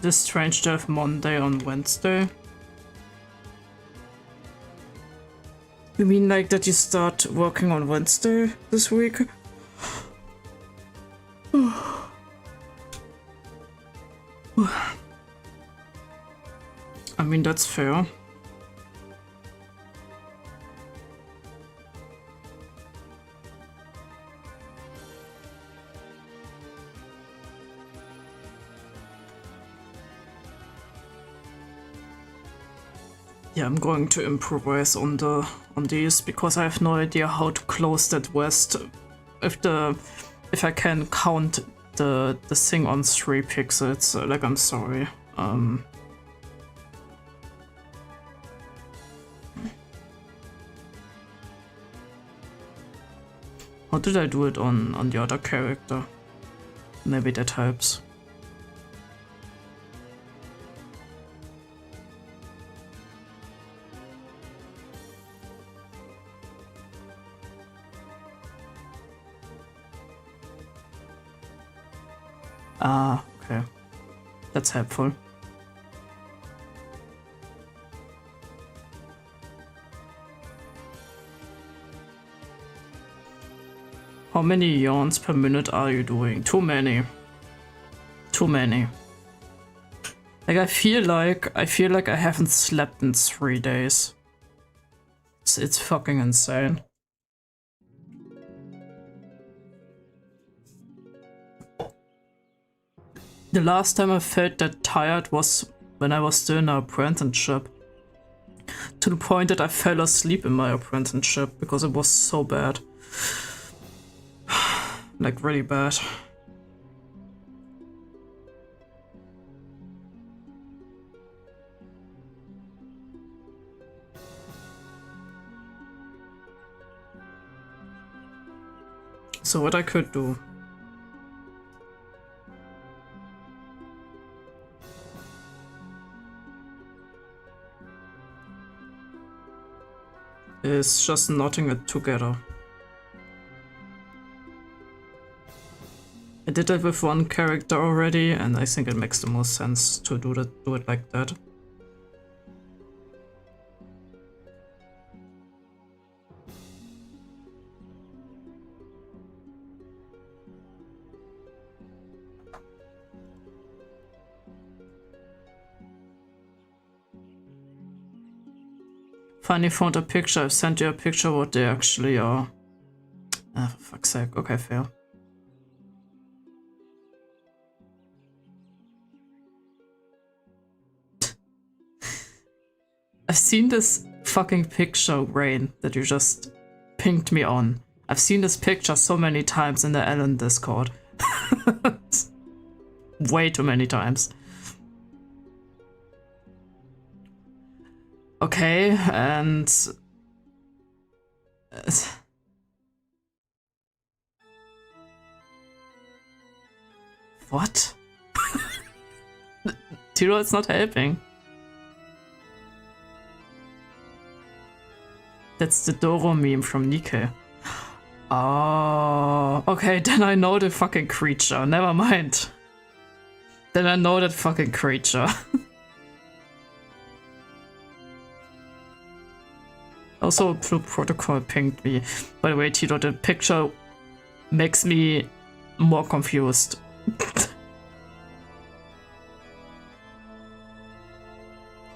It is strange to have Monday on Wednesday. You mean like that you start working on Wednesday this week? I mean, that's fair. Yeah, I'm going to improvise on these because I have no idea how to close that west. If I can count the thing on 3 pixels, like, I'm sorry. How did I do it on the other character? Maybe that helps. Ah, okay. That's helpful. How many yawns per minute are you doing? Too many. Too many. Like, I feel like I haven't slept in 3 days. It's fucking insane. The last time I felt that tired was when I was still in an apprenticeship. To the point that I fell asleep in my apprenticeship because it was so bad. Like, really bad. So what I could do is just knotting it together. I did that with one character already, and I think it makes the most sense to do it like that. Finally found a picture. I've sent you a picture what they actually are. Ah, for fuck's sake. Okay, fair. I've seen this fucking picture, Rain, that you just pinged me on. I've seen this picture so many times in the Ellen Discord. Way too many times. Okay, and... What? Tiro, it's not helping. That's the Doro meme from Nikke. Oh, okay, then I know the fucking creature. Never mind. Then I know that fucking creature. Also, Blue Protocol pinged me. By the way, Tito, the picture makes me more confused.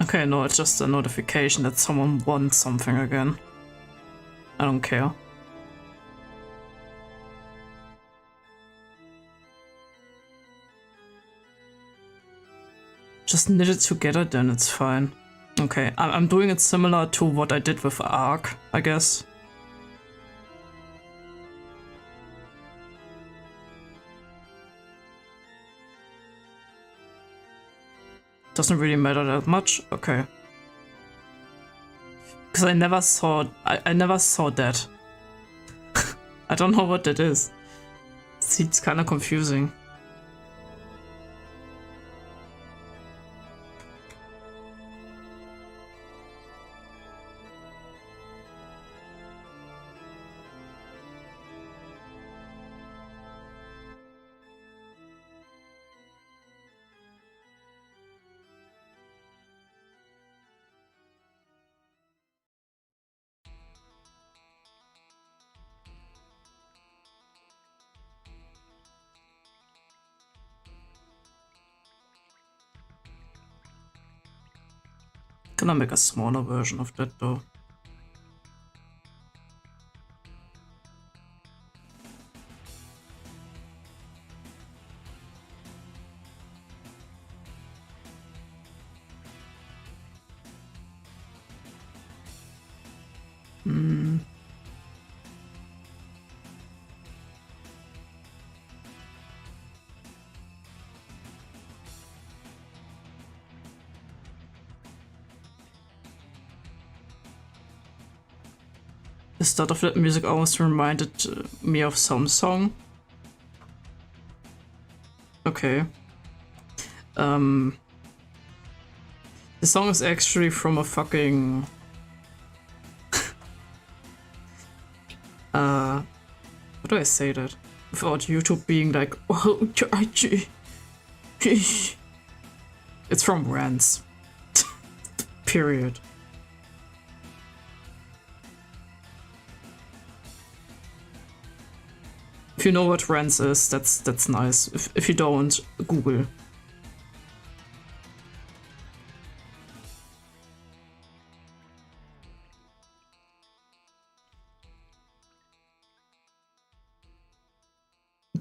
Okay, no, it's just a notification that someone wants something again. I don't care. Just knit it together, then it's fine. Okay, I'm doing it similar to what I did with Arc, I guess. Doesn't really matter that much. Okay. Because I never saw that. I don't know what that is. It's kind of confusing. Can I make a smaller version of that though? The start of that music always reminded me of some song. Okay. The song is actually from a fucking... how do I say that? Without YouTube being like, oh, it's from Rants. Period. If you know what Rants is, that's nice. If you don't, Google.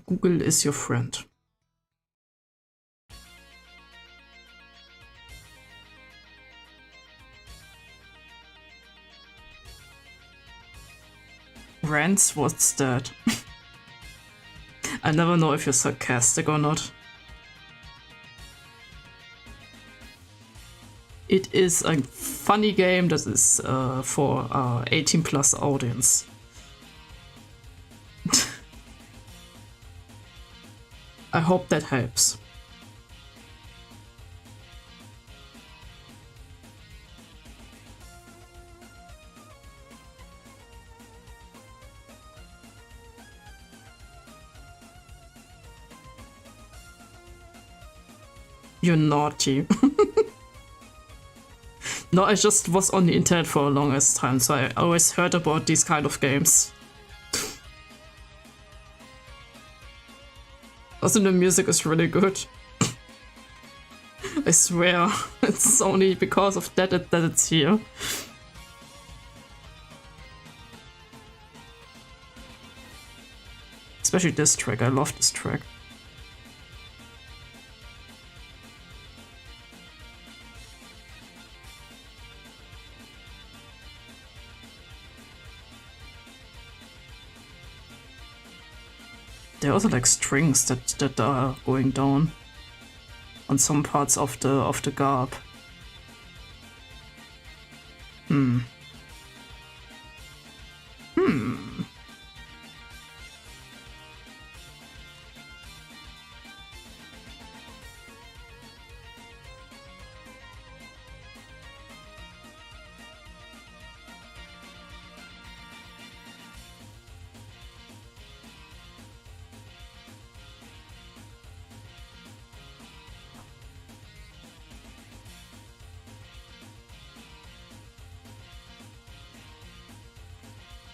Google is your friend. Rants? What's that? I never know if you're sarcastic or not. It is a funny game that is for 18+ audience. I hope that helps. You're naughty. No, I just was on the internet for the longest time, so I always heard about these kind of games. Also, the music is really good. I swear, it's only because of that it's here. Especially this track, I love this track. There are also like strings that are going down on some parts of the garb.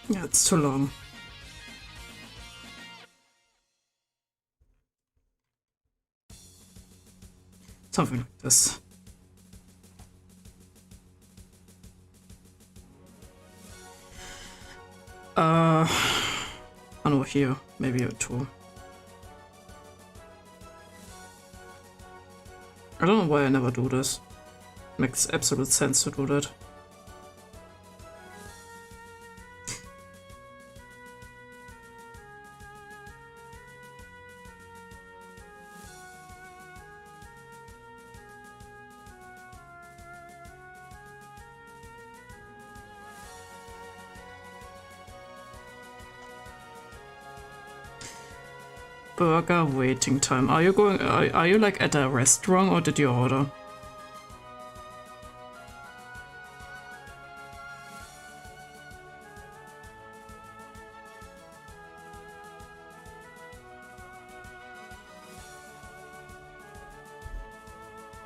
Yeah, it's too long. Something like this. I know here, maybe a 2. I don't know why I never do this. Makes absolute sense to do that. Burger waiting time. Are you going? Are you like at a restaurant or did you order?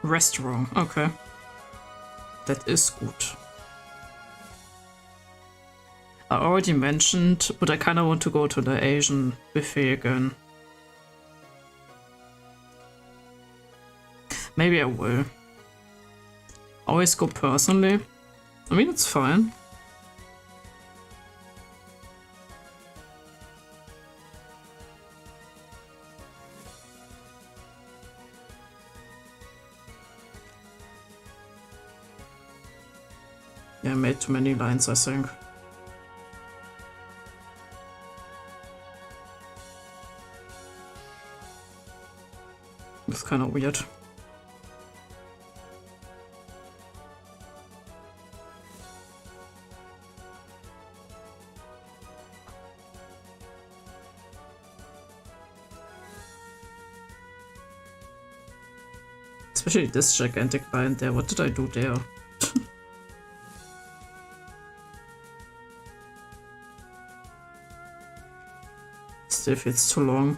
Restaurant. Okay, that is good. I already mentioned, but I kind of want to go to the Asian buffet again. Maybe I will. always go personally. I mean, it's fine. Yeah, I made too many lines, I think. It's kind of weird. Especially this gigantic line there. What did I do there? Still feels too long.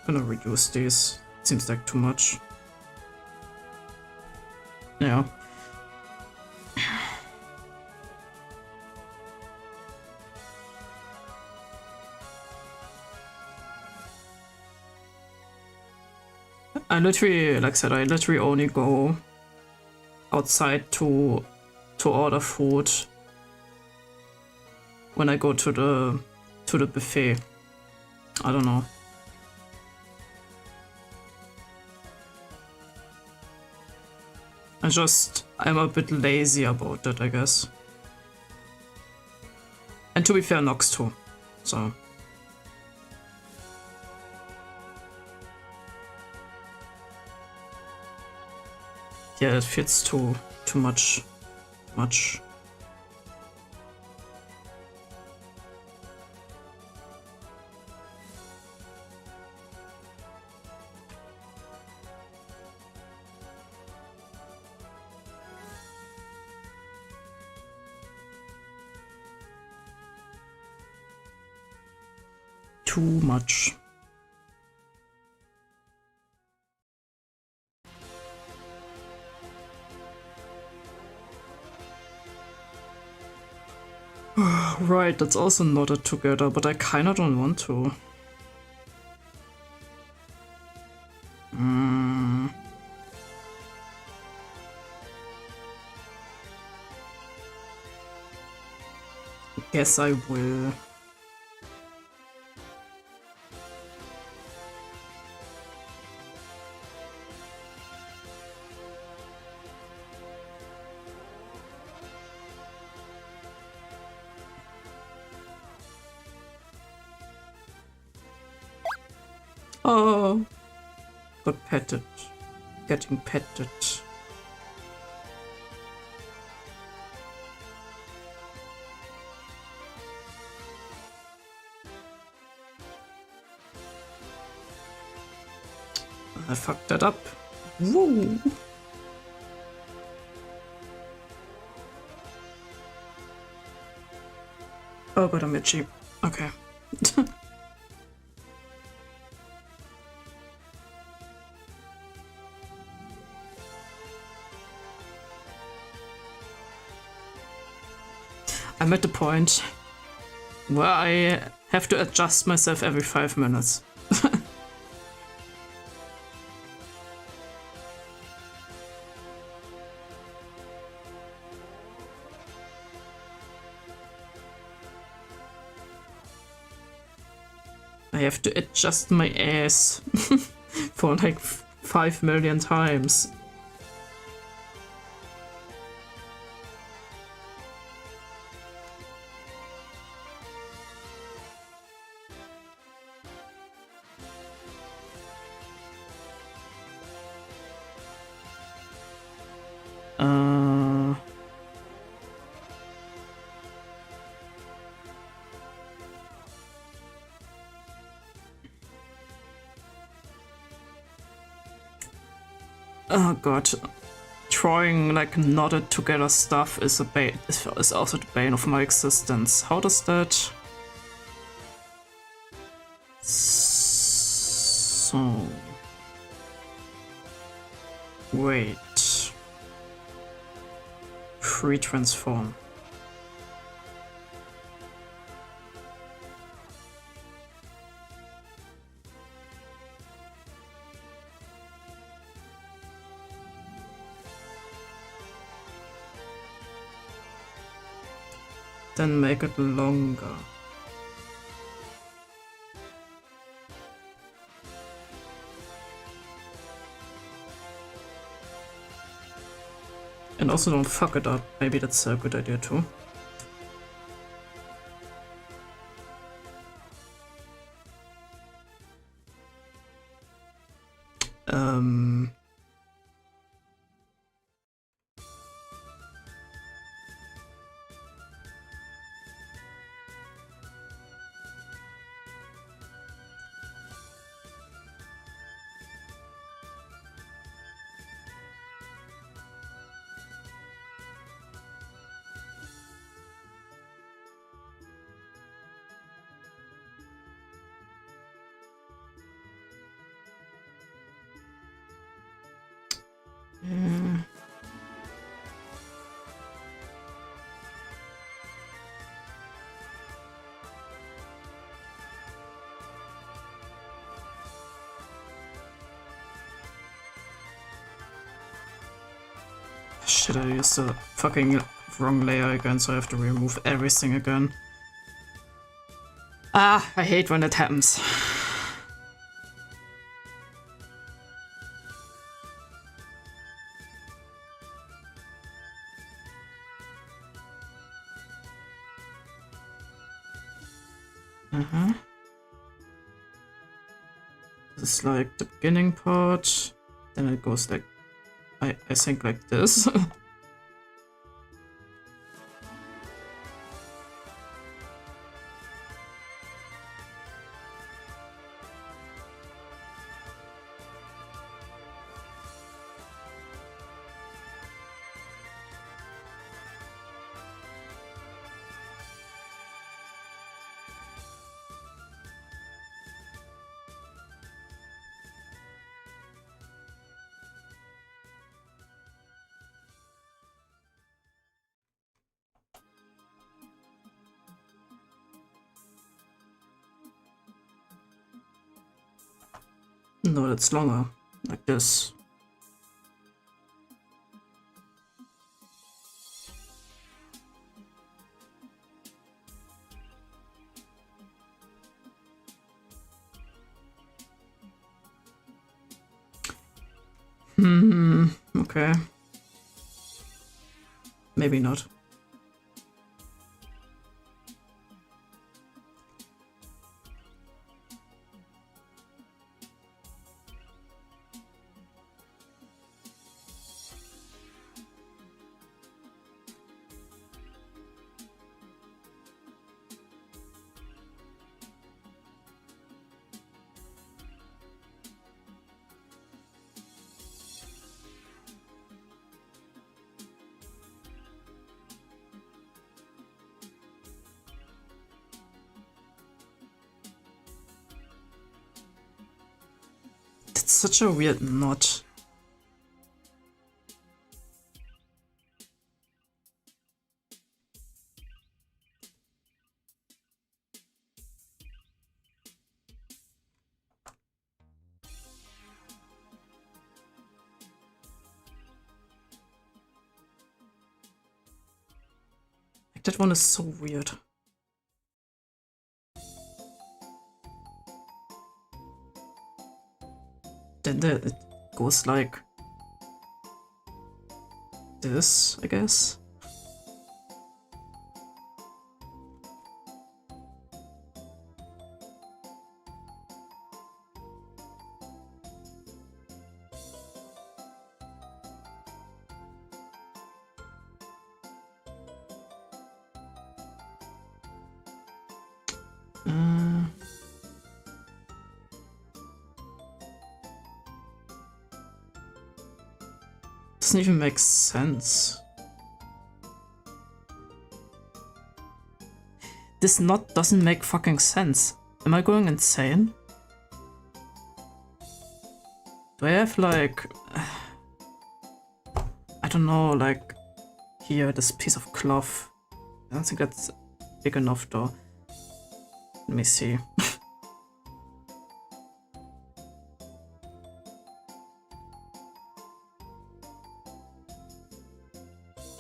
I'm gonna reduce these. Seems like too much. Yeah. I literally, like I said, I literally only go outside to order food when I go to the buffet. I don't know. I'm a bit lazy about it, I guess. And to be fair, Nox too. So. Yeah, it fits too much. Too much. Right, that's also knotted together, but I kinda don't want to. Guess I will. Oh, got petted. Getting petted. I fucked that up. Woo! Oh, but I'm itchy. Okay. I'm at the point where I have to adjust myself every 5 minutes. I have to adjust my ass for like 5 million times. Oh god, drawing like knotted together stuff is is also the bane of my existence. How does that? So wait. pre-transform. Then make it longer. And also don't fuck it up. Maybe that's a good idea too. Shit, I used the fucking wrong layer again, so I have to remove everything again. Ah, I hate when that happens. This is like the beginning part, then it goes like, I think like this. No, that's longer, like this. Okay. Maybe not. That's such a weird knot. Like, that one is so weird. Then it goes like this, I guess. Doesn't even make sense. This knot doesn't make fucking sense. Am I going insane? Do I have like... I don't know, like... here, this piece of cloth. I don't think that's big enough though. Let me see.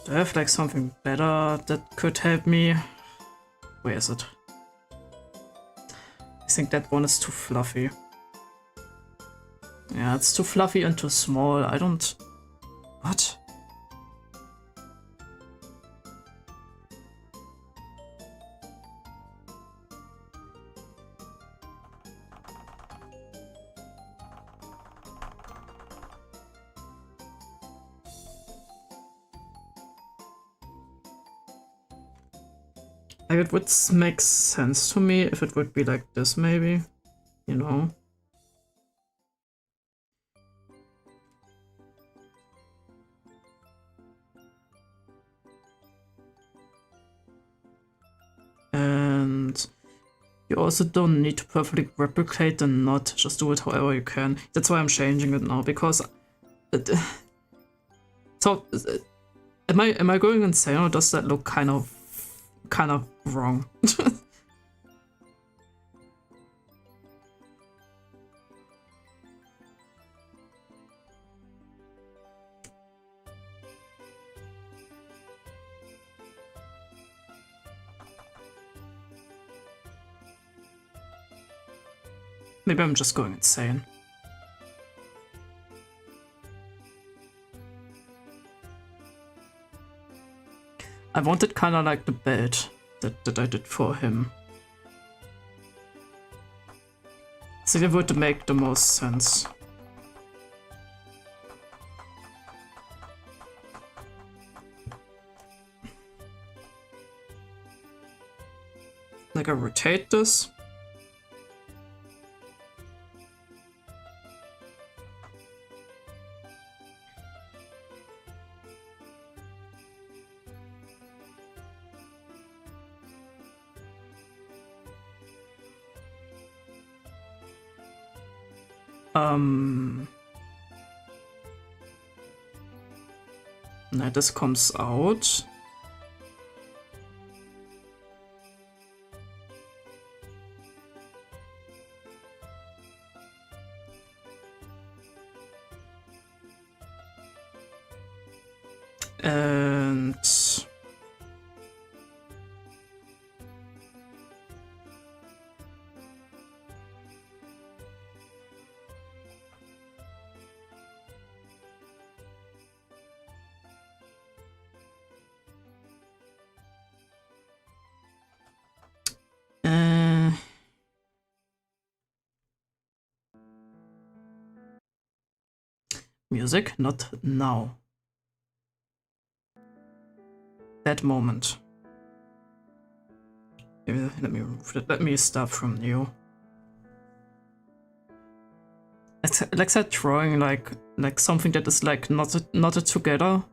Do I have like something better that could help me? Where is it? I think that one is too fluffy. Yeah, it's too fluffy and too small. I don't... What? Like, it would make sense to me if it would be like this, maybe. You know? And you also don't need to perfectly replicate the knot, just do it however you can. That's why I'm changing it now, because... So, am I going insane, or does that look kind of wrong? Maybe I'm just going insane. I wanted kind of like the belt that I did for him. I think it would make the most sense. Like, I rotate this. Now this comes out. And music, not now. That moment. Let me remove it. Let me start from new. It's like that drawing, like something that is like knotted together.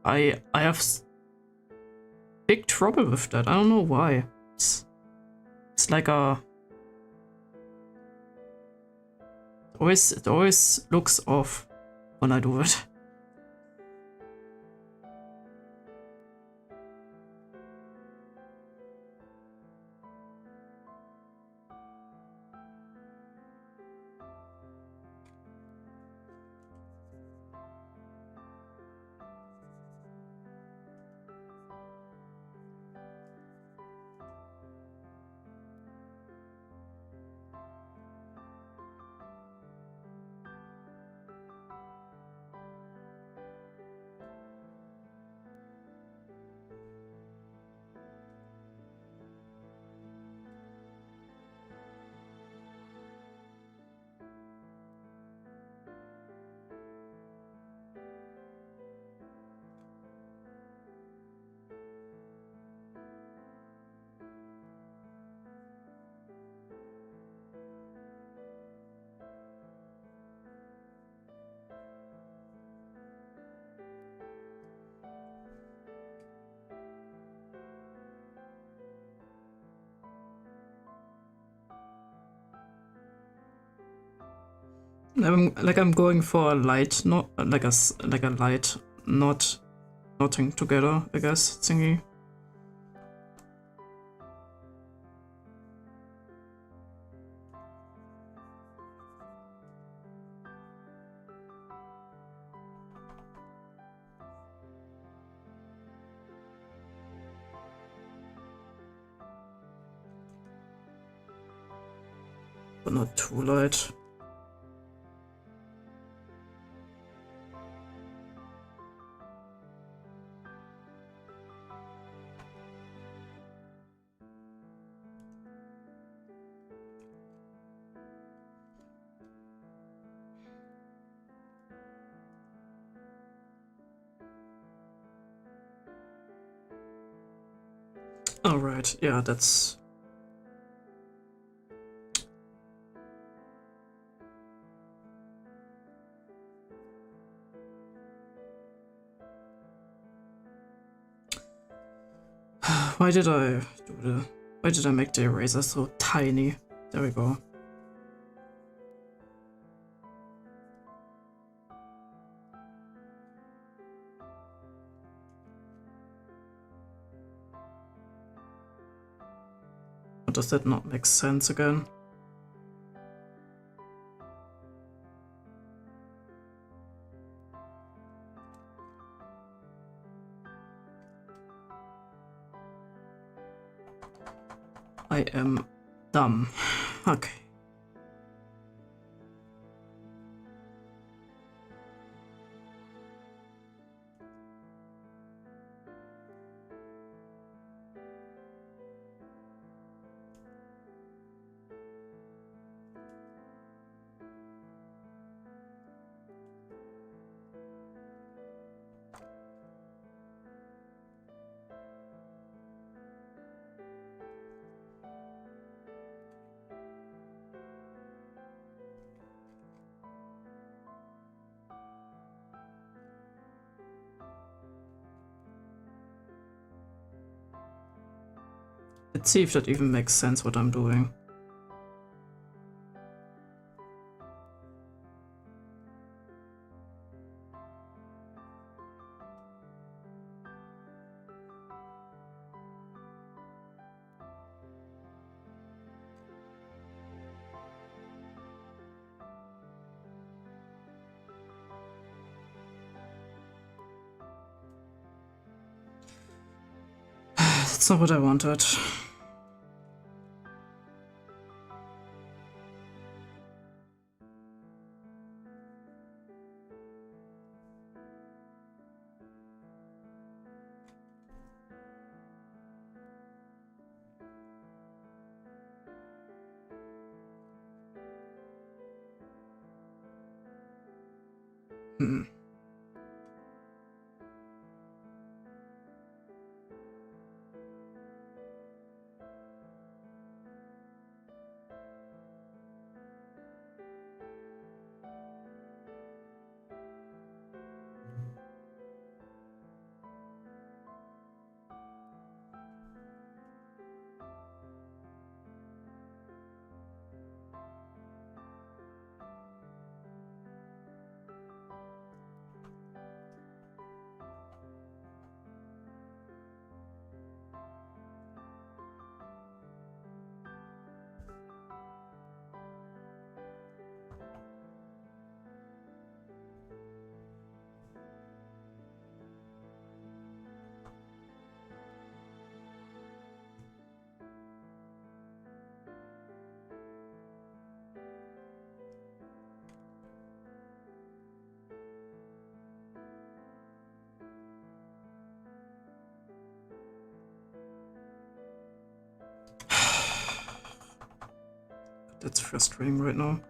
I have big trouble with that. I don't know why. It's like a... It always looks off when I do it. I'm going for a light, not like a light knot knotting together, I guess, thingy. But not too light. Alright, yeah, that's... Why did I make the eraser so tiny? There we go. Does that not make sense again? I am dumb. Okay. Let's see if that even makes sense what I'm doing. That's not what I wanted. That's frustrating right now.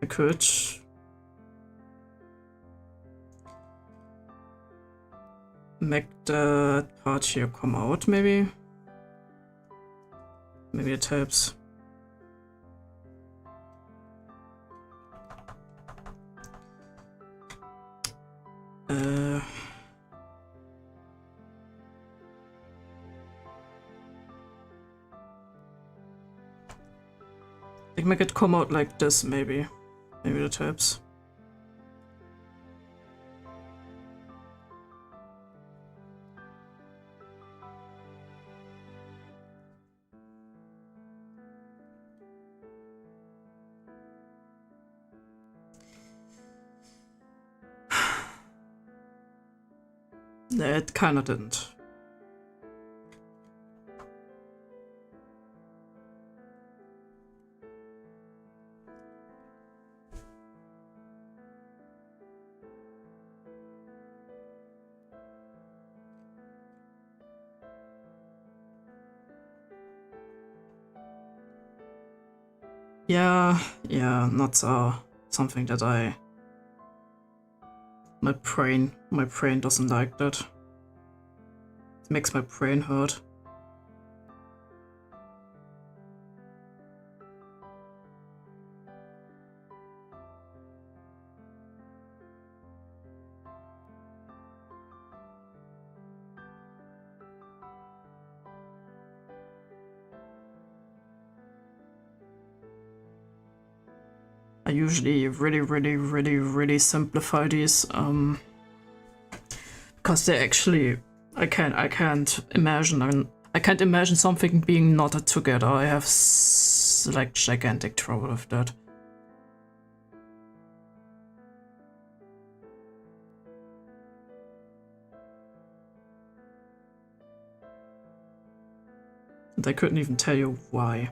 I could make that part here come out, maybe? Maybe it helps. Like make it come out like this, maybe. Maybe that helps. It kinda didn't. Yeah, not something that my brain doesn't like that. It makes my brain hurt. I usually really simplify these, because they actually, I can't imagine something being knotted together. I have like gigantic trouble with that. And I couldn't even tell you why.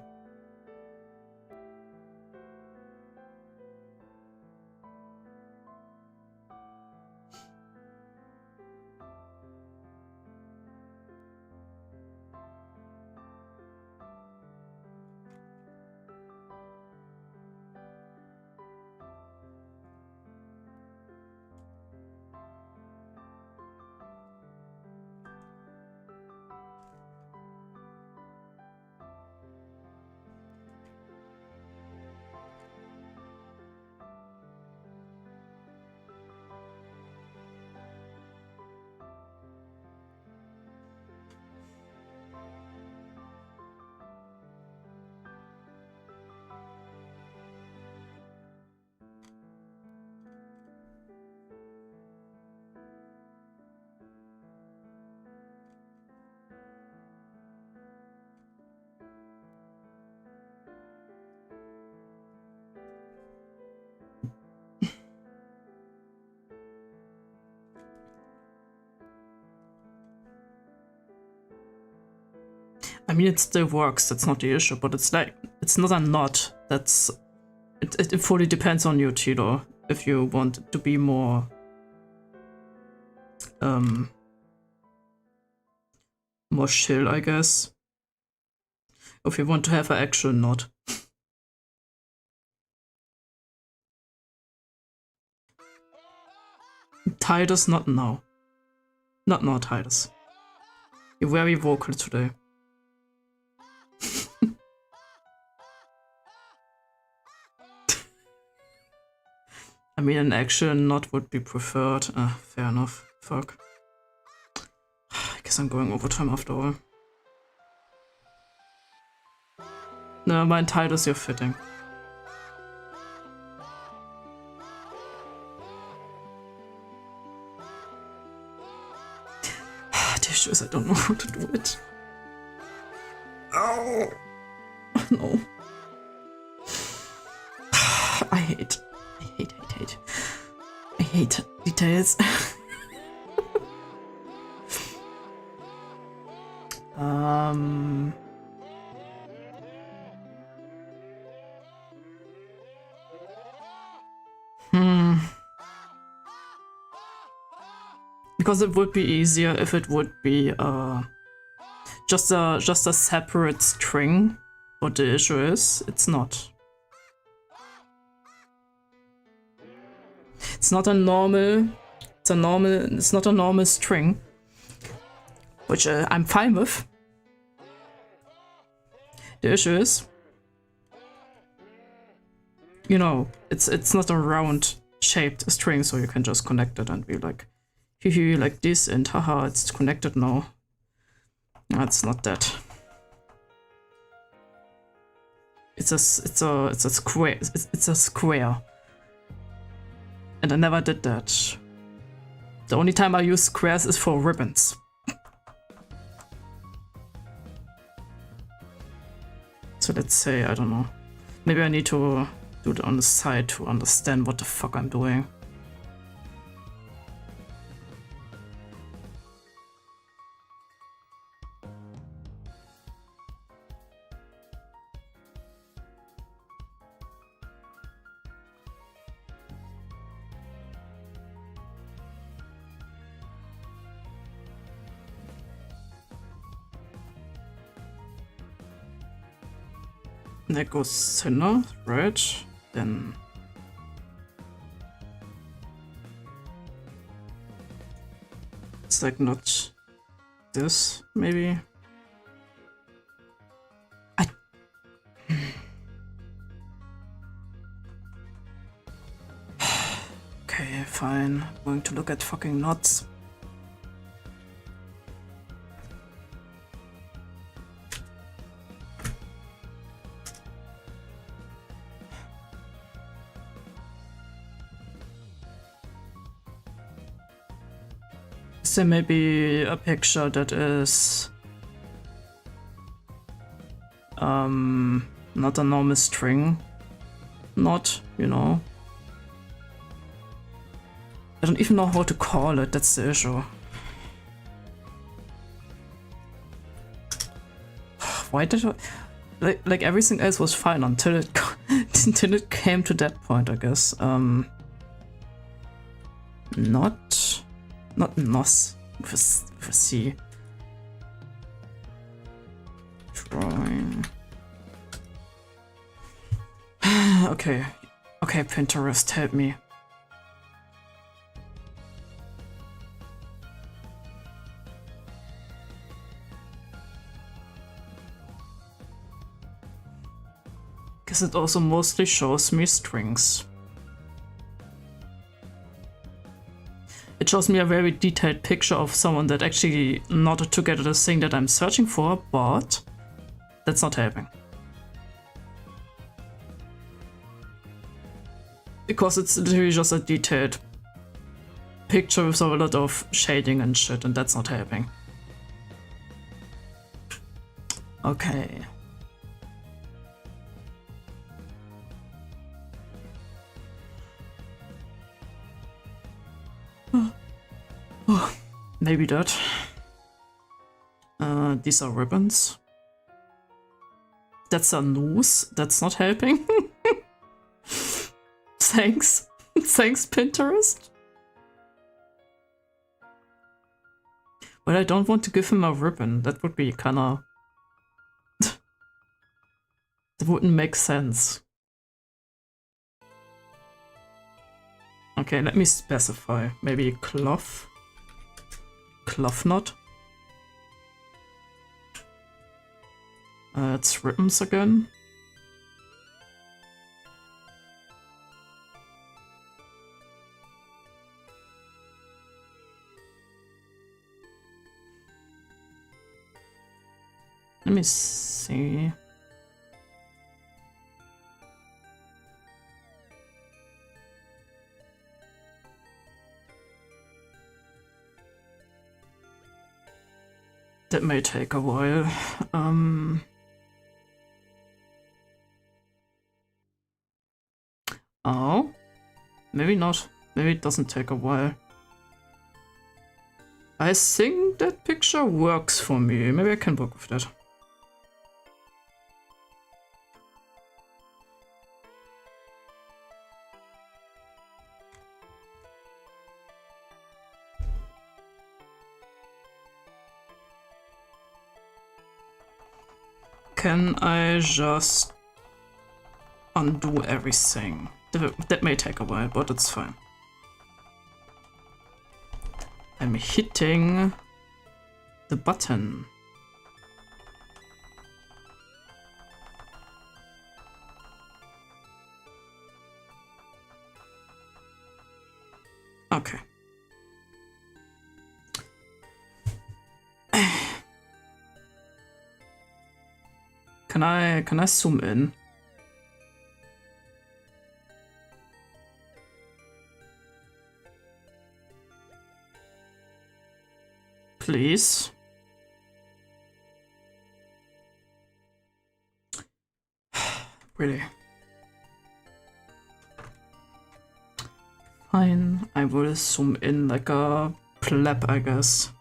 I mean, it still works, that's not the issue, but it's like, it's not a knot, that's, it fully depends on you, Tito, if you want it to be more, more chill, I guess. If you want to have an actual knot. Titus, not now. Not now, Titus. You're very vocal today. I mean, an actual knot would be preferred. Fair enough. Fuck. I guess I'm going overtime after all. No, mein Titus, you're fitting. The issue is I don't know how to do it. Oh no. I hate details. Because it would be easier if it would be just a separate string. But the issue is, it's not. It's not a normal. It's not a normal string, which I'm fine with. The issue is, you know, it's not a round shaped string, so you can just connect it and be like, hee like this, and haha, it's connected now. That's not that. it's a square. It's a square. And I never did that. The only time I use squares is for ribbons. So let's say, I don't know. Maybe I need to do it on the side to understand what the fuck I'm doing. That goes center, right? Then it's like not this, maybe. Okay, fine. I'm going to look at fucking knots. There may be a picture that is not a normal string knot, you know. I don't even know how to call it, that's the issue. Why did I... Like everything else was fine until it until it came to that point, I guess. Not nos with a C. Drawing. Okay. Okay, Pinterest, help me. Guess it also mostly shows me strings. It shows me a very detailed picture of someone that actually knotted together the thing that I'm searching for, but that's not helping. Because it's literally just a detailed picture with a lot of shading and shit, and that's not helping. Okay. Oh, maybe that. These are ribbons. That's a noose. That's not helping. Thanks. Thanks, Pinterest. But I don't want to give him a ribbon. That would be kinda... That wouldn't make sense. Okay, let me specify. Maybe cloth. Cloth knot. It's ribbons again. Let me see. That may take a while. Oh, maybe not. Maybe it doesn't take a while. I think that picture works for me. Maybe I can work with that. Can I just undo everything? That may take a while, but it's fine. I'm hitting the button. Okay. Can I zoom in? Please. Really? Fine, I will zoom in like a pleb, I guess.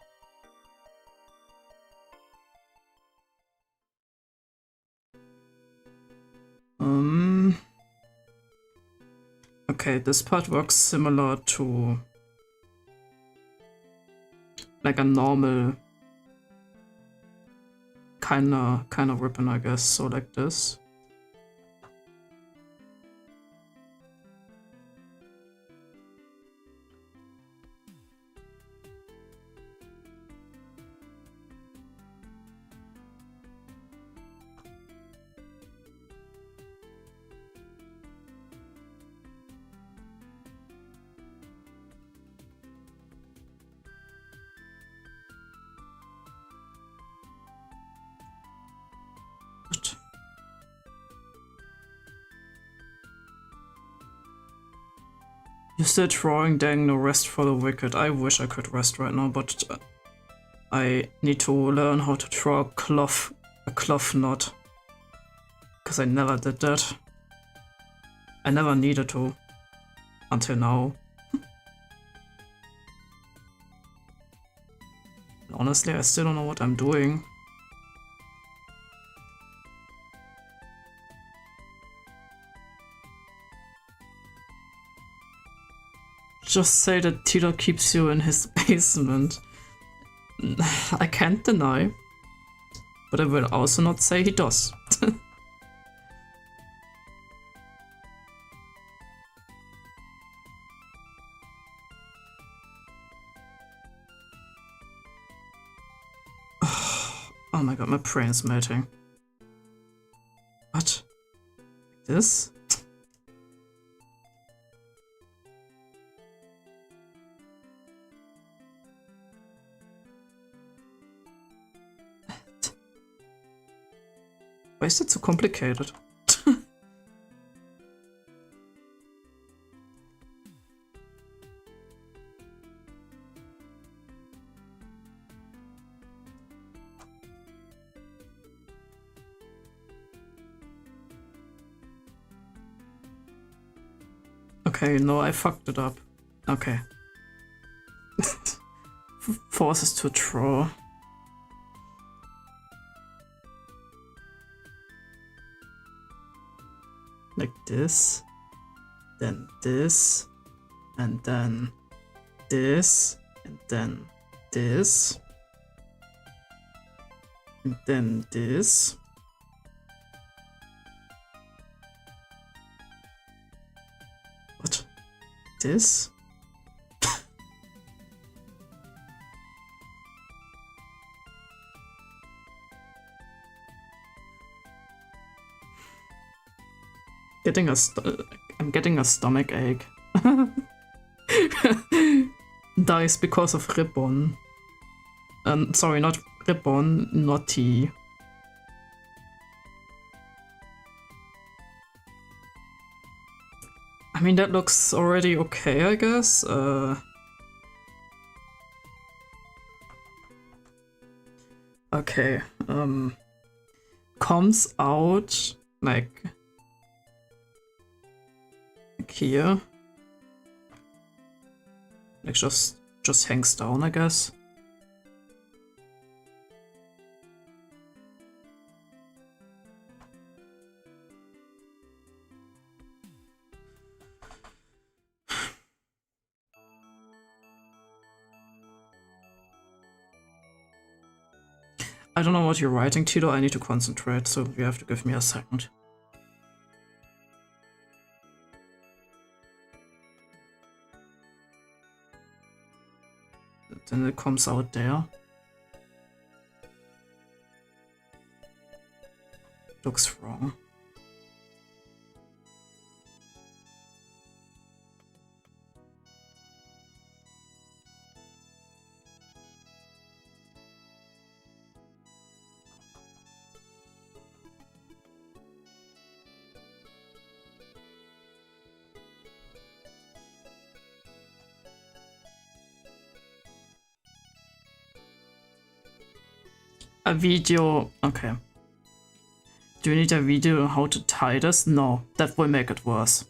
Okay, this part works similar to like a normal kind of ribbon, I guess. So like this. You still drawing, dang, no rest for the wicked. I wish I could rest right now, but I need to learn how to draw a cloth knot. Because I never did that. I never needed to. Until now. Honestly, I still don't know what I'm doing. Just say that Tito keeps you in his basement. I can't deny. But I will also not say he does. Oh my god, my brain is melting. What? This? Why is it so complicated? Okay, no, I fucked it up. Okay. Forces to draw. Like this, then this, and then this, and then this, and then this. What? This? I'm getting a stomach ache. Dice because of ribbon. Sorry, not ribbon, naughty. I mean, that looks already okay, I guess. Okay, comes out like here. Like just hangs down, I guess. I don't know what you're writing, Tito. I need to concentrate, so you have to give me a second. Then it comes out there. Looks wrong. a video. Okay. Do you need a video on how to tie this? No, that will make it worse.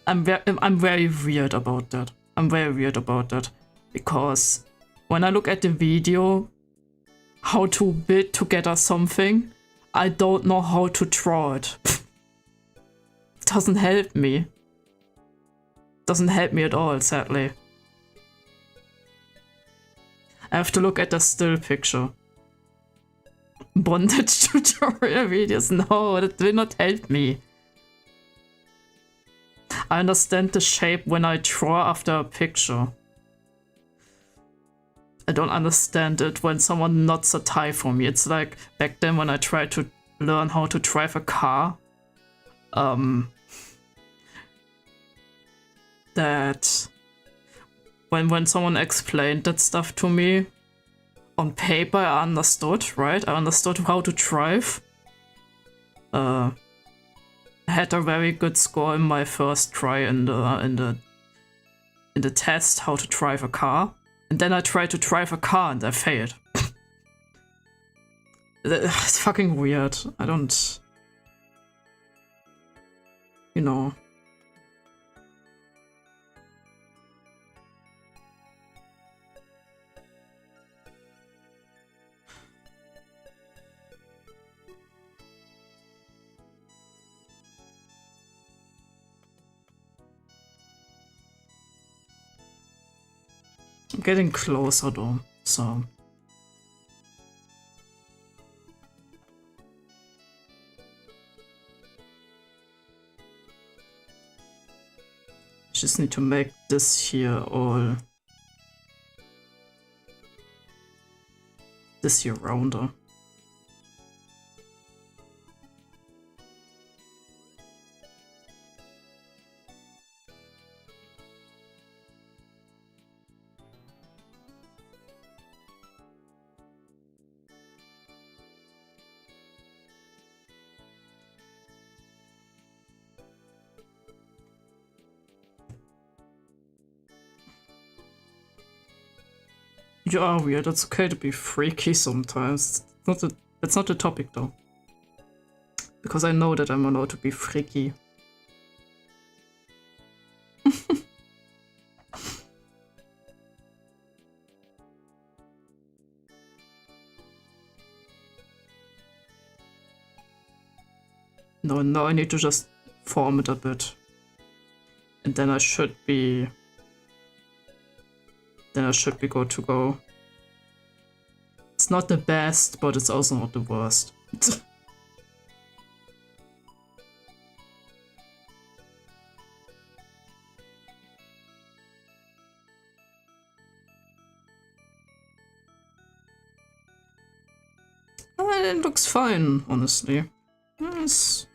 I'm very weird about that. I'm very weird about that. Because when I look at the video, how to build together something, I don't know how to draw it. It doesn't help me. Doesn't help me at all, sadly. I have to look at the still picture. Bondage tutorial videos, no, that will not help me. I understand the shape when I draw after a picture. I don't understand it when someone knots a tie for me. It's like back then when I tried to learn how to drive a car. That when someone explained that stuff to me, on paper I understood, right? I understood how to drive. I had a very good score in my first try in the test how to drive a car. And then I tried to drive a car and I failed. It's fucking weird. I don't... You know... I'm getting closer though, so... Just need to make this here all... This here rounder. You are weird, it's okay to be freaky sometimes. That's not the topic though. Because I know that I'm allowed to be freaky. No, now I need to just form it a bit. And then I should be... Then I should be good to go. It's not the best, but it's also not the worst. It looks fine, honestly. Yes.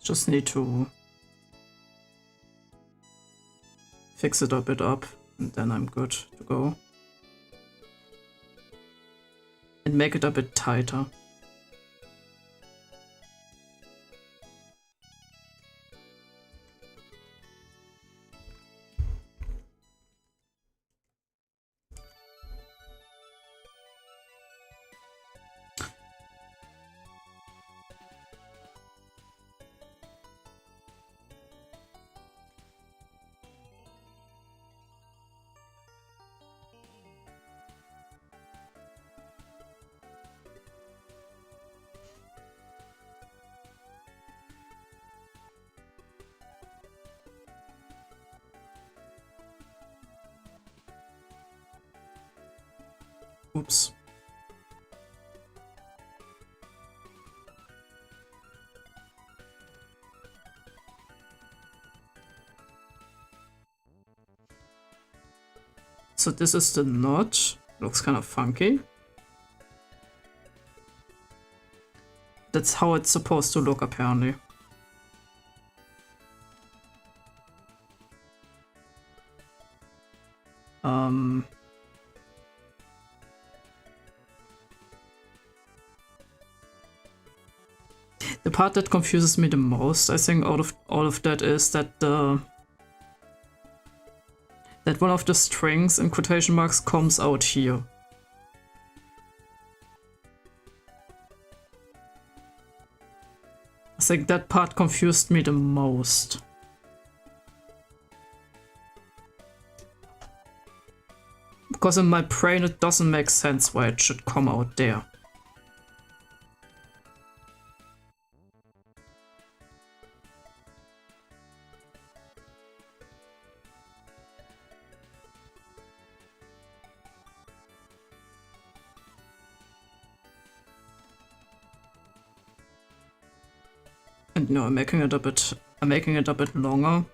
Just need to fix it a bit up, and then I'm good to go. And make it a bit tighter. Oops. So this is the knot. Looks kind of funky. That's how it's supposed to look, apparently. The part that confuses me the most, I think, out of all of that is that that one of the strings in quotation marks comes out here. I think that part confused me the most. Because in my brain it doesn't make sense why it should come out there. And no, I'm making it a bit longer.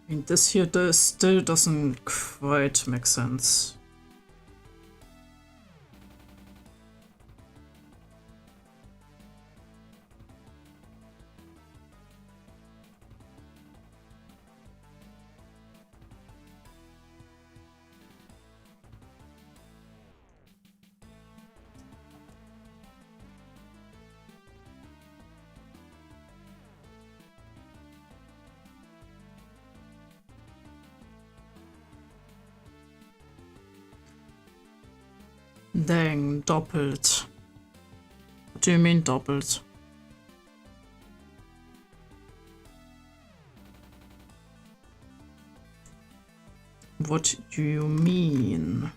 I mean, this here still doesn't quite make sense. Dang, doppelt. What do you mean doppelt? What do you mean?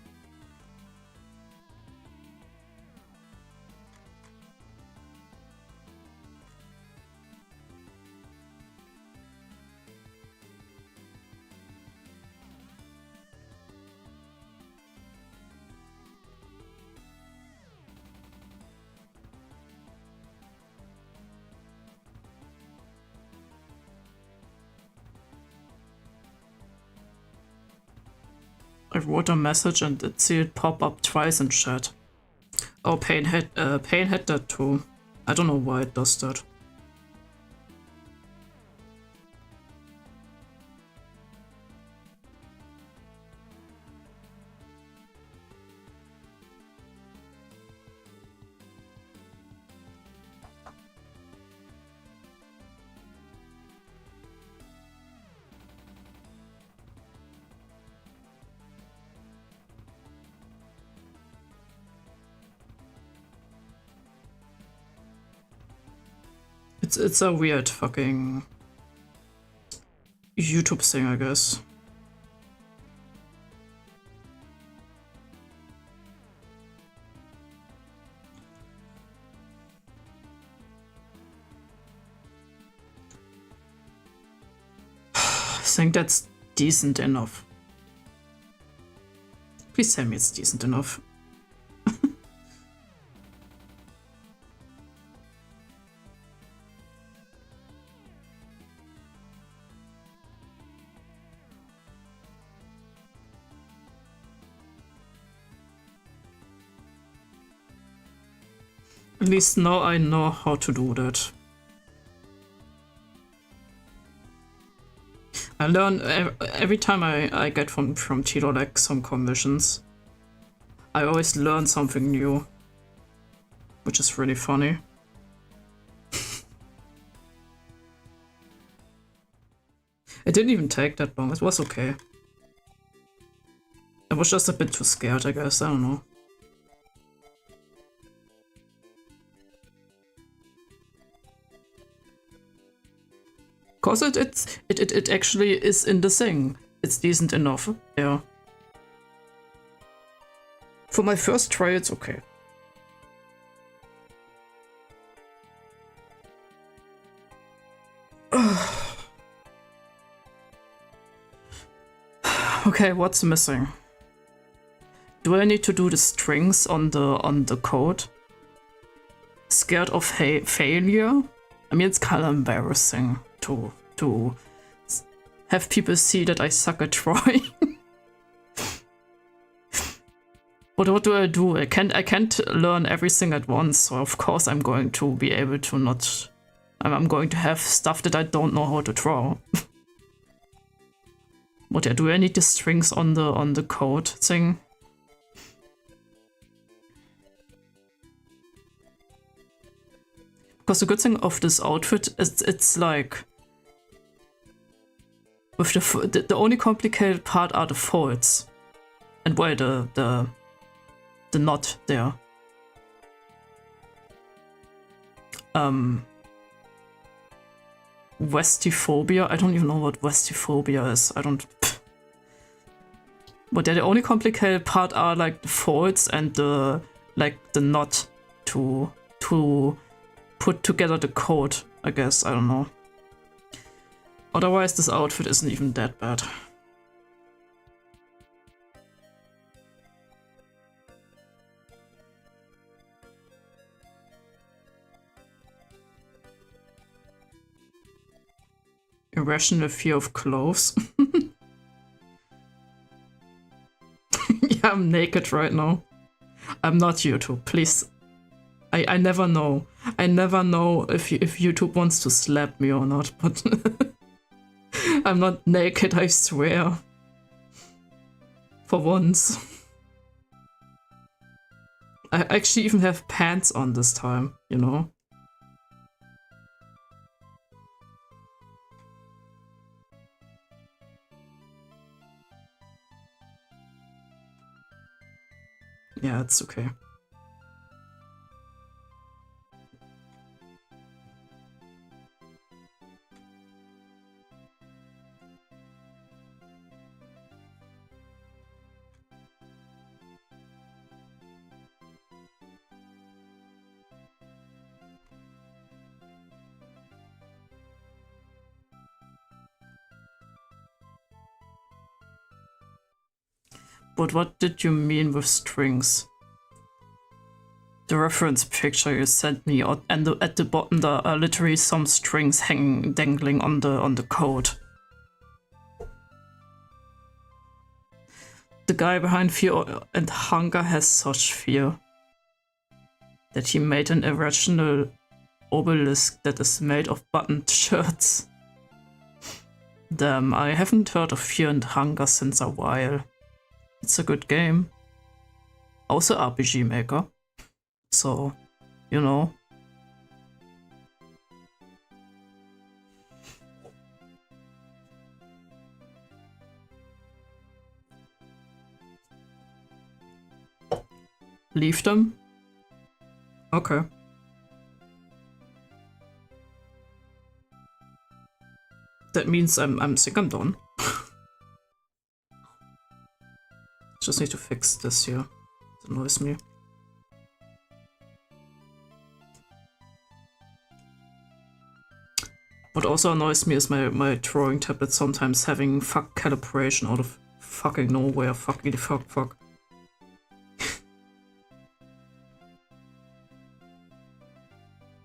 I wrote a message and it see it pop up twice in chat. Oh, Pain had that too. I don't know why it does that. It's a weird fucking YouTube thing, I guess. I think that's decent enough. Please tell me it's decent enough. At least now I know how to do that. I learn every time I get from Tilo like some commissions. I always learn something new, which is really funny. It didn't even take that long. It was okay. I was just a bit too scared, I guess. I don't know. Cause it actually is in the thing. It's decent enough. Yeah. For my first try, it's okay. Okay, what's missing? Do I need to do the strings on the code? Scared of failure? I mean, it's kind of embarrassing to have people see that I suck at drawing. But what do? I can't learn everything at once, so of course I'm going to be able to not. I'm going to have stuff that I don't know how to draw. But yeah, do I need the strings on the code thing? Because the good thing of this outfit is it's like with the only complicated part are the folds and why the knot there. Westiphobia. I don't even know what Westiphobia is. I don't. But yeah, the only complicated part are like the folds and the knot to put together the code, I guess. I don't know. Otherwise, this outfit isn't even that bad. Irrational fear of clothes. Yeah, I'm naked right now. I'm not YouTube, please. I never know. I never know if YouTube wants to slap me or not, but I'm not naked, I swear. For once. I actually even have pants on this time, you know? Yeah, it's okay. But what did you mean with strings? The reference picture you sent me, and at the bottom there are literally some strings hanging, dangling on the code. The guy behind Fear and Hunger has such fear that he made an irrational obelisk that is made of buttoned shirts. Damn, I haven't heard of Fear and Hunger since a while. It's a good game. Also RPG Maker. So, you know. Leave them? Okay. That means I think I'm done. Just need to fix this here. It annoys me. What also annoys me is my drawing tablet sometimes having fuck calibration out of fucking nowhere. Fuckity fuck.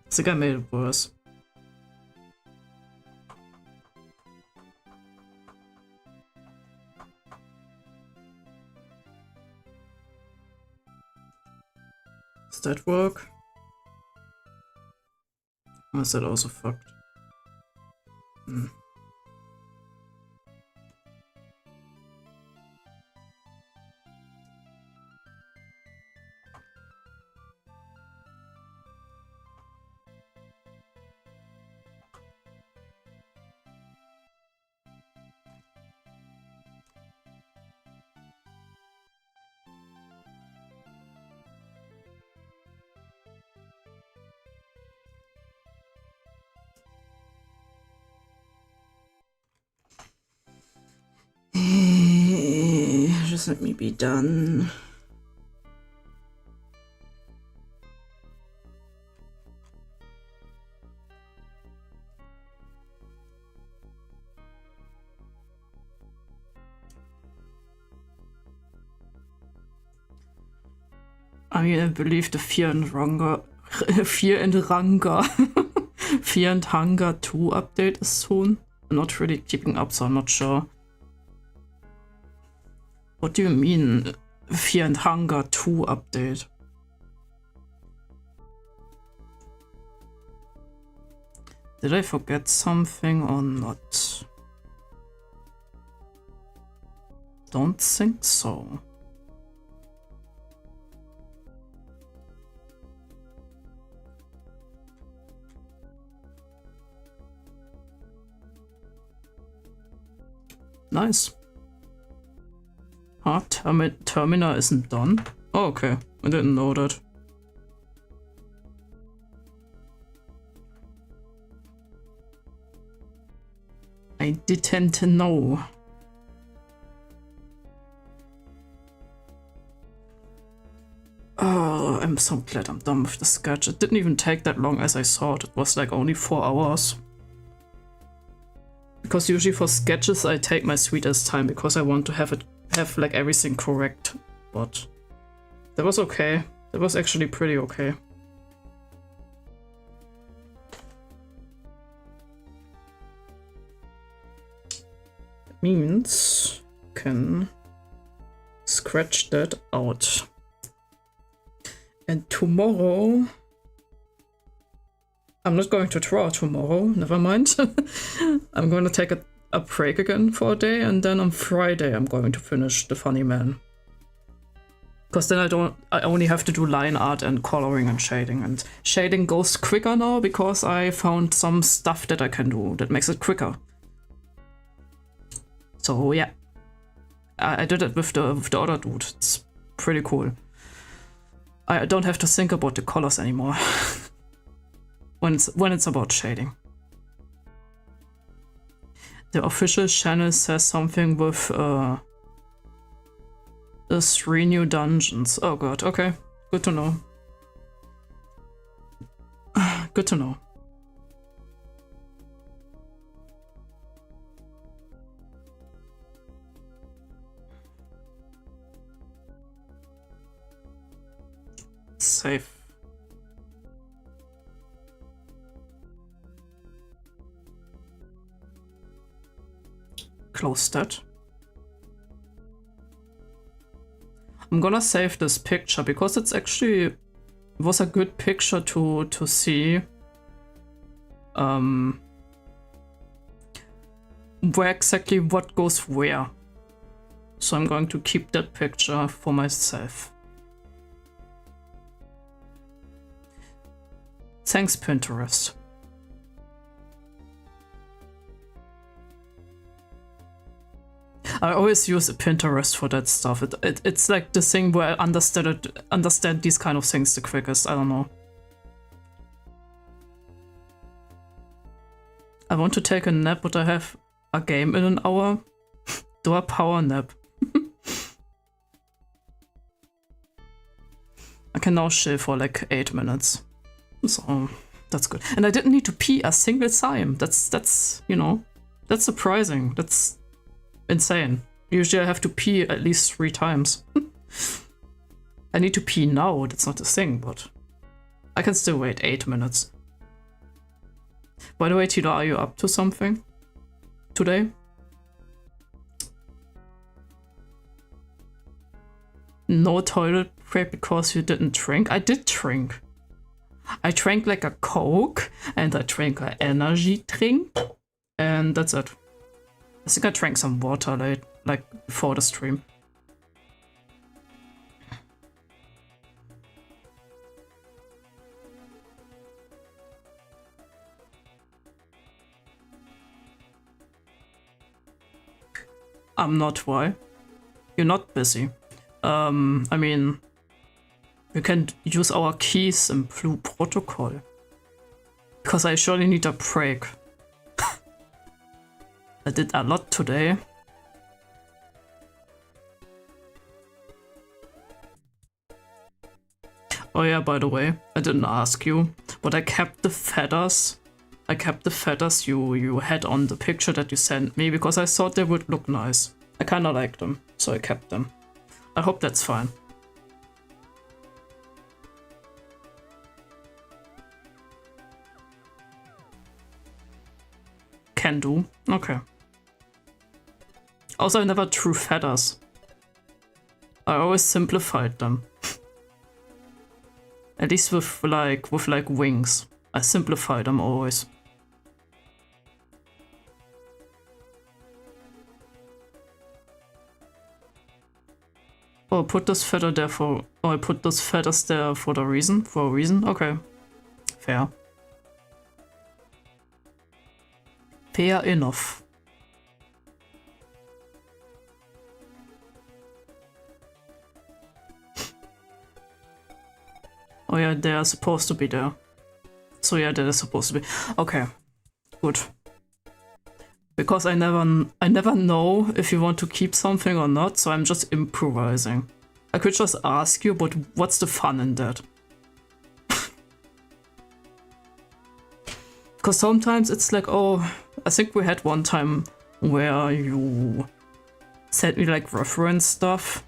I think I made it worse. Does that work? Or is that also fucked? Just let me be done. I mean, I believe the Fear and Hunger 2 update is soon. I'm not really keeping up, so I'm not sure. What do you mean, Fear and Hunger 2 update? Did I forget something or not? Don't think so. Nice. Huh? Termina isn't done? Oh, okay. I didn't know that. I didn't know. Oh, I'm so glad I'm done with the sketch. It didn't even take that long as I thought. It was like only 4 hours. Because usually for sketches I take my sweetest time because I want to have like everything correct. But that was okay. That was actually pretty okay. That means I can scratch that out. And tomorrow I'm not going to draw tomorrow, never mind. I'm going to take a break again for a day, and then on Friday I'm going to finish The Funny Man. Because then I only have to do line art and coloring and shading goes quicker now because I found some stuff that I can do that makes it quicker. So yeah, I did it with the other dude. It's pretty cool. I don't have to think about the colors anymore. when it's about shading. The official channel says something with the 3 new dungeons. Oh god, okay. Good to know. Good to know. Save. Close that. I'm gonna save this picture because it's actually it was a good picture to see where exactly what goes where. So I'm going to keep that picture for myself. Thanks, Pinterest. I always use Pinterest for that stuff. It's like the thing where I understand these kind of things the quickest. I don't know. I want to take a nap, but I have a game in an hour. Do a power nap. I can now chill for like 8 minutes. So that's good. And I didn't need to pee a single time. That's you know, that's surprising. That's insane. Usually I have to pee at least 3 times. I need to pee now, that's not a thing, but I can still wait 8 minutes. By the way, Tila, are you up to something today? No toilet break because you didn't drink? I did drink. I drank like a Coke and I drank an energy drink and that's it. I think I drank some water like before the stream. I'm not, why? You're not busy. I mean, we can use our keys in Blue Protocol. Because I surely need a break. I did a lot today. Oh yeah, by the way, I didn't ask you, but I kept the feathers. I kept the feathers you had on the picture that you sent me because I thought they would look nice. I kinda liked them, so I kept them. I hope that's fine. Can do. Okay. Also, I never drew feathers. I always simplified them. At least with like wings. I simplify them always. Oh, I put this feather there for. Oh, I put those feathers there for a reason. Okay, fair. Fair enough. Oh yeah, they are supposed to be there. So yeah, that is supposed to be. Okay, good. Because I never know if you want to keep something or not, so I'm just improvising. I could just ask you, but what's the fun in that? Because sometimes it's like, oh, I think we had one time where you sent me like reference stuff,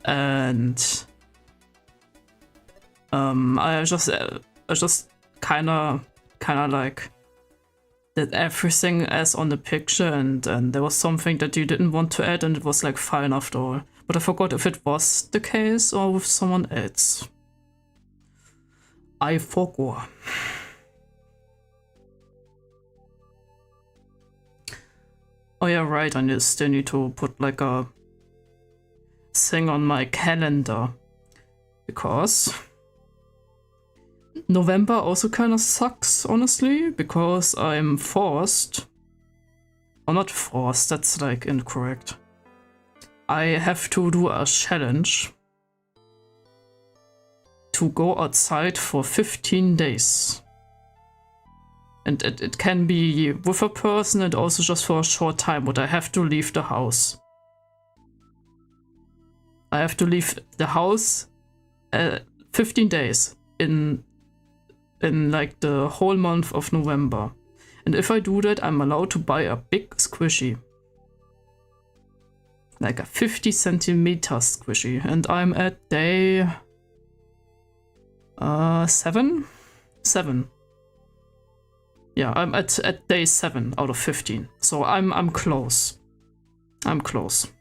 and I just kind of like did everything as on the picture, and there was something that you didn't want to add, and it was like fine after all. But I forgot if it was the case or with someone else. I forgot. Oh yeah, right, I still need to put like a thing on my calendar. Because November also kind of sucks, honestly, because I'm forced. Or not forced, that's like incorrect. I have to do a challenge to go outside for 15 days. And it can be with a person and also just for a short time, but I have to leave the house. I have to leave the house 15 days in like the whole month of November. And if I do that, I'm allowed to buy a big squishy. Like a 50 centimeter squishy. And I'm at day 7? 7. Yeah, I'm at day 7 out of 15. So I'm close. I'm close.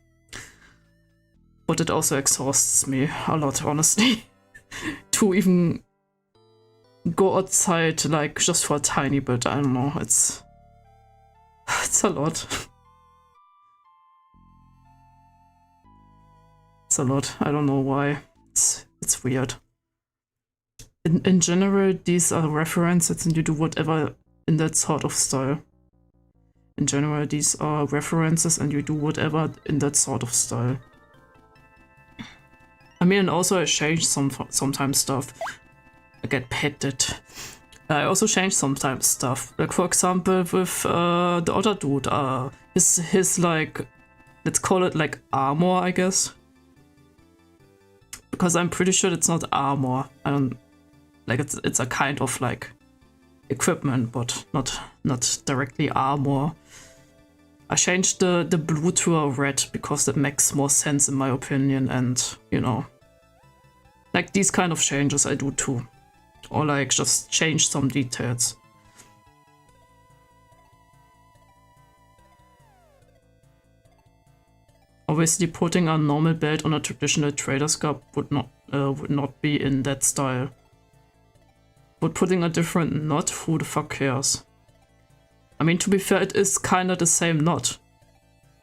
But it also exhausts me a lot, honestly. To even go outside, like, just for a tiny bit. I don't know, it's a lot. It's a lot. I don't know why. It's weird. In general, these are references and you do whatever in that sort of style. In general, these are references and you do whatever in that sort of style. I mean, and also I change sometimes stuff. I get petted. I also change sometimes stuff. Like for example with the other dude, his like, let's call it like armor, I guess. Because I'm pretty sure it's not armor. I don't like it's a kind of like equipment, but not directly armor. I changed the blue to a red because that makes more sense in my opinion, and you know, like these kind of changes I do too. Or like just change some details. Obviously putting a normal belt on a traditional trader's cup would not be in that style. But putting a different knot, who the fuck cares? I mean, to be fair, it is kinda the same knot.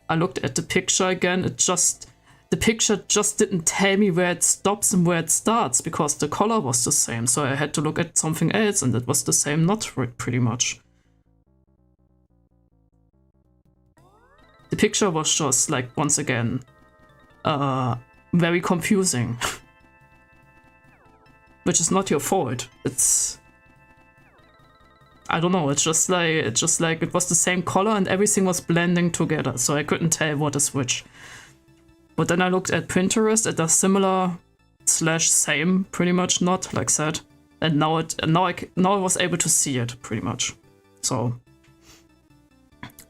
I looked at the picture again, the picture just didn't tell me where it stops and where it starts, because the color was the same, so I had to look at something else, and it was the same knot for it, pretty much. The picture was just, like, once again, very confusing. Which is not your fault. It's... I don't know, it's just like it was the same color and everything was blending together, so I couldn't tell what is which. But then I looked at Pinterest at a similar slash same, pretty much not like that. And now I was able to see it pretty much. So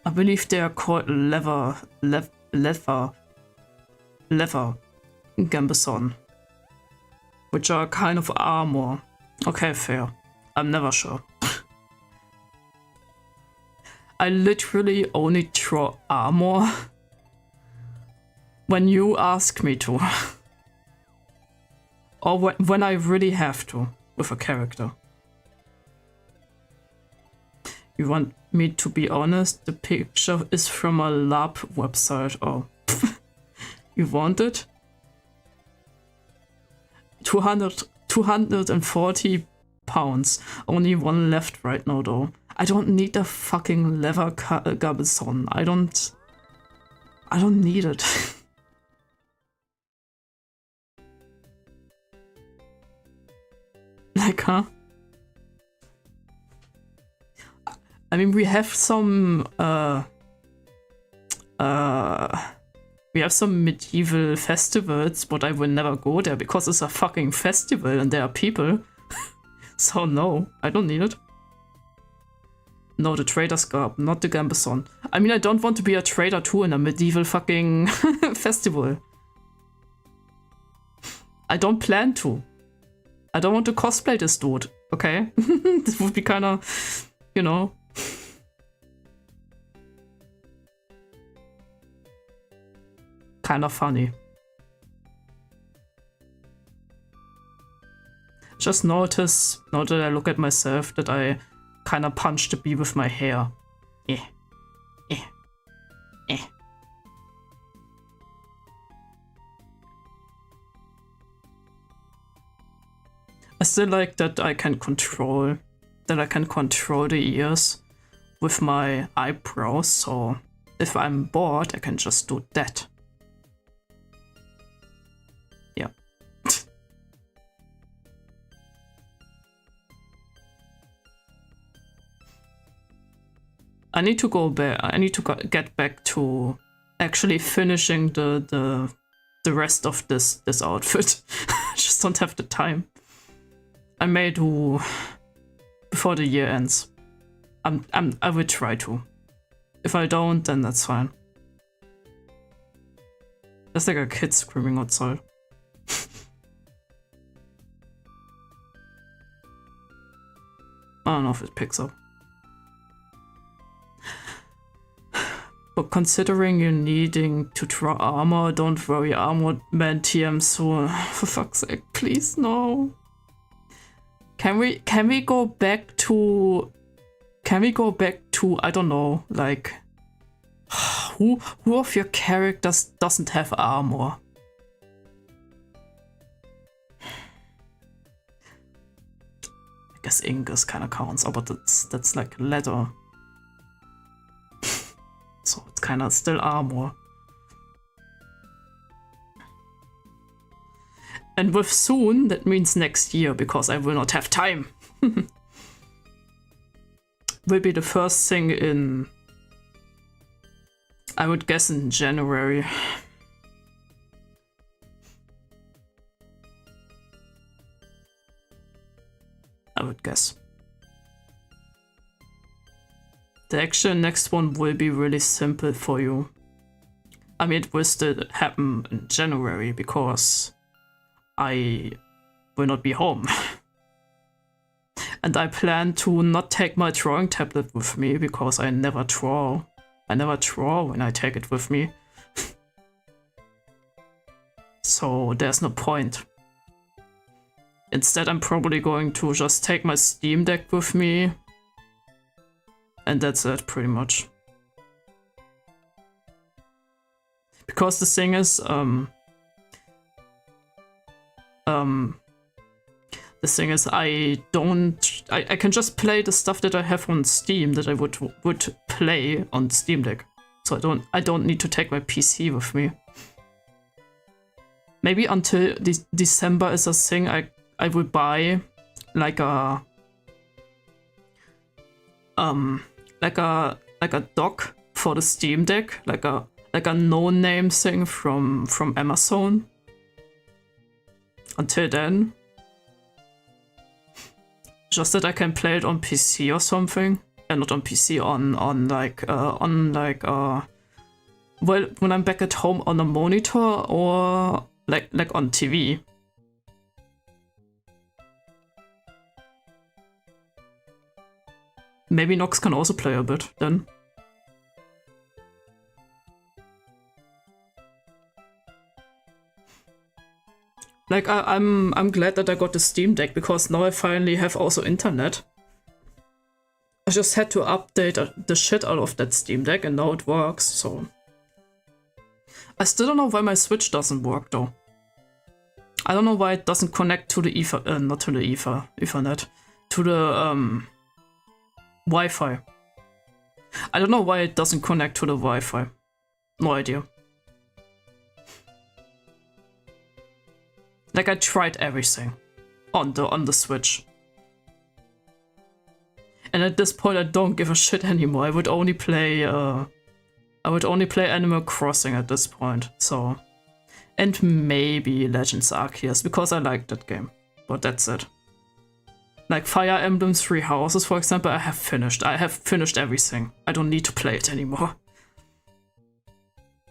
I believe they are called leather Gambison, which are kind of armor. Okay, fair. I'm never sure. I literally only draw armor when you ask me to. Or when I really have to with a character. You want me to be honest? The picture is from a lab website. Oh. You want it? 240 pounds. Only one left right now though. I don't need a fucking leather gabison. I don't need it. Like, huh? I mean, we have some medieval festivals, but I will never go there because it's a fucking festival and there are people. So no, I don't need it. No, the trader's garb, not the gambison. I mean, I don't want to be a trader too in a medieval fucking festival. I don't plan to. I don't want to cosplay this dude, okay? This would be kind of, you know. Kind of funny. Just notice, now that I look at myself, that I kind of punched the bee with my hair. Eh. Eh. Eh. I still like that I can control the ears with my eyebrows, so if I'm bored, I can just do that. Yeah. I need to go back. I need to get back to actually finishing the rest of this outfit. I just don't have the time. I may do before the year ends. I will try to. If I don't, then that's fine. There's like a kid screaming outside. I don't know if it picks up. But considering you're needing to draw armor, don't worry, Armored Man TM soon. For fuck's sake, please no. Can we go back to I don't know, like who of your characters doesn't have armor? I guess Ingus kind of counts, but that's like leather. So it's kind of still armor. And with soon, that means next year, because I will not have time. Will be the first thing in, I would guess, in January. I would guess. The actual next one will be really simple for you. I mean, it will still happen in January, because I will not be home. And I plan to not take my drawing tablet with me, because I never draw. I never draw when I take it with me. So there's no point. Instead, I'm probably going to just take my Steam Deck with me. And that's it, pretty much. Because the thing is, I can just play the stuff that I have on Steam that I would play on Steam Deck. So I don't need to take my PC with me. Maybe until December is a thing, I will buy like a dock for the Steam Deck, like a no-name thing from Amazon. Until then, just that I can play it on PC or something, and not on PC, well, when I'm back at home on a monitor or like on TV. Maybe Nox can also play a bit then. Like I'm glad that I got the Steam Deck, because now I finally have also internet. I just had to update the shit out of that Steam Deck and now it works, so. I still don't know why my Switch doesn't work though. I don't know why it doesn't connect to the Ethernet, to the Wi-Fi. I don't know why it doesn't connect to the Wi-Fi. No idea. Like I tried everything on the Switch. And at this point I don't give a shit anymore. I would only play Animal Crossing at this point, so. And maybe Legends Arceus, because I like that game. But that's it. Like Fire Emblem Three Houses, for example, I have finished. I have finished everything. I don't need to play it anymore.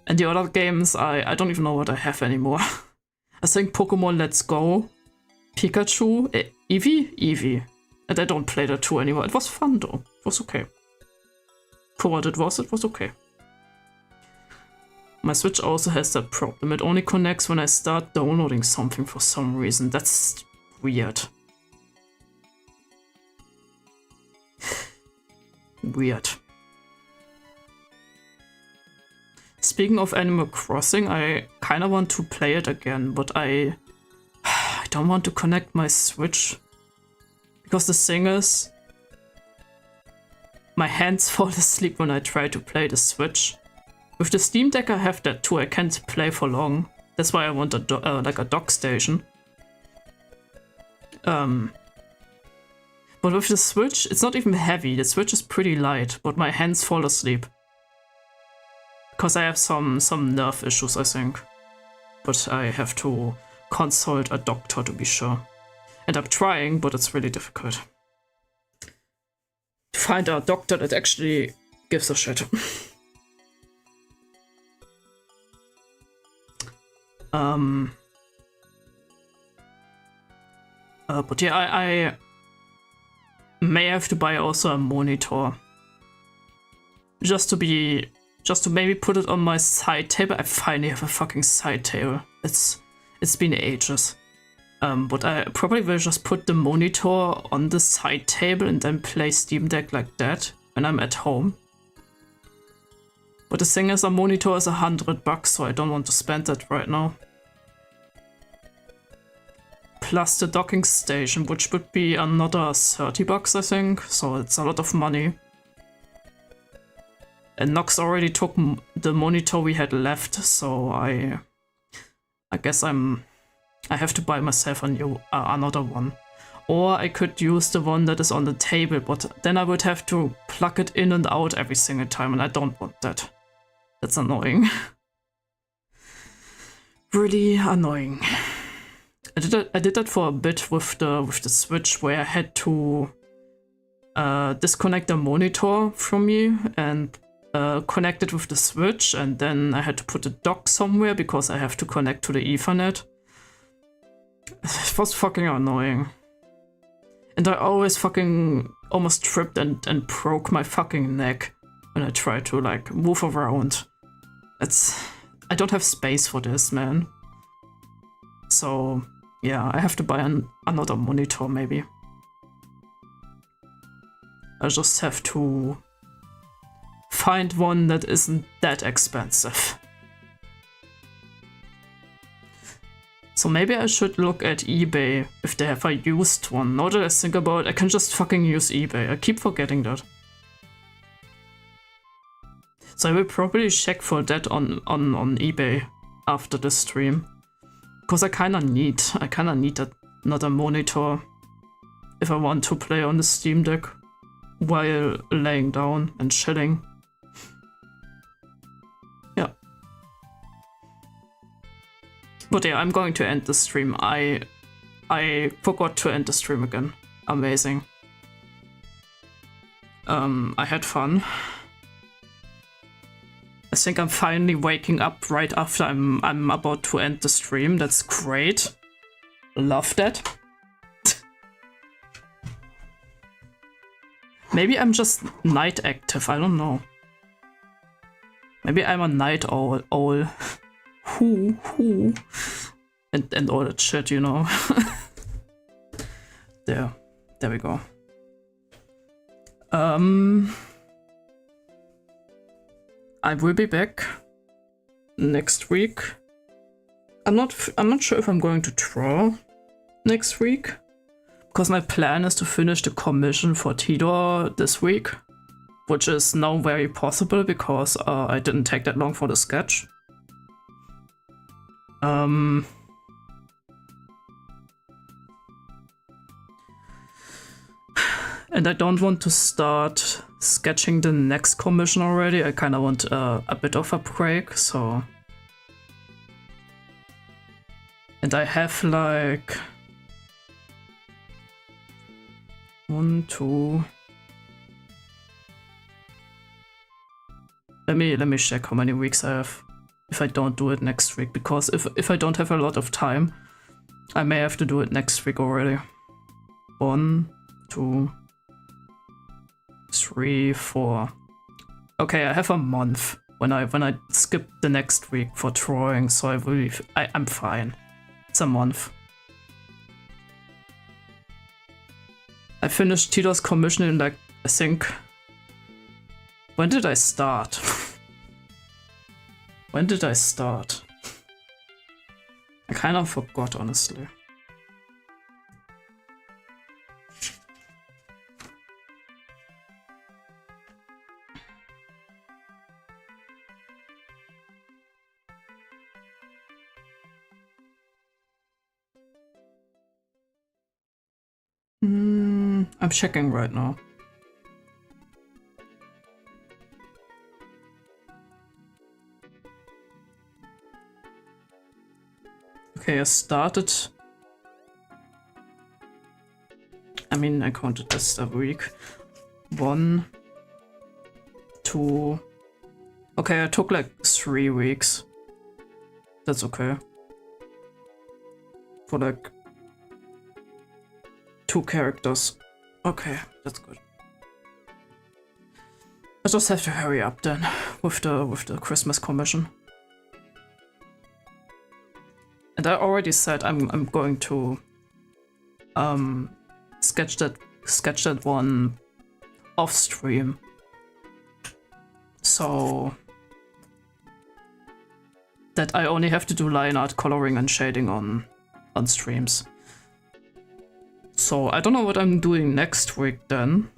And the other games, I don't even know what I have anymore. I think Pokemon Let's Go, Pikachu, Eevee. And I don't play that too anymore. It was fun though. It was okay. For what it was okay. My Switch also has that problem. It only connects when I start downloading something for some reason. That's weird. Weird. Speaking of Animal Crossing, I kinda want to play it again, but I don't want to connect my Switch. Because the thing is, my hands fall asleep when I try to play the Switch. With the Steam Deck I have that too, I can't play for long. That's why I want like a dock station. But with the Switch, it's not even heavy. The Switch is pretty light, but my hands fall asleep. Because I have some nerve issues, I think. But I have to consult a doctor to be sure. And I'm trying, but it's really difficult. To find a doctor that actually gives a shit. But yeah, I may have to buy also a monitor. Just to maybe put it on my side table. I finally have a fucking side table. It's been ages. But I probably will just put the monitor on the side table and then play Steam Deck like that when I'm at home. But the thing is, a monitor is $100, so I don't want to spend that right now. Plus the docking station, which would be another $30, I think, so it's a lot of money. And Nox already took the monitor we had left, so I guess I have to buy myself another one. Or I could use the one that is on the table, but then I would have to plug it in and out every single time, and I don't want that. That's annoying. Really annoying. I did that for a bit with the Switch, where I had to disconnect the monitor from me and connect it with the Switch, and then I had to put the dock somewhere because I have to connect to the Ethernet. It was fucking annoying. And I always fucking almost tripped and broke my fucking neck when I tried to like move around. I don't have space for this, man. So yeah, I have to buy another monitor maybe. I just have to find one that isn't that expensive. So maybe I should look at eBay if they have a used one. Now that I think about it, I can just fucking use eBay. I keep forgetting that. So I will probably check for that on eBay after the stream. Because I kinda need another monitor if I want to play on the Steam Deck while laying down and chilling. Yeah. But yeah, I'm going to end the stream. I forgot to end the stream again. Amazing. I had fun. I think I'm finally waking up right after I'm about to end the stream. That's great. Love that. Maybe I'm just night active, I don't know. Maybe I'm a night owl. Who? And all that shit, you know. There we go. I will be back next week. I'm not sure if I'm going to draw next week, because my plan is to finish the commission for Tidor this week, which is now very possible because I didn't take that long for the sketch. And I don't want to start sketching the next commission already. I kind of want a bit of a break, so... And I have like... 1, 2... Let me check how many weeks I have if I don't do it next week, because if I don't have a lot of time, I may have to do it next week already. 1, 2... 3, 4. Okay, I have a month when I skip the next week for drawing, so I'm fine. It's a month. I finished Tidor's commission in like, I think... When did I start? When did I start? I kind of forgot, honestly. I'm checking right now. Okay, I started. I mean, I counted this a week. 1, 2. Okay, I took like 3 weeks. That's okay. For like 2 characters. Okay, that's good. I just have to hurry up then with the Christmas commission. And I already said I'm going to sketch that one off stream. So that I only have to do line art, coloring and shading on streams. So I don't know what I'm doing next week then.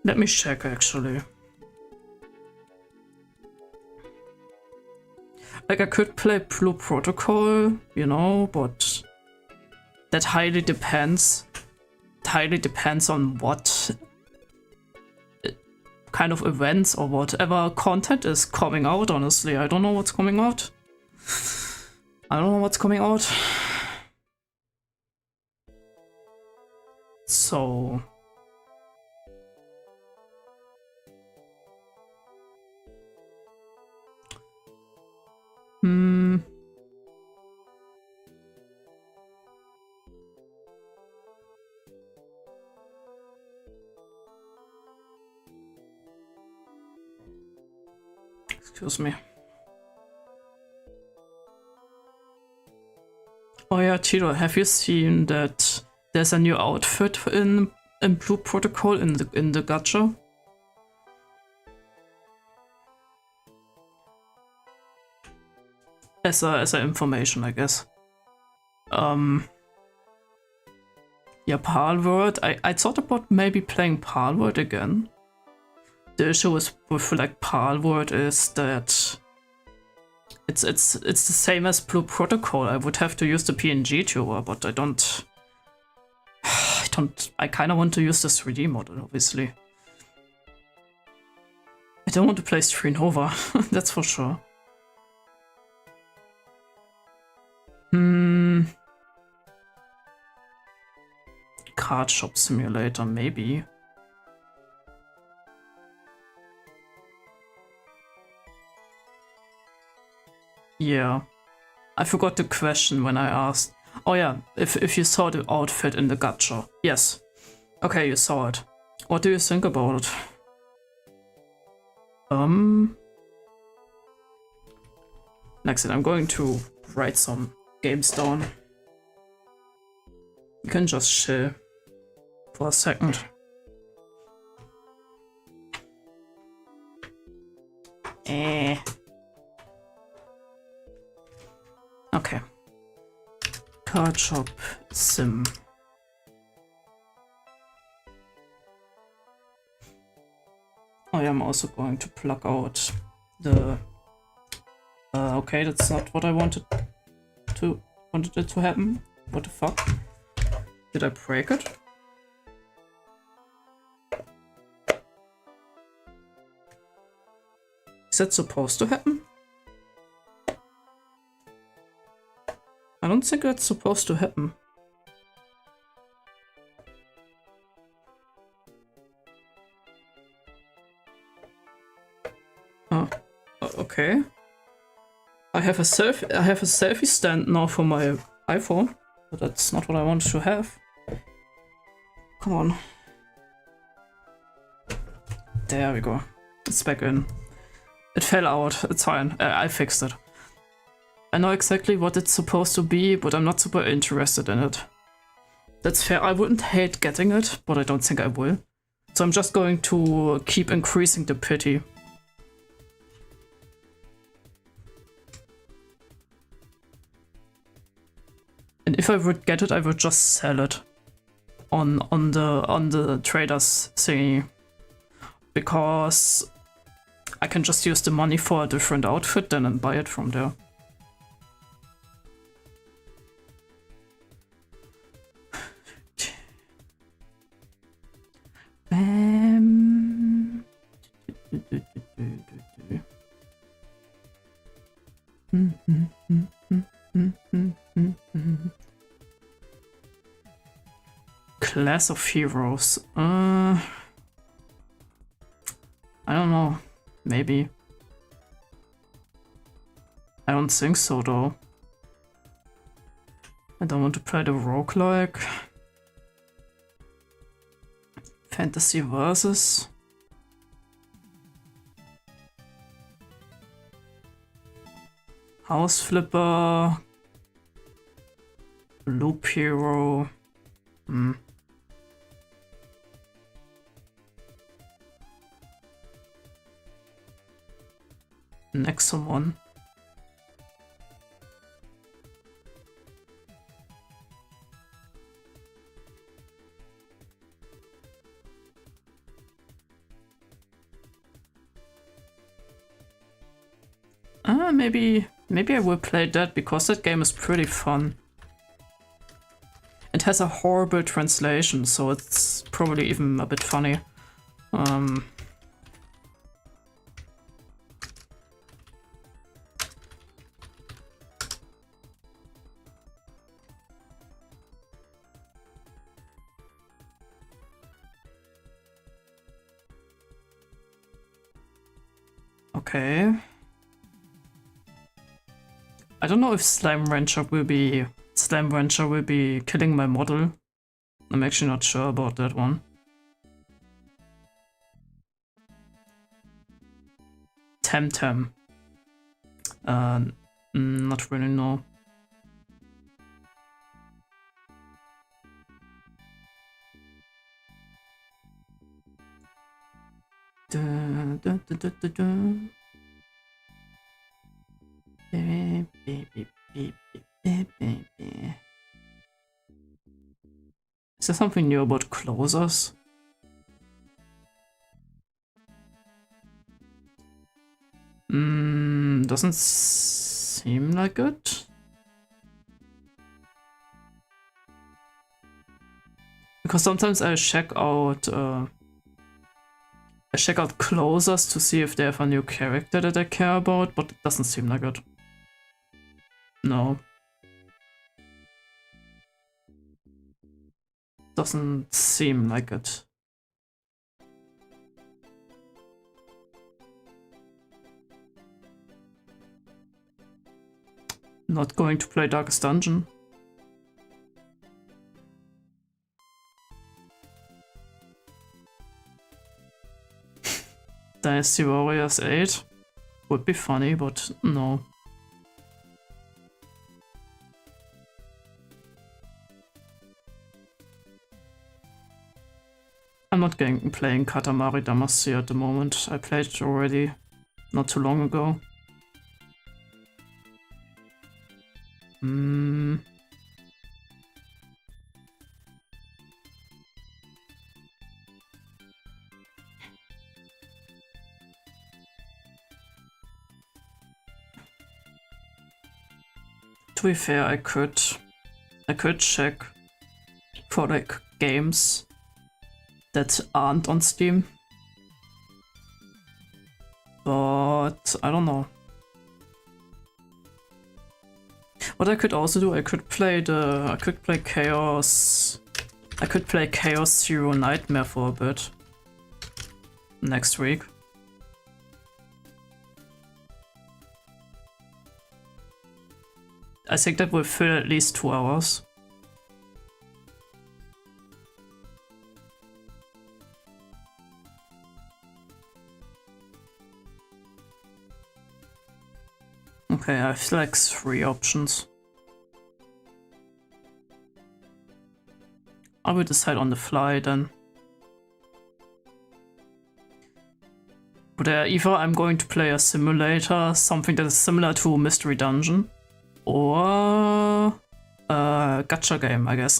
Let me check actually. Like I could play Blue Protocol, you know, but that highly depends. It highly depends on what kind of events or whatever content is coming out, honestly. I don't know what's coming out. I don't know what's coming out. So... Excuse me. Oh yeah, Tito, have you seen that there's a new outfit in Blue Protocol in the gacha? As a information, I guess. Yeah, Palworld. I thought about maybe playing Palworld again. The issue with like Palworld is that it's the same as Blue Protocol. I would have to use the PNG tuber, but I don't. I kind of want to use the 3D model, obviously. I don't want to play Street Nova, that's for sure. card shop simulator, maybe. Yeah. I forgot the question when I asked. Oh yeah, if you saw the outfit in the gacha. Yes. Okay, you saw it. What do you think about it? Next, I'm going to write some games down. You can just chill for a second. Okay. Card shop sim. I am also going to plug out the. Okay, that's not what I wanted it to happen. What the fuck? Did I break it? Is that supposed to happen? I don't think that's supposed to happen. Oh, okay. I have a selfie stand now for my iPhone, but that's not what I wanted to have. Come on. There we go. It's back in. It fell out. It's fine. I fixed it. I know exactly what it's supposed to be, but I'm not super interested in it. That's fair. I wouldn't hate getting it, but I don't think I will. So I'm just going to keep increasing the pity. And if I would get it, I would just sell it on the traders thingy, because I can just use the money for a different outfit then and buy it from there. Class of heroes. I don't know. Maybe. I don't think so though. I don't want to play the roguelike. Fantasy versus. House flipper. Loop hero. Next one. Maybe I will play that, because that game is pretty fun. It has a horrible translation, so it's probably even a bit funny. Okay. I don't know if Slime Rancher will be killing my model. I'm actually not sure about that one. Temtem. Not really, no. Is there something new about closers? Doesn't seem like it. Because sometimes I check out closers to see if they have a new character that I care about, but it doesn't seem like it. No. Doesn't seem like it. Not going to play Darkest Dungeon. Dynasty Warriors 8 would be funny, but no. I'm not playing Katamari Damacy at the moment. I played it already not too long ago. To be fair, I could check for like games that aren't on Steam, but I don't know. What I could also do, I could play Chaos Zero Nightmare for a bit next week. I think that will fill at least 2 hours. Okay, I have like 3 options. I will decide on the fly then. But either I'm going to play a simulator, something that is similar to Mystery Dungeon, or a gacha game, I guess.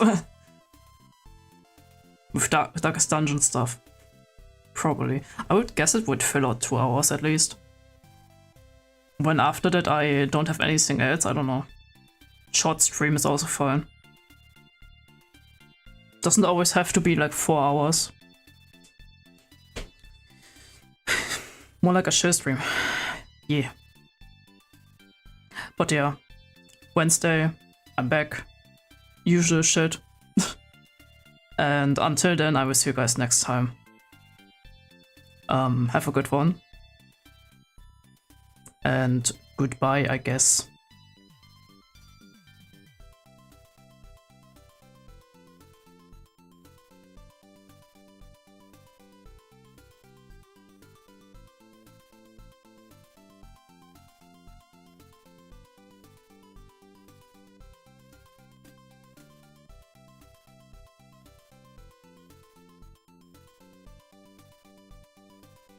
With Darkest Dungeon stuff. Probably. I would guess it would fill out 2 hours at least. When after that I don't have anything else, I don't know. Short stream is also fine. Doesn't always have to be like 4 hours. More like a chill stream. Yeah. But yeah. Wednesday, I'm back. Usual shit. And until then, I will see you guys next time. Have a good one. And goodbye, I guess.